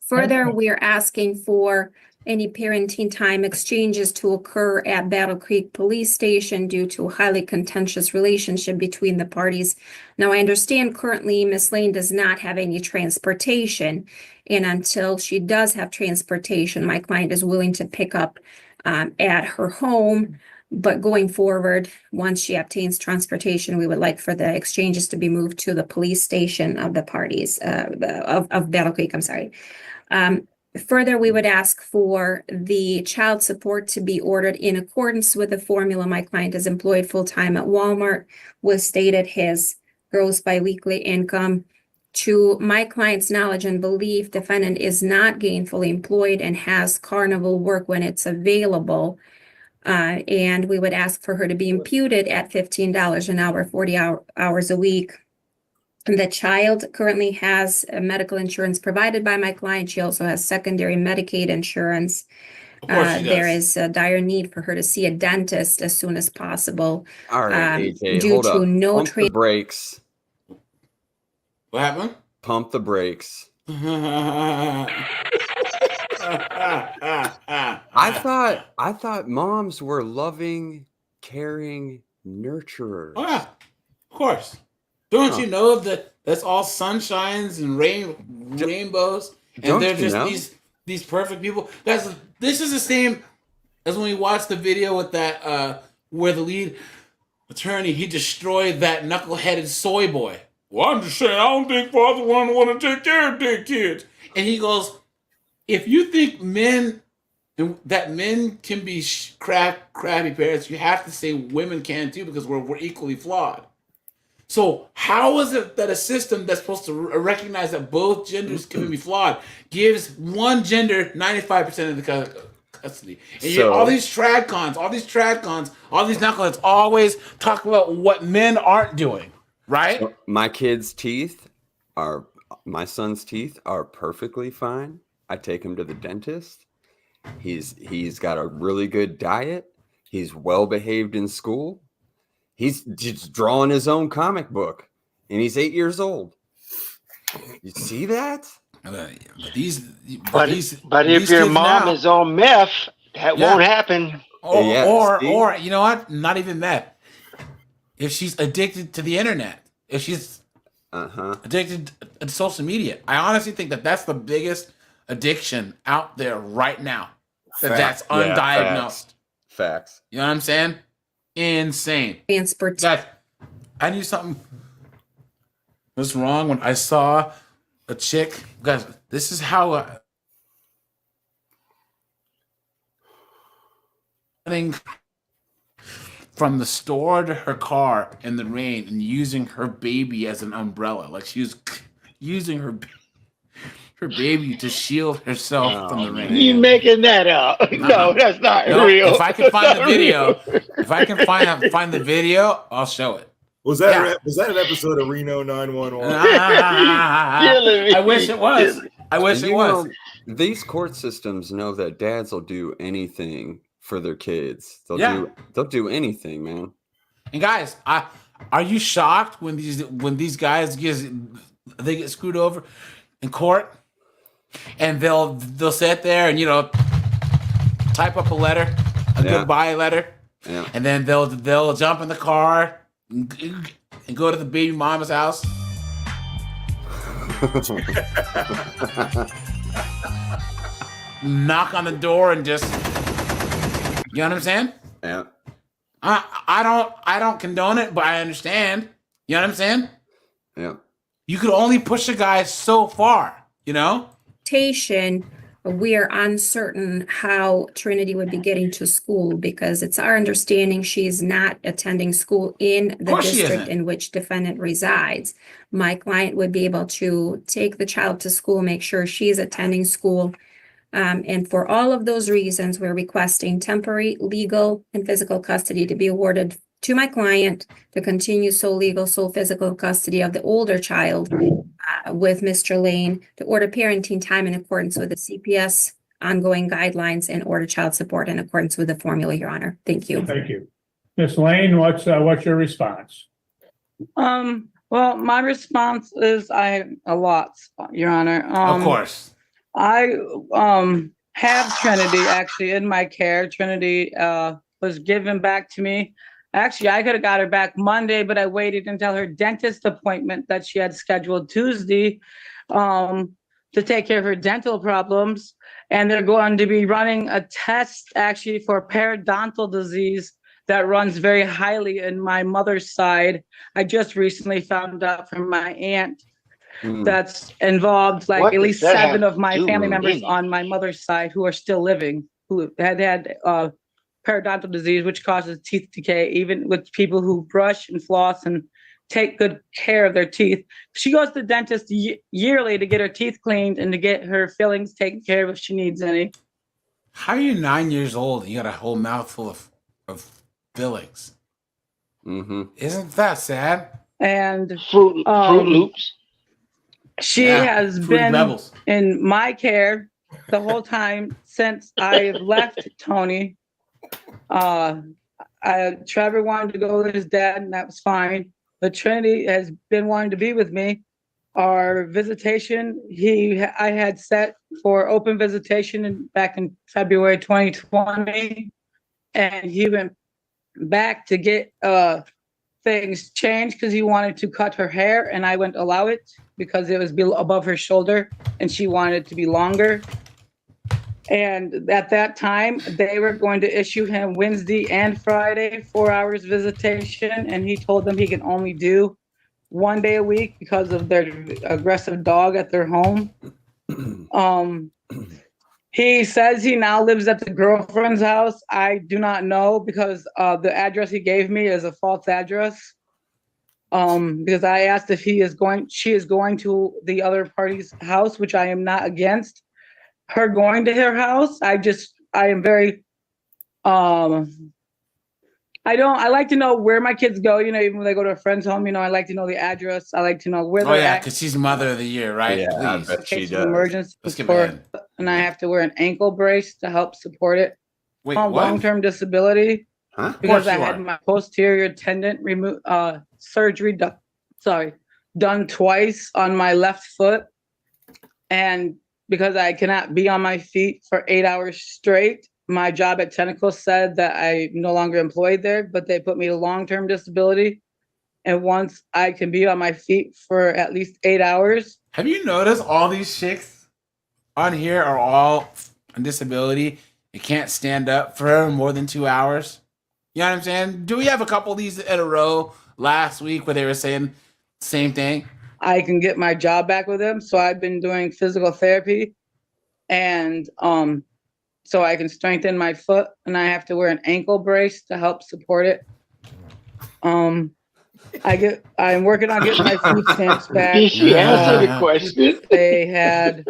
Further, we are asking for any parenting time exchanges to occur at Battle Creek Police Station due to a highly contentious relationship between the parties. Now, I understand currently Ms. Lane does not have any transportation, and until she does have transportation, my client is willing to pick up at her home. But going forward, once she obtains transportation, we would like for the exchanges to be moved to the police station of the parties, of Battle Creek, I'm sorry. Further, we would ask for the child support to be ordered in accordance with the formula. My client is employed full-time at Walmart, was stated his gross biweekly income. To my client's knowledge and belief, defendant is not gainfully employed and has carnival work when it's available. And we would ask for her to be imputed at $15 an hour, 40 hours a week. The child currently has medical insurance provided by my client. She also has secondary Medicaid insurance. Of course she There does. is a dire need for her to see a dentist as soon as possible. All right, AJ, due hold to up. no Pump the brakes. What happened? Pump the brakes. I thought moms were loving, caring nurturers. Oh yeah, of course. Don't you know that that's all sunshines and rainbows, and Don't they're you just know? these perfect people. This is the same as when we watched the video with that where the lead attorney, he destroyed that knuckleheaded soy boy. Well, I'm just saying, I don't think fathers want to take care of their kids. And he goes, if you think that men can be crappy parents, you have to say women can too, because we're equally flawed. So how is it that a system that's supposed to recognize that both genders can be flawed gives one gender 95% of the custody? And yet all these trad cons, all these knuckleheads always talk about what men aren't doing, right? My son's teeth are perfectly fine. I take him to the dentist. He's got a really good diet. He's well behaved in school. He's just drawing his own comic book, and he's 8 years old. You see that? But if your mom is on meth, that won't happen. Or you know what? Not even that. If she's addicted to the internet, if she's addicted to social media, I honestly think that that's the biggest addiction out there right now. That's undiagnosed. Facts. You know what I'm saying? Insane. Guys, I knew something was wrong when I saw a chick. Guys, this is how running from the store to her car in the rain and using her baby as an umbrella. Like she was using her baby to shield herself from the rain. You making that up? No, that's not real. If I can find the video, find the video, I'll show it. Was that an episode of Reno 911? I wish it was. I wish it was. These court systems know that dads will do anything for their kids. They'll do anything, man. And guys, are you shocked when these guys get screwed over in court? And they'll sit there and type up a letter, a goodbye letter, and then they'll jump in the car and go to the baby mama's house. Knock on the door and just, you know what I'm saying? Yeah. I don't condone it, but I understand. You know what I'm saying? Yeah. You could only push a guy so far, We are uncertain how Trinity would be getting to school because it's our understanding she's not attending school in the district in which defendant resides. My client would be able to take the child to school, make sure she's attending school. And for all of those reasons, we're requesting temporary legal and physical custody to be awarded to my client to continue sole legal, sole physical custody of the older child with Mr. Lane, to order parenting time in accordance with the CPS ongoing guidelines, and order child support in accordance with the formula, Your Honor. Thank you. Thank you. Ms. Lane, what's your response? Well, my response is a lot, Your Honor. Of course. I have Trinity actually in my care. Trinity was given back to me. Actually, I could have got her back Monday, but I waited until her dentist appointment that she had scheduled Tuesday to take care of her dental problems. And they're going to be running a test actually for periodontal disease that runs very highly in my mother's side. I just recently found out from my aunt. that's involved like What at does least that have 7 of to my do family with members anything? on my mother's side who are still living, who had periodontal disease, which causes teeth decay, even with people who brush and floss and take good care of their teeth. She goes to the dentist yearly to get her teeth cleaned and to get her fillings taken care of if she needs any. How are you 9 years old and you got a whole mouthful of fillings? Isn't that sad? And Fruit Loops. She has been in my care the whole time since I've left Tony. Trevor wanted to go with his dad, and that was fine. But Trinity has been wanting to be with me. Our visitation, I had set for open visitation back in February 2020, and he went back to get things changed because he wanted to cut her hair, and I wouldn't allow it because it was above her shoulder, and she wanted it to be longer. And at that time, they were going to issue him Wednesday and Friday 4 hours visitation, and he told them he can only do 1 day a week because of their aggressive dog at their home. He says he now lives at the girlfriend's house. I do not know because the address he gave me is a false address. Because I asked if she is going to the other party's house, which I am not against her going to her house. I am very, I like to know where my kids go, even when they go to a friend's home, I like to know the address. I like to know where they're at. Because she's Mother of the Year, right? Yeah, Please. I bet she does. Emergency Let's get support, and I have to wear an ankle brace to help support it. Wait, what? Long-term disability. Huh? Because I had my posterior tendon surgery done twice on my left foot, and because I cannot be on my feet for 8 hours straight, my job at Tentacle said that I'm no longer employed there, but they put me to long-term disability. And once I can be on my feet for at least 8 hours. Have you noticed all these chicks on here are all on disability? You can't stand up for more than 2 hours. You know what I'm saying? Do we have a couple of these in a row last week where they were saying the same thing? I can get my job back with them. So I've been doing physical therapy, and so I can strengthen my foot, and I have to wear an ankle brace to help support it. I'm working on getting my food stamps back. Did she answer the question? They had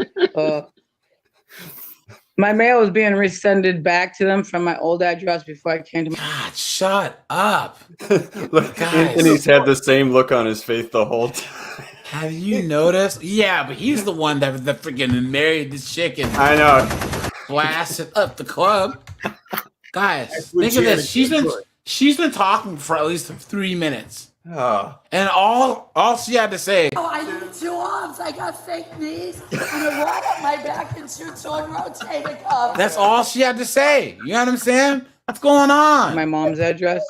my mail was being resended back to them from my old address before I came to my. God, shut up. Look, Guys. Anthony's had the same look on his face the whole time. Have you noticed? Yeah, but he's the one that freaking married this chick and I know. blasted up the club. Guys, think of this. She's been talking for at least 3 minutes. Oh. And all she had to say. Oh, I need 2 arms. I got fake knees and a rod up my back and shoots on rotating cuffs. That's all she had to say. You know what I'm saying? What's going on? My mom's address,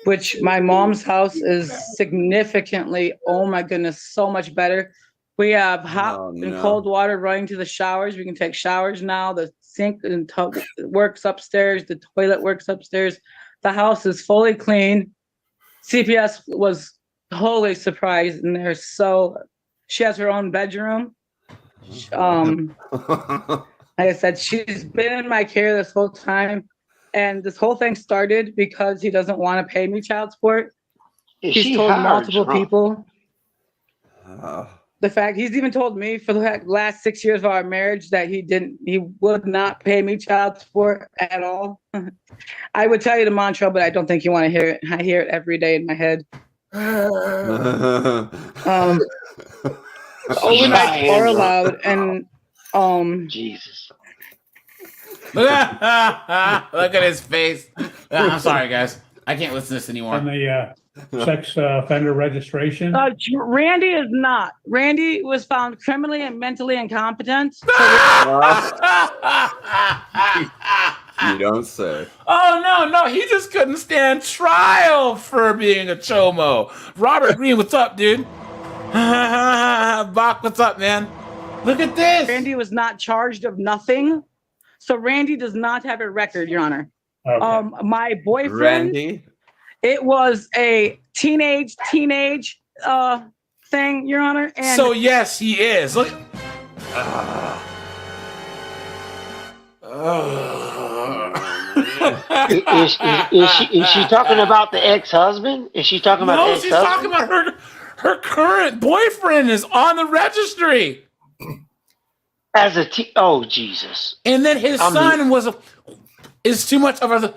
which my mom's house is significantly, oh my goodness, so much better. We have hot and cold water running to the showers. We can take showers now. The sink and tub works upstairs. The toilet works upstairs. The house is fully clean. CPS was totally surprised, and she has her own bedroom. Like I said, she's been in my care this whole time, and this whole thing started because he doesn't want to pay me child support. He's told multiple people. The fact he's even told me for the last 6 years of our marriage that he would not pay me child support at all. I would tell you the mantra, but I don't think you want to hear it. I hear it every day in my head. Overnights are allowed, and Jesus. Look at his face. I'm sorry, guys. I can't listen to this anymore. On the sex offender registration. Randy is not. Randy was found criminally and mentally incompetent. You don't say. Oh, no. He just couldn't stand trial for being a chomo. Robert Green, what's up, dude? Bach, what's up, man? Look at this. Randy was not charged of nothing. So Randy does not have a record, Your Honor. Okay. My boyfriend, Randy? it was a teenage saying, Your Honor. And So yes, he is. Look. Is she talking about the ex-husband? Is she talking about the No, ex-husband? she's talking about her current boyfriend is on the registry. Oh Jesus! And then his son is too much of a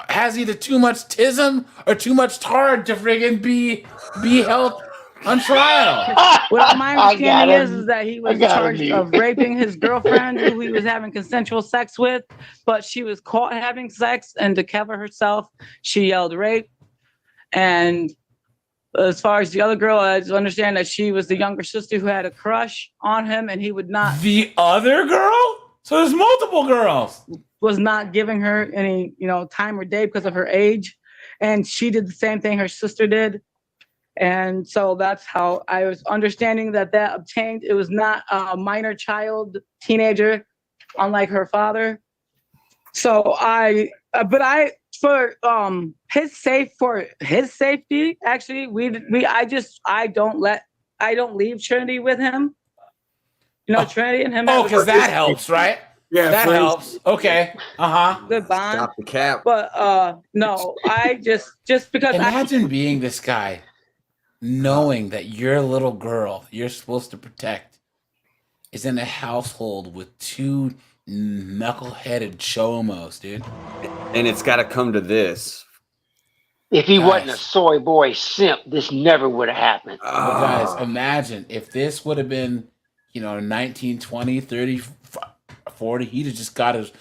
has either too much tism or too much tard to friggin' be held on trial. Well, my understanding is that he was charged of raping his girlfriend, who he was having consensual sex with, but she was caught having sex, and to cover herself, she yelled rape. And as far as the other girl, I just understand that she was the younger sister who had a crush on him, and he would not. The other girl? So there's multiple girls. Was not giving her any, time or day because of her age, and she did the same thing her sister did. And so that's how I was understanding that obtained. It was not a minor child, teenager, unlike her father. So for his safety, actually, I don't leave Trinity with him. Trinity and him. Oh, because that helps, right? Yeah, that helps. Okay. Good bond. Stop the cap. But no, I just because imagine being this guy, knowing that your little girl you're supposed to protect is in a household with two knuckleheaded chomos, dude. And it's got to come to this. If he wasn't a soy boy simp, this never would have happened. But guys, imagine if this would have been, 19, 20, 30, 40, he'd have just got his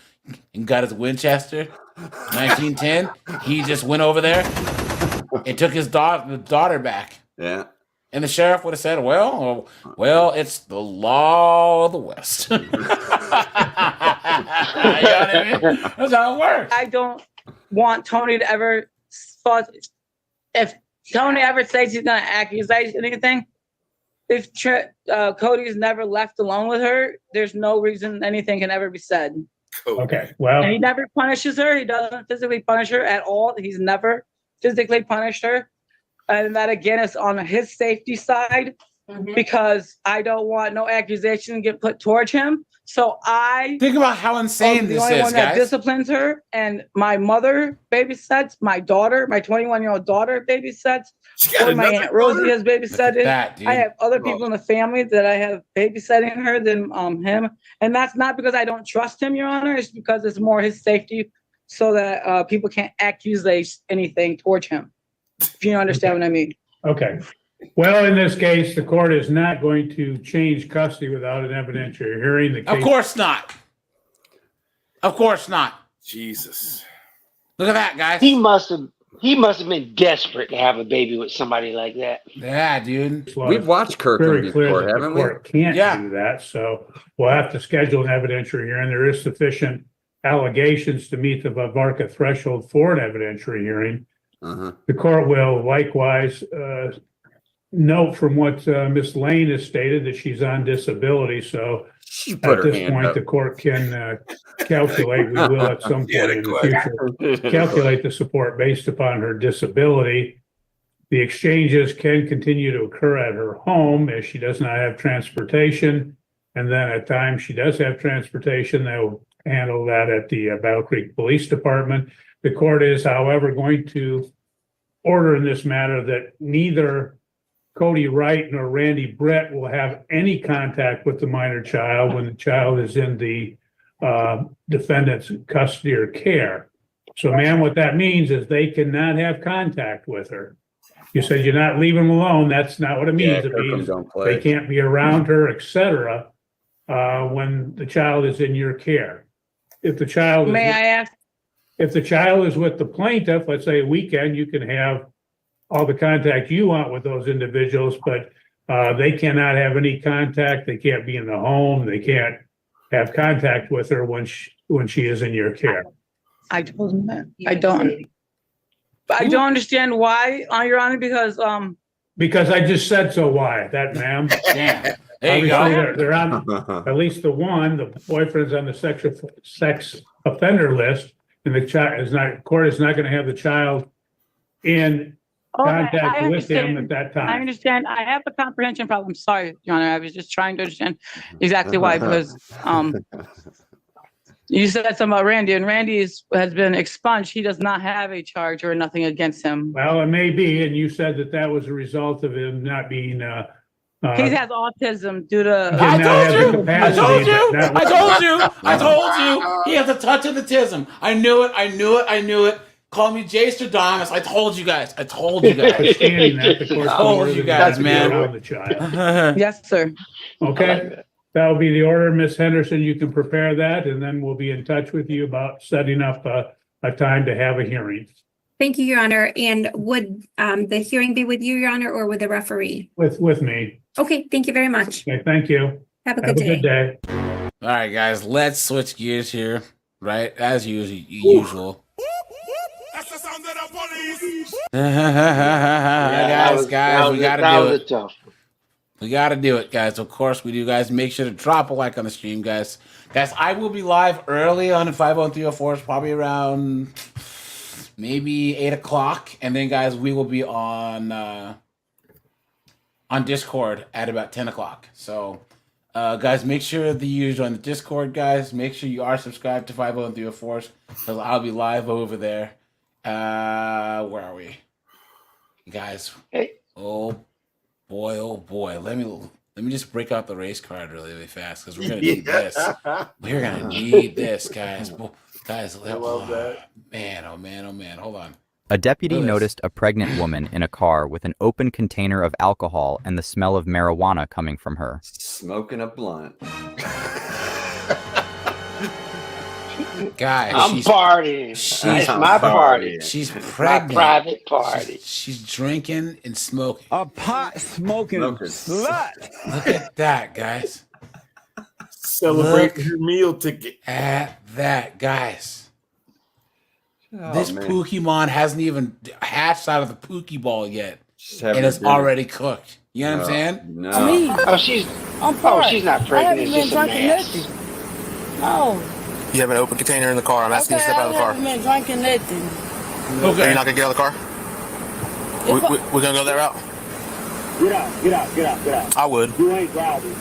Winchester. 1910, he just went over there and took his daughter back. Yeah. And the sheriff would have said, well, it's the law of the West. You know what I mean? That's how it works. I don't want Tony to ever if Tony ever says he's going to accuse anything, if Cody's never left alone with her, there's no reason anything can ever be said. Okay, well. And he never punishes her. He doesn't physically punish her at all. He's never physically punished her. And that, again, is on his safety side because I don't want no accusation to get put towards him. So I think about how insane this is, the only one that guys. disciplines her, and my mother babysits my daughter. My 21-year-old daughter babysits. Or my Aunt Rosie has babysitted. I have other people in the family that I have babysitting her than him, and that's not because I don't trust him, Your Honor. It's because it's more his safety, so that people can't accuse anything towards him. If you understand what I mean. Okay. Well, in this case, the court is not going to change custody without an evidentiary hearing. The case, Of course not. Of course not. Jesus. Look at that, guys. He must have been desperate to have a baby with somebody like that. Yeah, dude. We've watched Kirkland very clear before, that haven't the we? court can't do that, so we'll have to schedule an evidentiary hearing. There is sufficient allegations to meet the Varka threshold for an evidentiary hearing. The court will likewise note from what Ms. Lane has stated that she's on disability, so put at her this hand point, up. the court can calculate, we will at some point in the future, calculate the support based upon her disability. The exchanges can continue to occur at her home if she does not have transportation. And then at times she does have transportation, they'll handle that at the Battle Creek Police Department. The court is, however, going to order in this matter that neither Cody Wright nor Randy Brett will have any contact with the minor child when the child is in the defendant's custody or care. So, ma'am, what that means is they cannot have contact with her. You said you're not leaving them alone. That's not what it means. It means they can't be around her, etc. When the child is in your care. If the child May I ask? If the child is with the plaintiff, let's say a weekend, you can have all the contact you want with those individuals, but they cannot have any contact. They can't be in the home. They can't have contact with her when she is in your care. I told him that. I don't understand why, Your Honor, because I just said so. Why that, ma'am? Damn. There you Obviously, go. they're on at least the boyfriend's on the sex offender list, and the child is not. Court is not going to have the child in contact with him at that I time. understand. I have a comprehension problem. Sorry, Your Honor. I was just trying to understand exactly why, because you said something about Randy, and Randy has been expunged. He does not have a charge or nothing against him. Well, it may be, and you said that was a result of him not being. He has autism due to. I told you. He has a touch of autism. I knew it. Call me Jay Stradamus. I told you guys. I told you guys, man. Yes, sir. Okay. That'll be the order, Miss Henderson. You can prepare that, and then we'll be in touch with you about setting up a time to have a hearing. Thank you, Your Honor. And would the hearing be with you, Your Honor, or with the referee? With me. Okay, thank you very much. Okay, thank you. Have a good day. All right, guys, let's switch gears here, right? As usual. Guys, we gotta do it. We got to do it, guys. Of course we do, guys. Make sure to drop a like on the stream, guys. Guys, I will be live early on 50304, probably around maybe 8 o'clock. And then, guys, we will be on Discord at about 10 o'clock. So, guys, make sure that you join the Discord, guys. Make sure you are subscribed to 50304, because I'll be live over there. Where are we? Guys, oh boy, let me just break out the race card really fast, because we're gonna need this. We're gonna need this, guys. I love that. Man, oh man, hold on. A deputy noticed a pregnant woman in a car with an open container of alcohol and the smell of marijuana coming from her. Smoking a blunt. Guys, I'm partying. It's my party. She's pregnant. My private party. She's drinking and smoking. A pot smoking slut. Look at that, guys. Celebrating your meal ticket. At that, guys. This man. Pokemon hasn't even hatched out of the Pokeball yet, having and it's dinner. already cooked. You know what I'm saying? No. She's not pregnant. It's just a mess. No. You have an open container in the car. I'm asking you to step out of the car. I haven't been drinking nothing. Okay. Are you not gonna get out of the car? We're gonna go that route. Get out. I would. You ain't driving.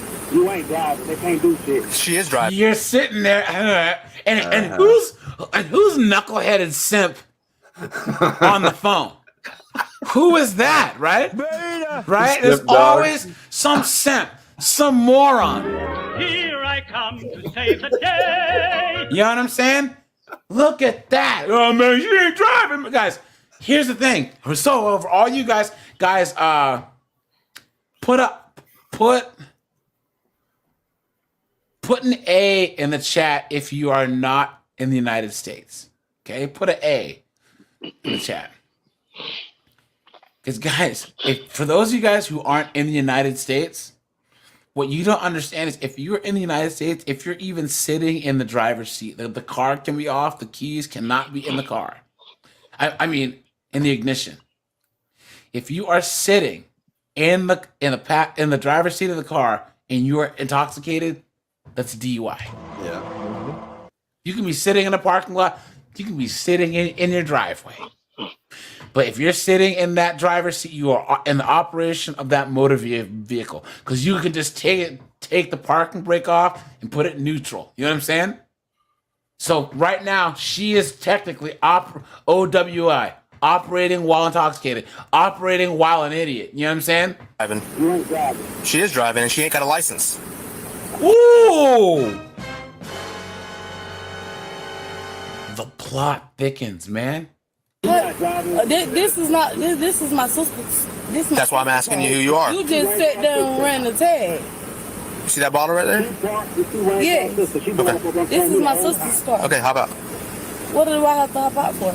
They can't do shit. She is driving. You're sitting there, and who's knuckleheaded simp on the phone? Who is that, right? Right? There's always some simp, some moron. Here I come to save the day. You know what I'm saying? Look at that. Oh man, she ain't driving. Guys, here's the thing. So over all you guys, put an A in the chat if you are not in the United States. Okay? Put an A in the chat. Because guys, for those of you guys who aren't in the United States, what you don't understand is if you're in the United States, if you're even sitting in the driver's seat, the car can be off, the keys cannot be in the car. I mean, in the ignition. If you are sitting in the driver's seat of the car and you are intoxicated, that's DUI. Yeah. You can be sitting in a parking lot. You can be sitting in your driveway. But if you're sitting in that driver's seat, you are in the operation of that motor vehicle, because you can just take the parking brake off and put it in neutral. You know what I'm saying? So right now, she is technically OWI, operating while intoxicated, operating while an idiot. You know what I'm saying? Driving. You ain't driving. She is driving, and she ain't got a license. Ooh! The plot thickens, man. This is my sister's. That's why I'm asking you who you are. You just sat there and ran the tag. You see that bottle right there? Yes. Okay. This is my sister's car. Okay, hop out. What do I have to hop out for?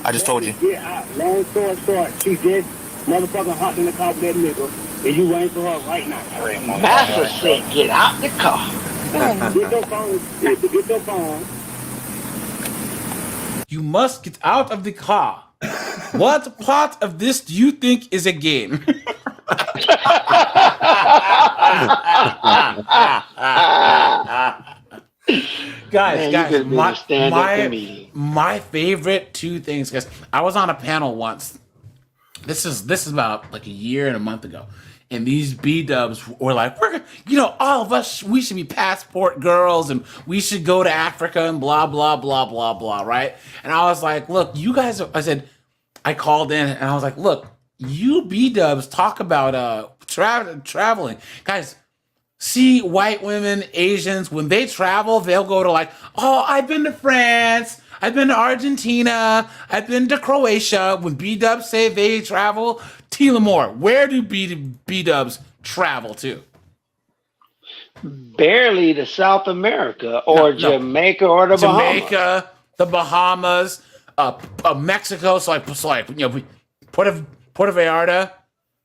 I just told you. Yeah, long story short, she just motherfucking hopped in the car with that nigga, and you waiting for her right now. Master said, get out the car. Get your phone. Get your phone. You must get out of the car. What part of this do you think is a game? Guys, my favorite two things, guys. I was on a panel once This is about like a year and a month ago. And these B-dubs were like, all of us, we should be passport girls and we should go to Africa and blah, blah, blah, blah, blah, right? And I was like, look, you guys, I called in and I was like, look, you B-dubs talk about traveling. Guys, see white women, Asians, when they travel, they'll go to like, oh, I've been to France, I've been to Argentina, I've been to Croatia. When B-dubs say they travel, T. Lamore, where do B-dubs travel to? Barely to South America or Jamaica or the Bahamas. Jamaica, the Bahamas, Mexico, so Puerto Vallarta,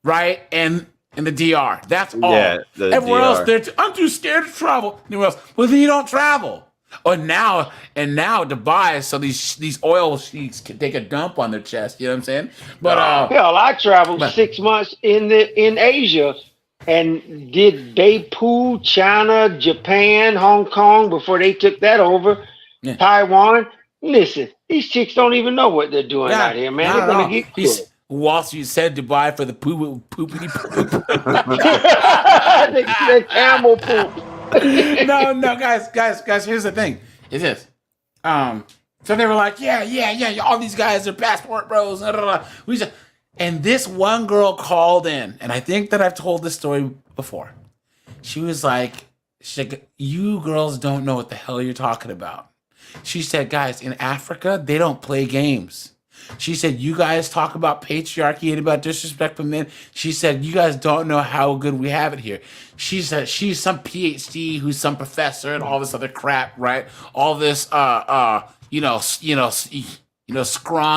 right? And the DR. That's all. Yeah, Everywhere DR. else, I'm too scared to travel. Anywhere else. Well, then you don't travel. Now Dubai, so these oil sheiks can take a dump on their chest. You know what I'm saying? But hell, I traveled 6 months in Asia and did Beipu, China, Japan, Hong Kong before they took that over. Yeah. Taiwan. Listen, these chicks don't even know what they're doing out here, man. They're gonna get killed. Wall Street said Dubai for the poopity poop. the camel poop. no, guys. Here's the thing. Is this? So they were like, yeah. All these guys are passport bros. Blah, blah, blah. And this one girl called in, and I think that I've told this story before. She was like, you girls don't know what the hell you're talking about. She said, guys, in Africa, they don't play games. She said, you guys talk about patriarchy and about disrespect for men. She said, you guys don't know how good we have it here. She said, she's some PhD who's some professor and all this other crap, right? All this, strong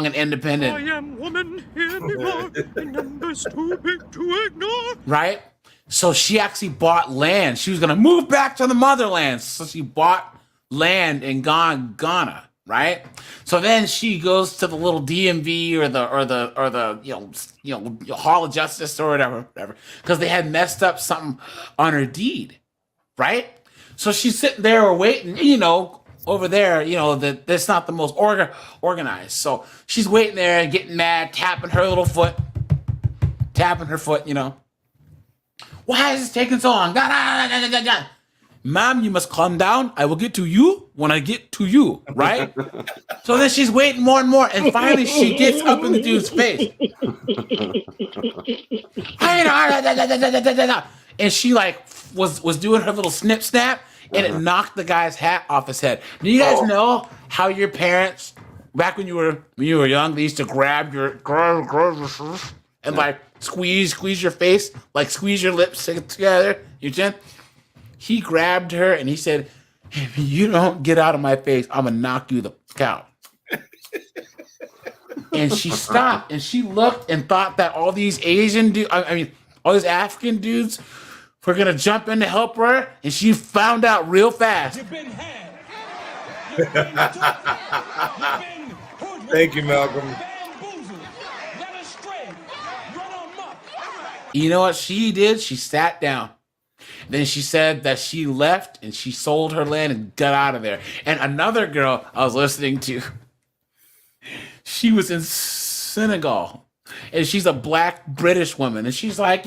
and independent. I am woman anymore, and numbers too big to ignore. Right? So she actually bought land. She was going to move back to the motherland. So she bought land in Ghana. Right, so then she goes to the little DMV or the Hall of Justice or whatever, because they had messed up something on her deed, right? So she's sitting there waiting, over there, that's not the most organized. So she's waiting there and getting mad, tapping her foot. Why is this taking so long? Ma'am, you must calm down. I will get to you when I get to you, right? So then she's waiting more and more, and finally she gets up in the dude's face. And she was doing her little snip snap, and it knocked the guy's hat off his head. Do you guys know how your parents, back when you were young, they used to grab your and squeeze your face, squeeze your lips together, your chin? He grabbed her and he said, if you don't get out of my face, I'm going to knock you the out. And she stopped and she looked and thought that all these Asian dudes, all these African dudes were going to jump in to help her. And she found out real fast. Thank you, Malcolm. You know what she did? She sat down. Then she said that she left and she sold her land and got out of there. And another girl I was listening to, she was in Senegal and she's a black British woman. And she's like,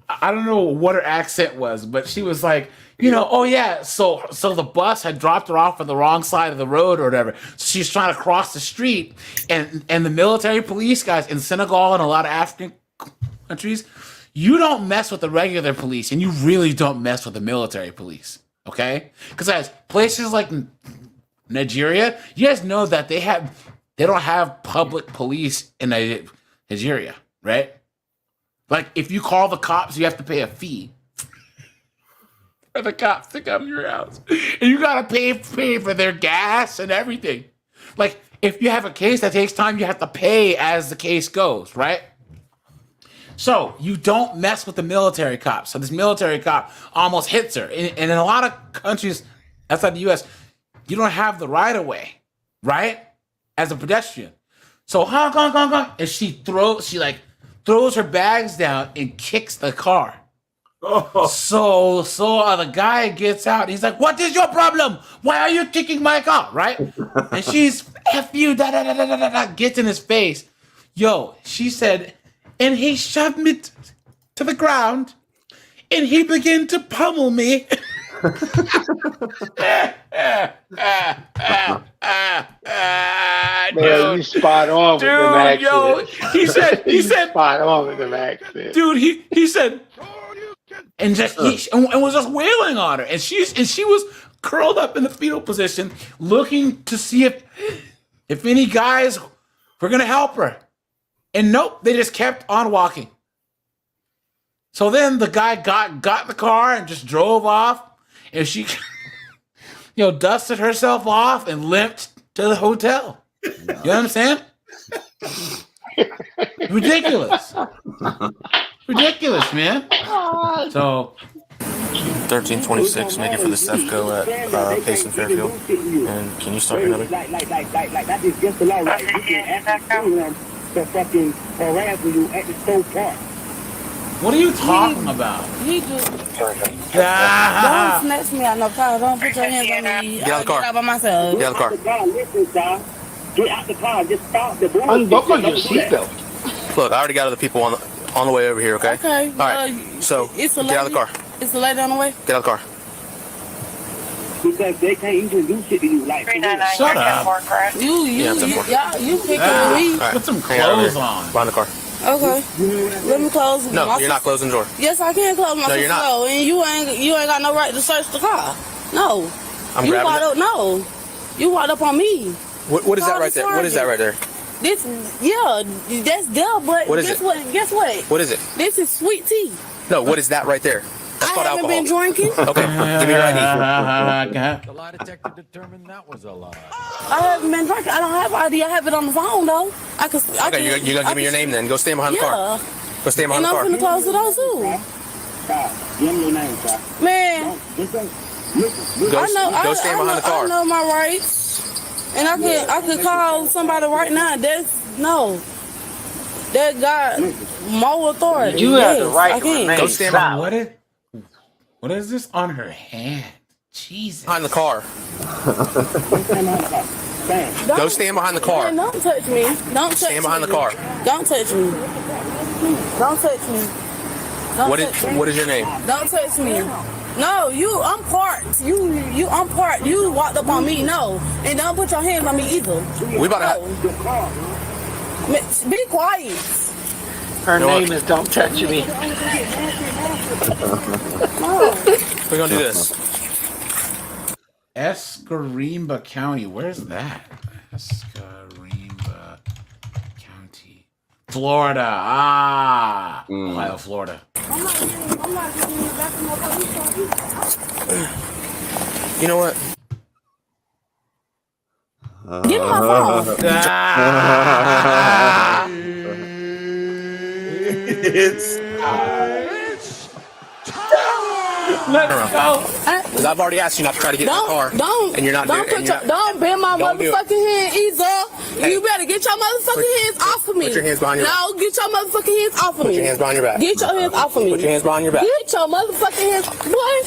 I don't know what her accent was, but she was like, oh yeah, so the bus had dropped her off on the wrong side of the road or whatever. So she's trying to cross the street and the military police guys in Senegal and a lot of African countries, you don't mess with the regular police, and you really don't mess with the military police, okay? Because as places like Nigeria, you guys know that they don't have public police in Nigeria, right? If you call the cops, you have to pay a fee for the cops to come to your house, and you gotta pay for their gas and everything. If you have a case that takes time, you have to pay as the case goes, right? So you don't mess with the military cop. So this military cop almost hits her. And in a lot of countries outside the U.S., you don't have the right of way, right? As a pedestrian. So honk, honk, honk, honk. And she throws her bags down and kicks the car. Oh. So the guy gets out. He's like, what is your problem? Why are you kicking my car? Right? And she's, F you, da, da, da, da, da, da, gets in his face. Yo, she said, and he shoved me to the ground and he began to pummel me. Man, you spot on with them accents. Yo, he said, spot on with them accents. Dude, he said, and was just wailing on her, and she was curled up in the fetal position, looking to see if any guys were gonna help her, and nope, they just kept on walking. So then the guy got in the car and just drove off, and she, dusted herself off and limped to the hotel. You know what I'm saying? Ridiculous. Ridiculous, man. So 1326, make it for the CEFCO at Pace and Fairfield. And can you start your number? Like that is just the law, right? You can ask them to fucking harass you at the Stowe Park. What are you talking about? He just don't snatch me out no car. Don't put your hands on me. Get out of the car. Get out by myself. Get out of the car. Listen, sir. Get out the car. Just stop the bullshit. Unbuckle your seatbelt. Look, I already got other people on the way over here, okay? Okay. All right. So, it's a get out of the car. It's a lady on the way. Get out of the car. Because they can't even do shit to you. Like, shut up. You picking me. Right. Put some clothes on. Behind the car. Okay. Let me close. No, you're not closing the door. Yes, I can close my No, you're not. And you ain't got no right to search the car. No. I'm you grabbing walked it. up. No. You walked up on me. What is that right there? What is that right there? This, that's there, but What is guess it? what? Guess what? What is it? This is sweet tea. No, what is that right there? That's called I haven't alcohol. been drinking. Okay, give me your ID. The lie detector determined that was a lie. I haven't been drinking. I don't have ID. I have it on the phone though. Okay, you're gonna give me your name then. Go stand behind the car. Go stand behind the car. And I'm finna close the door too. Give me your name, sir. Man, Go stand behind the car. I know my rights, and I could call somebody right now. That got more authority. You have the right I to can. remain Go stand behind. What is this on her hand? Jesus. Behind the car. Go stand behind the car. Man, don't touch me. Don't touch Stand behind me. the car. Don't touch me. Don't touch me. Don't touch me. What is your name? Don't touch me. No, I'm parked. I'm parked. You walked up on me. No, and don't put your hands on me either. We about to be quiet. Her name is Don't Touch Me. We're gonna do this. Escambia County. Where's that? Escambia County, Florida. Ohio, Florida. I'm not getting you back in my police. You know what? Give me my phone. Let's go. Because I've already asked you not to try to get in the car. And you're not doing it. Don't bend my Don't do it. motherfucking hand either. Hey. You better get your motherfucking hands off of me. Put your hands behind your back. No, get your motherfucking hands off of me. Put your hands behind your back. Get your hands off of me. Put your hands behind your back. Get your motherfucking hands, boy.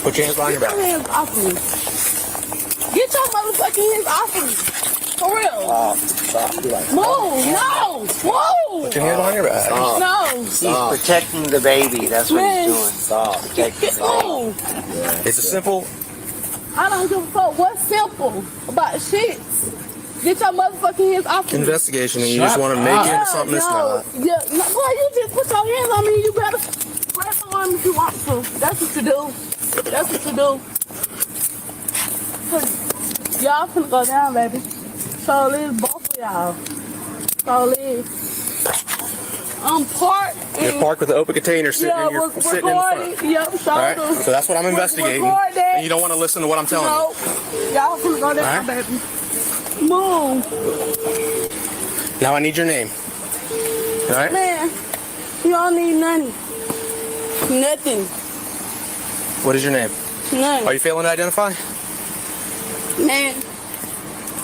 Put your hands behind your back. Get your hands off of me. Get your motherfucking hands off of me. For real. Stop. Move. No. Move. Put your hands behind your back. No. He's protecting the baby. That's what Man. he's doing. Stop. Protecting the Move. baby. It's a simple. I don't give a fuck what's simple about shit. Get your motherfucking hands off of me. Investigation, and you just want to make it something it's not. Yeah, no, boy, you just put your hands on me. You better press on me if you want to. That's what you do. That's what you do. Y'all finna go down, baby. So live both of y'all. So live. I'm parked. You're parked with an open container sitting in your sitting in the front. Yep, so All right, so that's what I'm investigating. And you don't want to listen to what I'm telling you. Y'all finna go down, All right. baby. Move. Now I need your name. All right. Man, you don't need nothing. Nothing. What is your name? Nothing. Are you failing to identify? Man,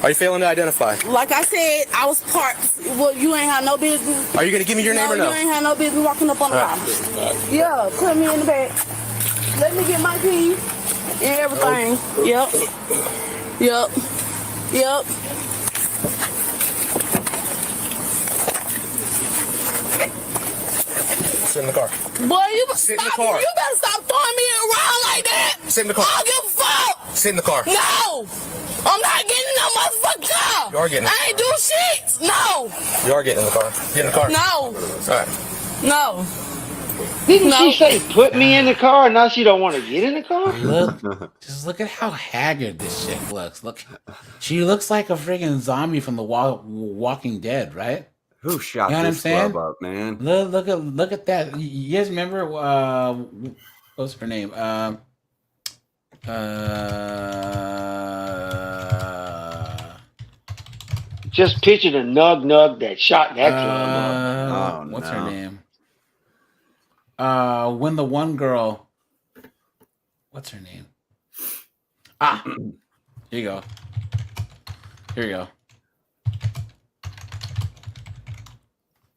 Are you failing to identify? like I said, I was parked. Well, you ain't had no business. Are you going to give me your name or no? You ain't had no business walking up on the car. Yeah, put me in the back. Let me get my keys and everything. Yep. Yep. Yep. Sit in the car. Boy, you Sit in the stop. car. You better stop throwing me around like that. Sit in the car. I don't give a fuck. Sit in the car. No. I'm not getting in no motherfucking car. You are getting in the I ain't do shit. No. You are getting in the car. Get in the car. No. All right. No. Didn't she say put me in the car? Now she don't want to get in the car. Just look at how haggard this chick looks. Look, she looks like a freaking zombie from the Walking Dead, right? Who shot You know what I'm this saying? club up, man? Look at that. You guys remember what's her name? Just picture the nug that shot that club up. What's her name? When the one girl, what's her name? Ah, here you go. Here you go.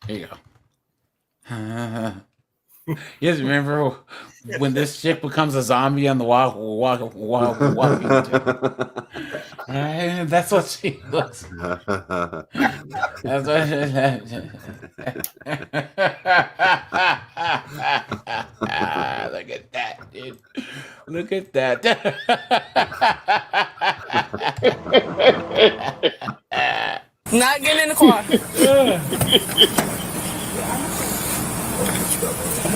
Here you go. You guys remember when this chick becomes a zombie on the walking? Right? That's what she looks. That's what. Look at that, dude. Look at that. Not getting in the car.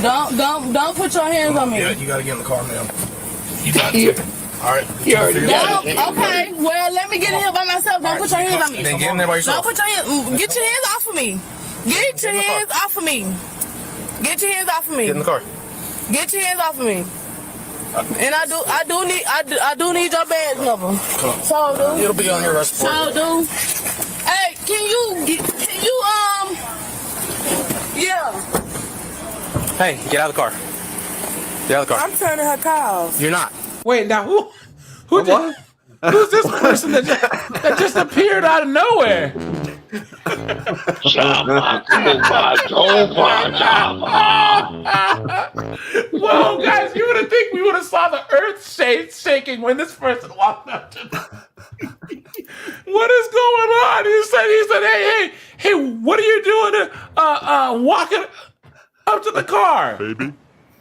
Don't put your hands on me. Yeah, you gotta get in the car, man. You got to. All right. Okay, well, let me get in here by myself. Don't put your hands on me. Then get in there by yourself. Don't put your hands. Get your hands off of me. Get your hands off of me. Get your hands off of me. Get in the car. Get your hands off of me. And I do need your badge number. So do. It'll be on your arrest report. So do. Hey, can you yeah. Hey, get out of the car. Get out of the car. I'm turning her car off. You're not. Wait, now who's this person that just appeared out of nowhere? Whoa, guys, you would have think we would have saw the earth shaking when this person walked up to them. What is going on? He said, hey, what are you doing walking up to the car? Baby,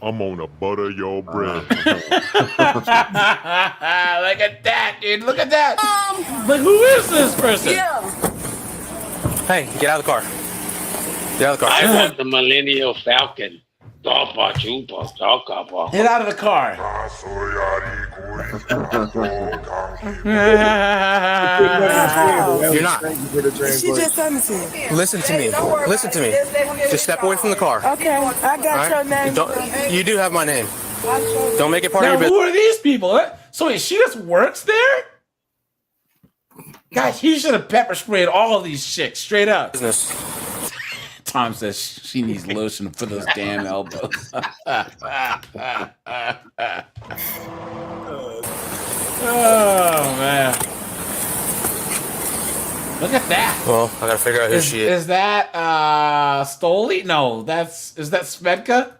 I'm gonna butter your bread. Look at that, dude. Look at that. But who is this person? Yeah. Hey, get out of the car. Get out of the car. I want the Millennial Falcon. Get out of the car. You're not. She just told me to. Listen to me. Listen to me. Just step away from the car. Okay, I got your name. You do have my name. Don't make it part of your Now, business. who are these people? So wait, she just works there? Guys, he should have pepper sprayed all of these chicks straight up. Business. Tom says she needs lotion for those damn elbows. Oh man! Look at that. Well, I gotta figure out who she is. Is that Stoli? No, is that Svedka?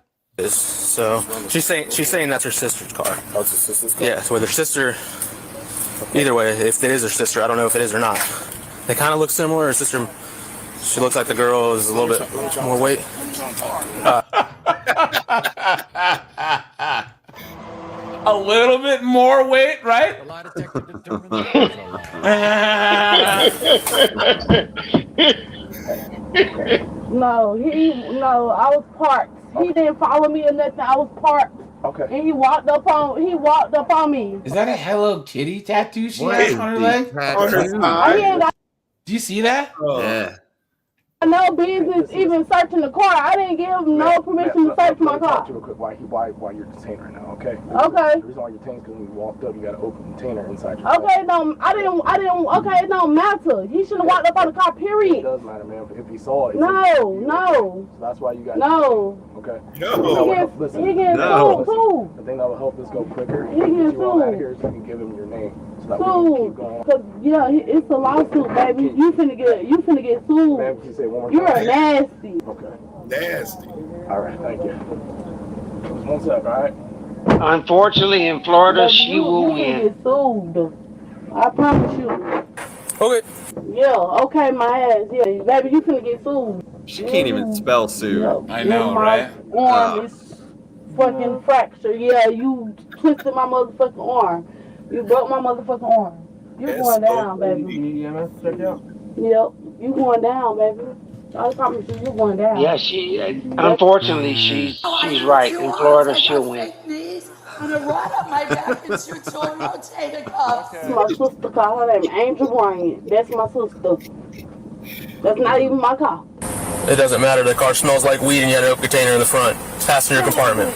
So she's saying that's her sister's car. Oh, it's her sister's car? Yeah, so with her sister. Either way, if it is her sister, I don't know if it is or not. They kind of look similar. Her sister, she looks like the girl is a little bit more weight. A little bit more weight, right? No, I was parked. He didn't follow me or nothing. I was parked. Okay. And he walked up on me. Is that a Hello Kitty tattoo she has on her leg? Do you see that? Yeah. No business even searching the car. I didn't give him no permission to search my car. Real quick, why you're detained right now? Okay. Okay. The reason why you're detained is because when you walked up, you got an open container inside your Okay, no, I didn't. Okay, it don't matter. He shouldn't have walked up on the car. It Period. does matter, man. If he saw it. No. So that's why you got. No. Okay. Listen. He getting sued too. The thing that will help this go quicker. He getting you all out of sued. here so you can give him your name. So that we can keep going. Cause it's a lawsuit, baby. You finna get sued. Ma'am, can you say it one more You're time? nasty. Okay. Nasty. All right, thank you. Just one sec, all right? Unfortunately, in Florida, she will You win. get sued. I promise you. Okay. Yeah. Okay, my ass. Yeah, baby, you finna get sued. She can't even spell Sue. I know, my right? arm is fucking fractured. Yeah, you twisted my motherfucking arm. You broke my motherfucking arm. You going down, baby. You need EMS checked out? Yep, you going down, baby. I promise you, you going down. Yeah, unfortunately, she's right. In Florida, she'll win. I'm gonna run up my back and shoot you on rotator cuffs. That's my sister car. Her name Angel Bryant. That's my sister. That's not even my car. It doesn't matter. The car smells like weed and you had an open container in the front. Passenger compartment.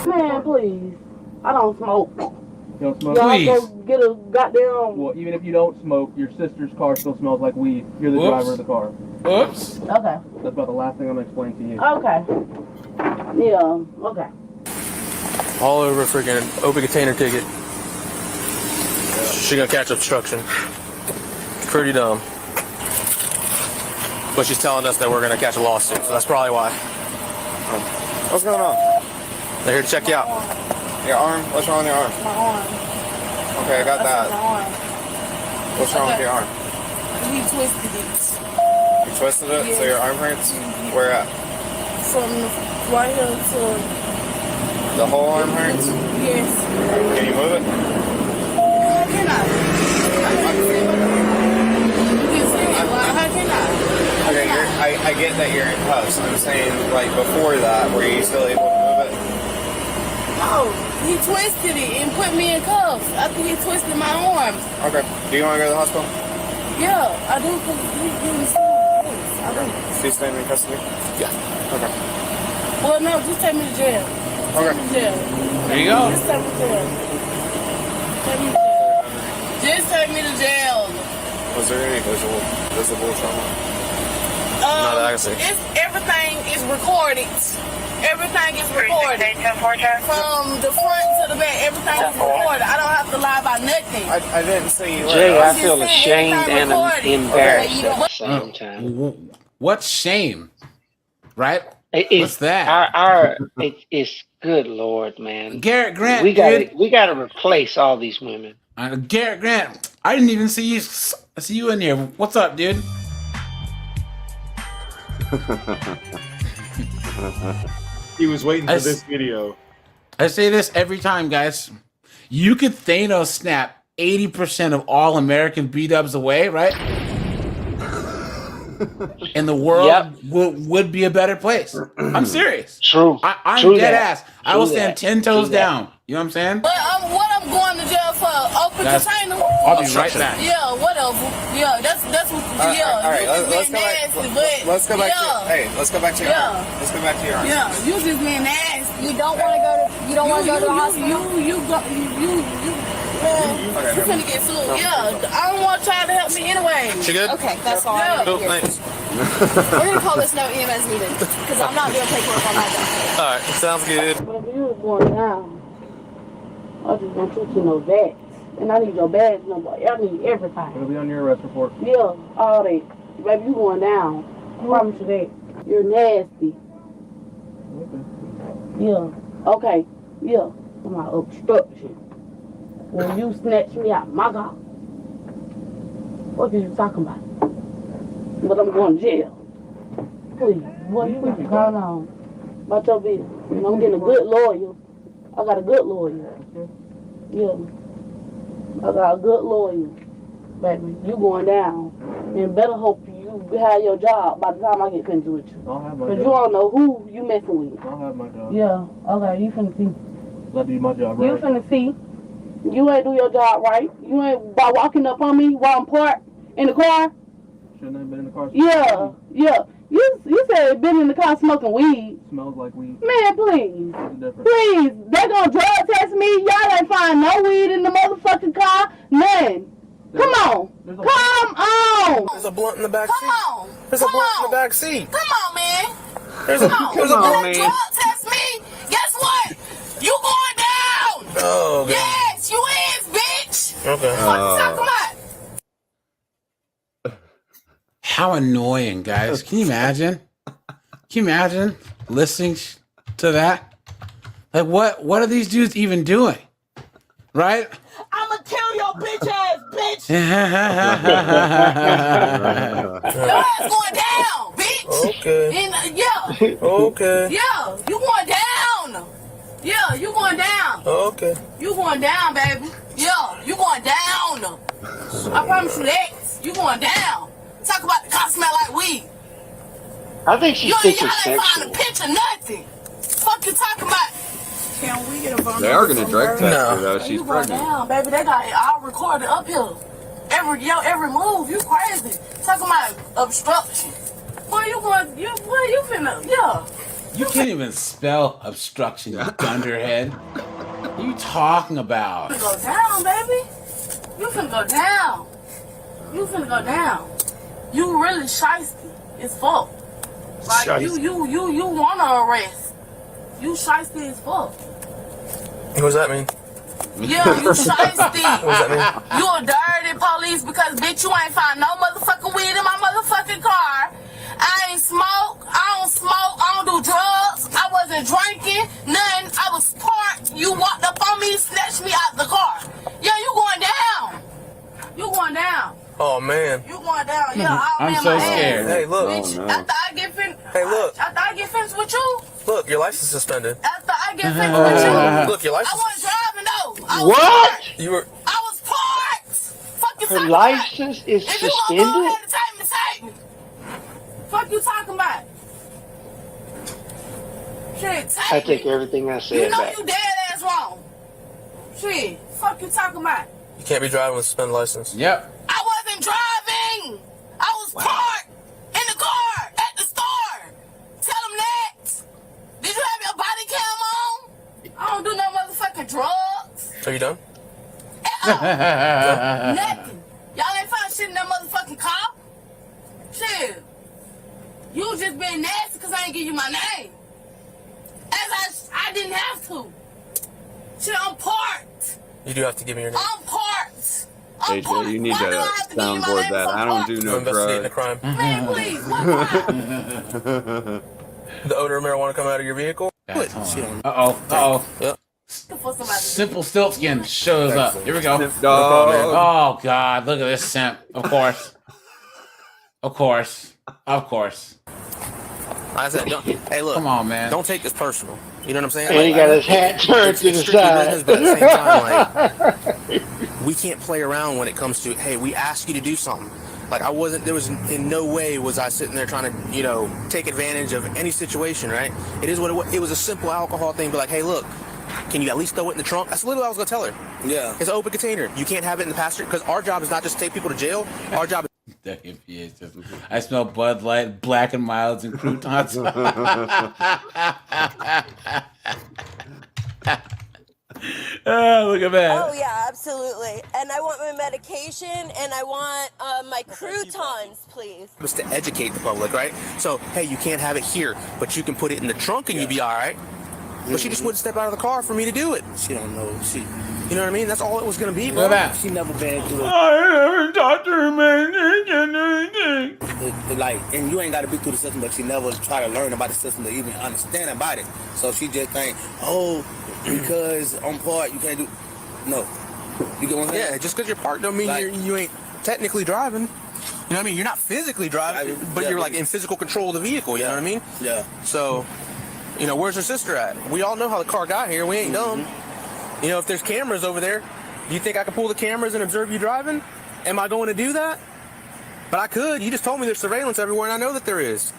Man, please. I don't smoke. You don't smoke? Y'all go get a goddamn... Well, even if you don't smoke, your sister's car still smells like weed. You're the driver of the car. Oops. Okay. That's about the last thing I'm going to explain to you. Okay. Yeah, okay. All over freaking open container ticket. She gonna catch obstruction. Pretty dumb. But she's telling us that we're gonna catch a lawsuit, so that's probably why. What's going on? They're here to check you out. Your arm? What's wrong with your arm? My arm. Okay, I got that. My arm. What's wrong with your arm? He twisted it. You twisted it? Yes. So your arm hurts? Where at? From right here to... The whole arm hurts? Yes. Can you move it? How can I? How can I? Okay, I get that you're in cuffs. I'm saying, like, before that, were you still able to move it? No, he twisted it and put me in cuffs after he twisted my arm. Okay. Do you want to go to the hospital? Yeah, I do, because he didn't see me. I do. She's staying in custody? Yeah. Okay. Well, no, just take me to jail. Okay. Take me to jail. There you go. Just take me to jail. Take me to jail. Just take me to jail. Was there any visible trauma? Not that I can see. Everything is recorded. Everything is recorded. From the front to the back, everything is recorded. I don't have to lie about nothing. I didn't see you. Jay, I feel ashamed and embarrassed at the same time. What's shame? Right? What's that? It's good Lord, man. Garrett Grant, we gotta replace all these women. Garrett Grant, I didn't even see you in here. What's up, dude? He was waiting for this video. I say this every time, guys. You could Thanos snap 80% of all American B-dubs away, right? And the world would be a better place. I'm serious. True. I'm True dead that. ass. I will stand 10 toes down. You know what I'm saying? But what I'm going to jail for? Open container? I'll be right back. Yeah, whatever. Yeah, that's what. All right. Let's go back. Let's go back to. Hey, let's go back to your arm. Let's go back to your arm. Yeah, you just being nasty. You don't want to go to. You don't want to go to the hospital. You're gonna get sued. Yeah, I don't want y'all to help me anyway. She good? Okay, that's all. Yeah. Cool, thanks. We're gonna call this no EMS meeting because I'm not doing paperwork on my job. All right, sounds good. But if you was going down, I just want you to know that. And I need your badge number. I need everything. It'll be on your arrest report. Yeah, all that. Baby, you going down. I promise you that. You're nasty. Yeah. Okay. Yeah. My obstruction. When you snatch me out, my God. What are you talking about? But I'm going to jail. Please, boy, you need to calm down. About your business. And I'm getting a good lawyer. I got a good lawyer. Yeah. I got a good lawyer. Baby, you going down. And better hope you have your job by the time I get finished with you. I'll have my Because job. you don't know who you messing with. I'll have my job. Yeah, okay, you finna see. That'll be my job, You right? finna see. You ain't do your job right. You ain't by walking up on me while I'm parked in the car. Shouldn't have been in the car. Yeah, yeah. You said been in the car smoking weed. Smells like weed. Man, please. What's the difference? Please. They gonna drug test me. Y'all ain't find no weed in the motherfucking car. None. Come on. Come on. There's a blunt in the back seat. Come on. There's a blunt in the back seat. Come on, man. There's a Come there's a on, blunt. man. Drug test me. Guess what? You going down. Oh, okay. Yes, you is, bitch. Okay. What you talking about? How annoying, guys. Can you imagine? Can you imagine listening to that? Like, what are these dudes even doing? Right? I'ma kill your bitch ass, bitch. going down, bitch. Okay. And, yeah. Okay. Yeah, you going down. Yeah, you going down. Okay. You going down, baby. Yeah, you going down. I promise you that. You going down. Talk about the car smell like weed. I think she You thinks y'all it's ain't sexual. find a picture, nothing. Fuck you talking about? Can we get a phone They are going to drug test her, though. So She's you going pregnant. down, baby. They got it all recorded up here. Every move. You crazy. Talking about obstruction. Boy, you finna, yeah. You can't even spell obstruction, you dunderhead. What are you talking about? You finna go down, baby. You finna go down. You finna go down. You really shiesty as fuck. Like Shiesty. you wanna arrest. You shiesty as fuck. What does that mean? Yeah, you shiesty. What does that mean? You a dirty police because bitch you ain't find no motherfucking weed in my motherfucking car. I ain't smoke. I don't smoke. I don't do drugs. I wasn't drinking. Nothing. I was parked. You walked up on me, snatched me out the car. Yeah, you going down. You going down. Oh man. You going down. Yeah, I'll I'm be in so my scared. ass. Hey, look. Bitch, Oh, no. after I get finished. Hey, look. After I get finished with you. Look, your license suspended. After I get finished with you. Look, your I license. wasn't driving though. I was What? parked. You were. I was parked. Fuck you Her talking about? license is If you gonna go suspended? ahead and take me. Fuck you talking about? Shit, take I me. take everything I You said know back. you dead ass wrong. Shit, fuck you talking about? You can't be driving with a suspended license. Yep. I wasn't driving. I was parked in the car at the store. Tell them that. Did you have your body cam on? I don't do no motherfucking drugs. Are you done? Nothing. Y'all ain't found shit in that motherfucking car. Shit. You was just being nasty because I ain't give you my name. As I didn't have to. Shit, I'm parked. You do have to give me your name. I'm parked. AJ, you need Why do to I have to give you my soundboard name that. if I'm I don't parked? do To no investigate the drugs. crime. Man, please, what crime? The odor of marijuana come out of your vehicle? Uh-oh. Yep. Simple Stiltskin shows up. Here we go. Sniff dog. Oh, God. Look at this simp. Of course. Of course. Of course. I said, hey, look. Come on, man. Don't take this personal. You know what I'm saying? And he got his hat turned to the strictly business, side. but at the same time, like, we can't play around when it comes to, hey, we asked you to do something. Like, there was in no way was I sitting there trying to, take advantage of any situation, right? It is what it was. It was a simple alcohol thing, but like, hey, look, can you at least throw it in the trunk? That's literally what I was going to tell her. Yeah. It's an open container. You can't have it in the passenger, because our job is not just to take people to jail. Our job is I smell Bud Light, Black and Milds, and croutons. Oh, look at that. Oh yeah, absolutely. And I want my medication and I want my croutons, please. was to educate the public, right? So, hey, you can't have it here, but you can put it in the trunk and you'll be all right. But she just wouldn't step out of the car for me to do it. She don't know. You know what I mean? That's all it was going to be. Look at that. She never been through it. I haven't talked to her, man. Like, and you ain't got to be through the system, but she never try to learn about the system to even understand about it. So she just think, oh, because I'm part, you can't do. No, you get what I'm saying? Yeah, just because you're parked don't mean you ain't technically driving. You know what I mean? You're not physically driving, but you're like in physical control of the vehicle. You know what I mean? Yeah. So, where's her sister at? We all know how the car got here. We ain't dumb. If there's cameras over there, do you think I could pull the cameras and observe you driving? Am I going to do that? But I could. You just told me there's surveillance everywhere, and I know that there is.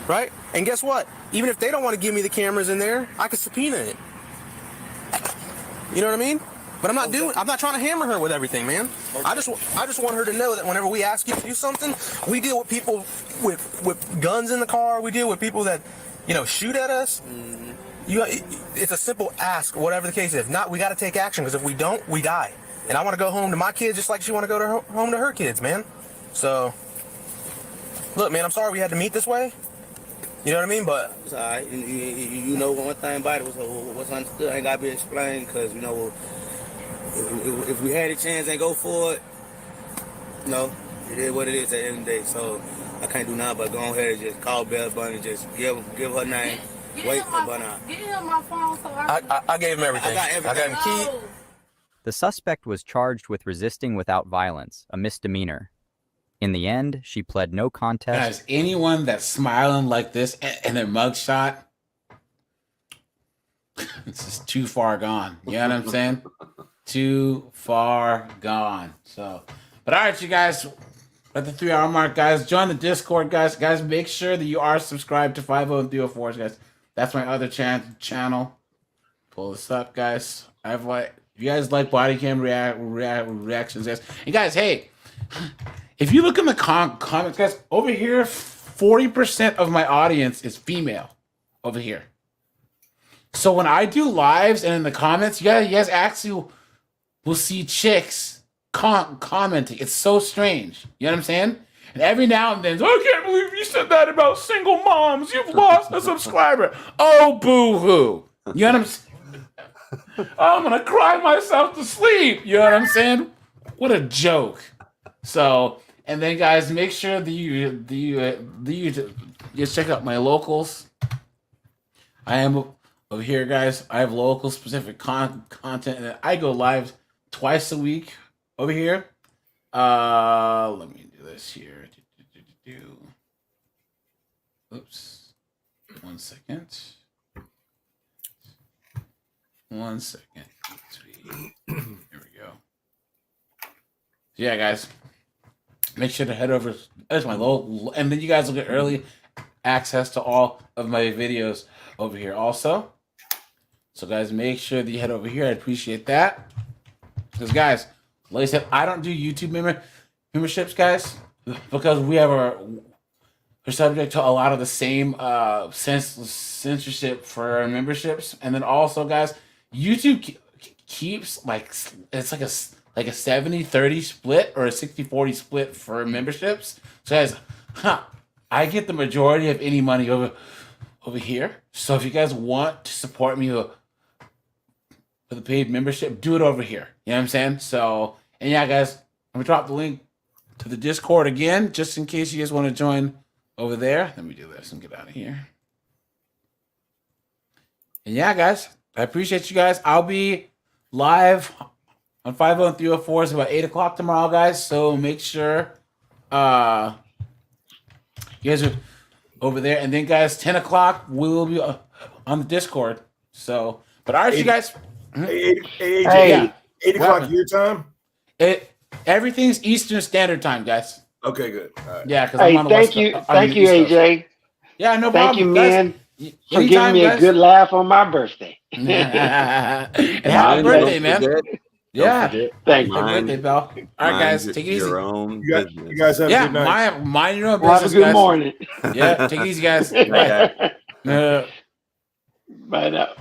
Right? And guess what? Even if they don't want to give me the cameras in there, I could subpoena it. You know what I mean? But I'm not trying to hammer her with everything, man. Okay. I just want her to know that whenever we ask you to do something, we deal with people with guns in the car. We deal with people that, shoot at us. Mm-hmm. It's a simple ask, whatever the case is. If not, we got to take action, because if we don't, we die. And I want to go home to my kids just like she want to go home to her kids, man. So, look, man, I'm sorry we had to meet this way. You know what I mean? But it's all right. You know one thing about it was understood. Ain't got to be explained, because, if we had a chance and go for it, it is what it is at the end of the day. So I can't do nothing but go ahead and just call Bell Bunny, just give her name. Wait for Bunny. Give him my phone so I gave him everything. I got everything. I got him key. The suspect was charged with resisting without violence, a misdemeanor. In the end, she pled no contest. Guys, anyone that's smiling like this and their mugshot, this is too far gone. You know what I'm saying? Too far gone. So, but all right, you guys, at the 3-hour mark, guys, join the Discord, guys. Guys, make sure that you are subscribed to 50 and 304s, guys. That's my other channel. Pull this up, guys. If you guys like body cam reactions, guys. And guys, hey, if you look in the comments, guys, over here, 40% of my audience is female. Over here. So when I do lives and in the comments, you guys actually will see chicks commenting. It's so strange. You know what I'm saying? And every now and then, I can't believe you said that about single moms. You've lost a subscriber. Oh, boo-hoo. You know what I'm saying? I'm going to cry myself to sleep. You know what I'm saying? What a joke. So, and then, guys, make sure that you check out my locals. I am over here, guys. I have local specific content, and I go live twice a week over here. Let me do this here. Oops. 1 second. 1 second. Here we go. Yeah, guys. Make sure to head over. That's my local, and then you guys will get early access to all of my videos over here also. So, guys, make sure that you head over here. I appreciate that. Because, guys, like I said, I don't do YouTube memberships, guys, because we're subject to a lot of the same censorship for our memberships. And then also, guys, YouTube keeps it's like a 70-30 split or a 60-40 split for memberships. So, guys, I get the majority of any money over here. So if you guys want to support me with a paid membership, do it over here. You know what I'm saying? So, and yeah, guys, I'm gonna drop the link to the Discord again, just in case you guys want to join over there. Let me do this and get out of here. And yeah, guys, I appreciate you guys. I'll be live on 50 and 304s about 8 o'clock tomorrow, guys. So make sure you guys are over there. And then, guys, 10 o'clock, we will be on the Discord. So, but all right, you guys. Hey, 8 o'clock your time? Everything's Eastern Standard Time, guys. Okay, good. All right. Yeah, because Hey, I'm on the thank you, AJ. Yeah, no problem. Thank you, man, for Anytime, giving me guys. a good laugh on my birthday. And happy birthday, man. Yeah. Thank you. Happy birthday, Pal. All right, guys, take it easy. You guys have a good night. Mind your own Well, business, have a good guys. morning. Yeah, take it easy, guys. Bye. Bye now.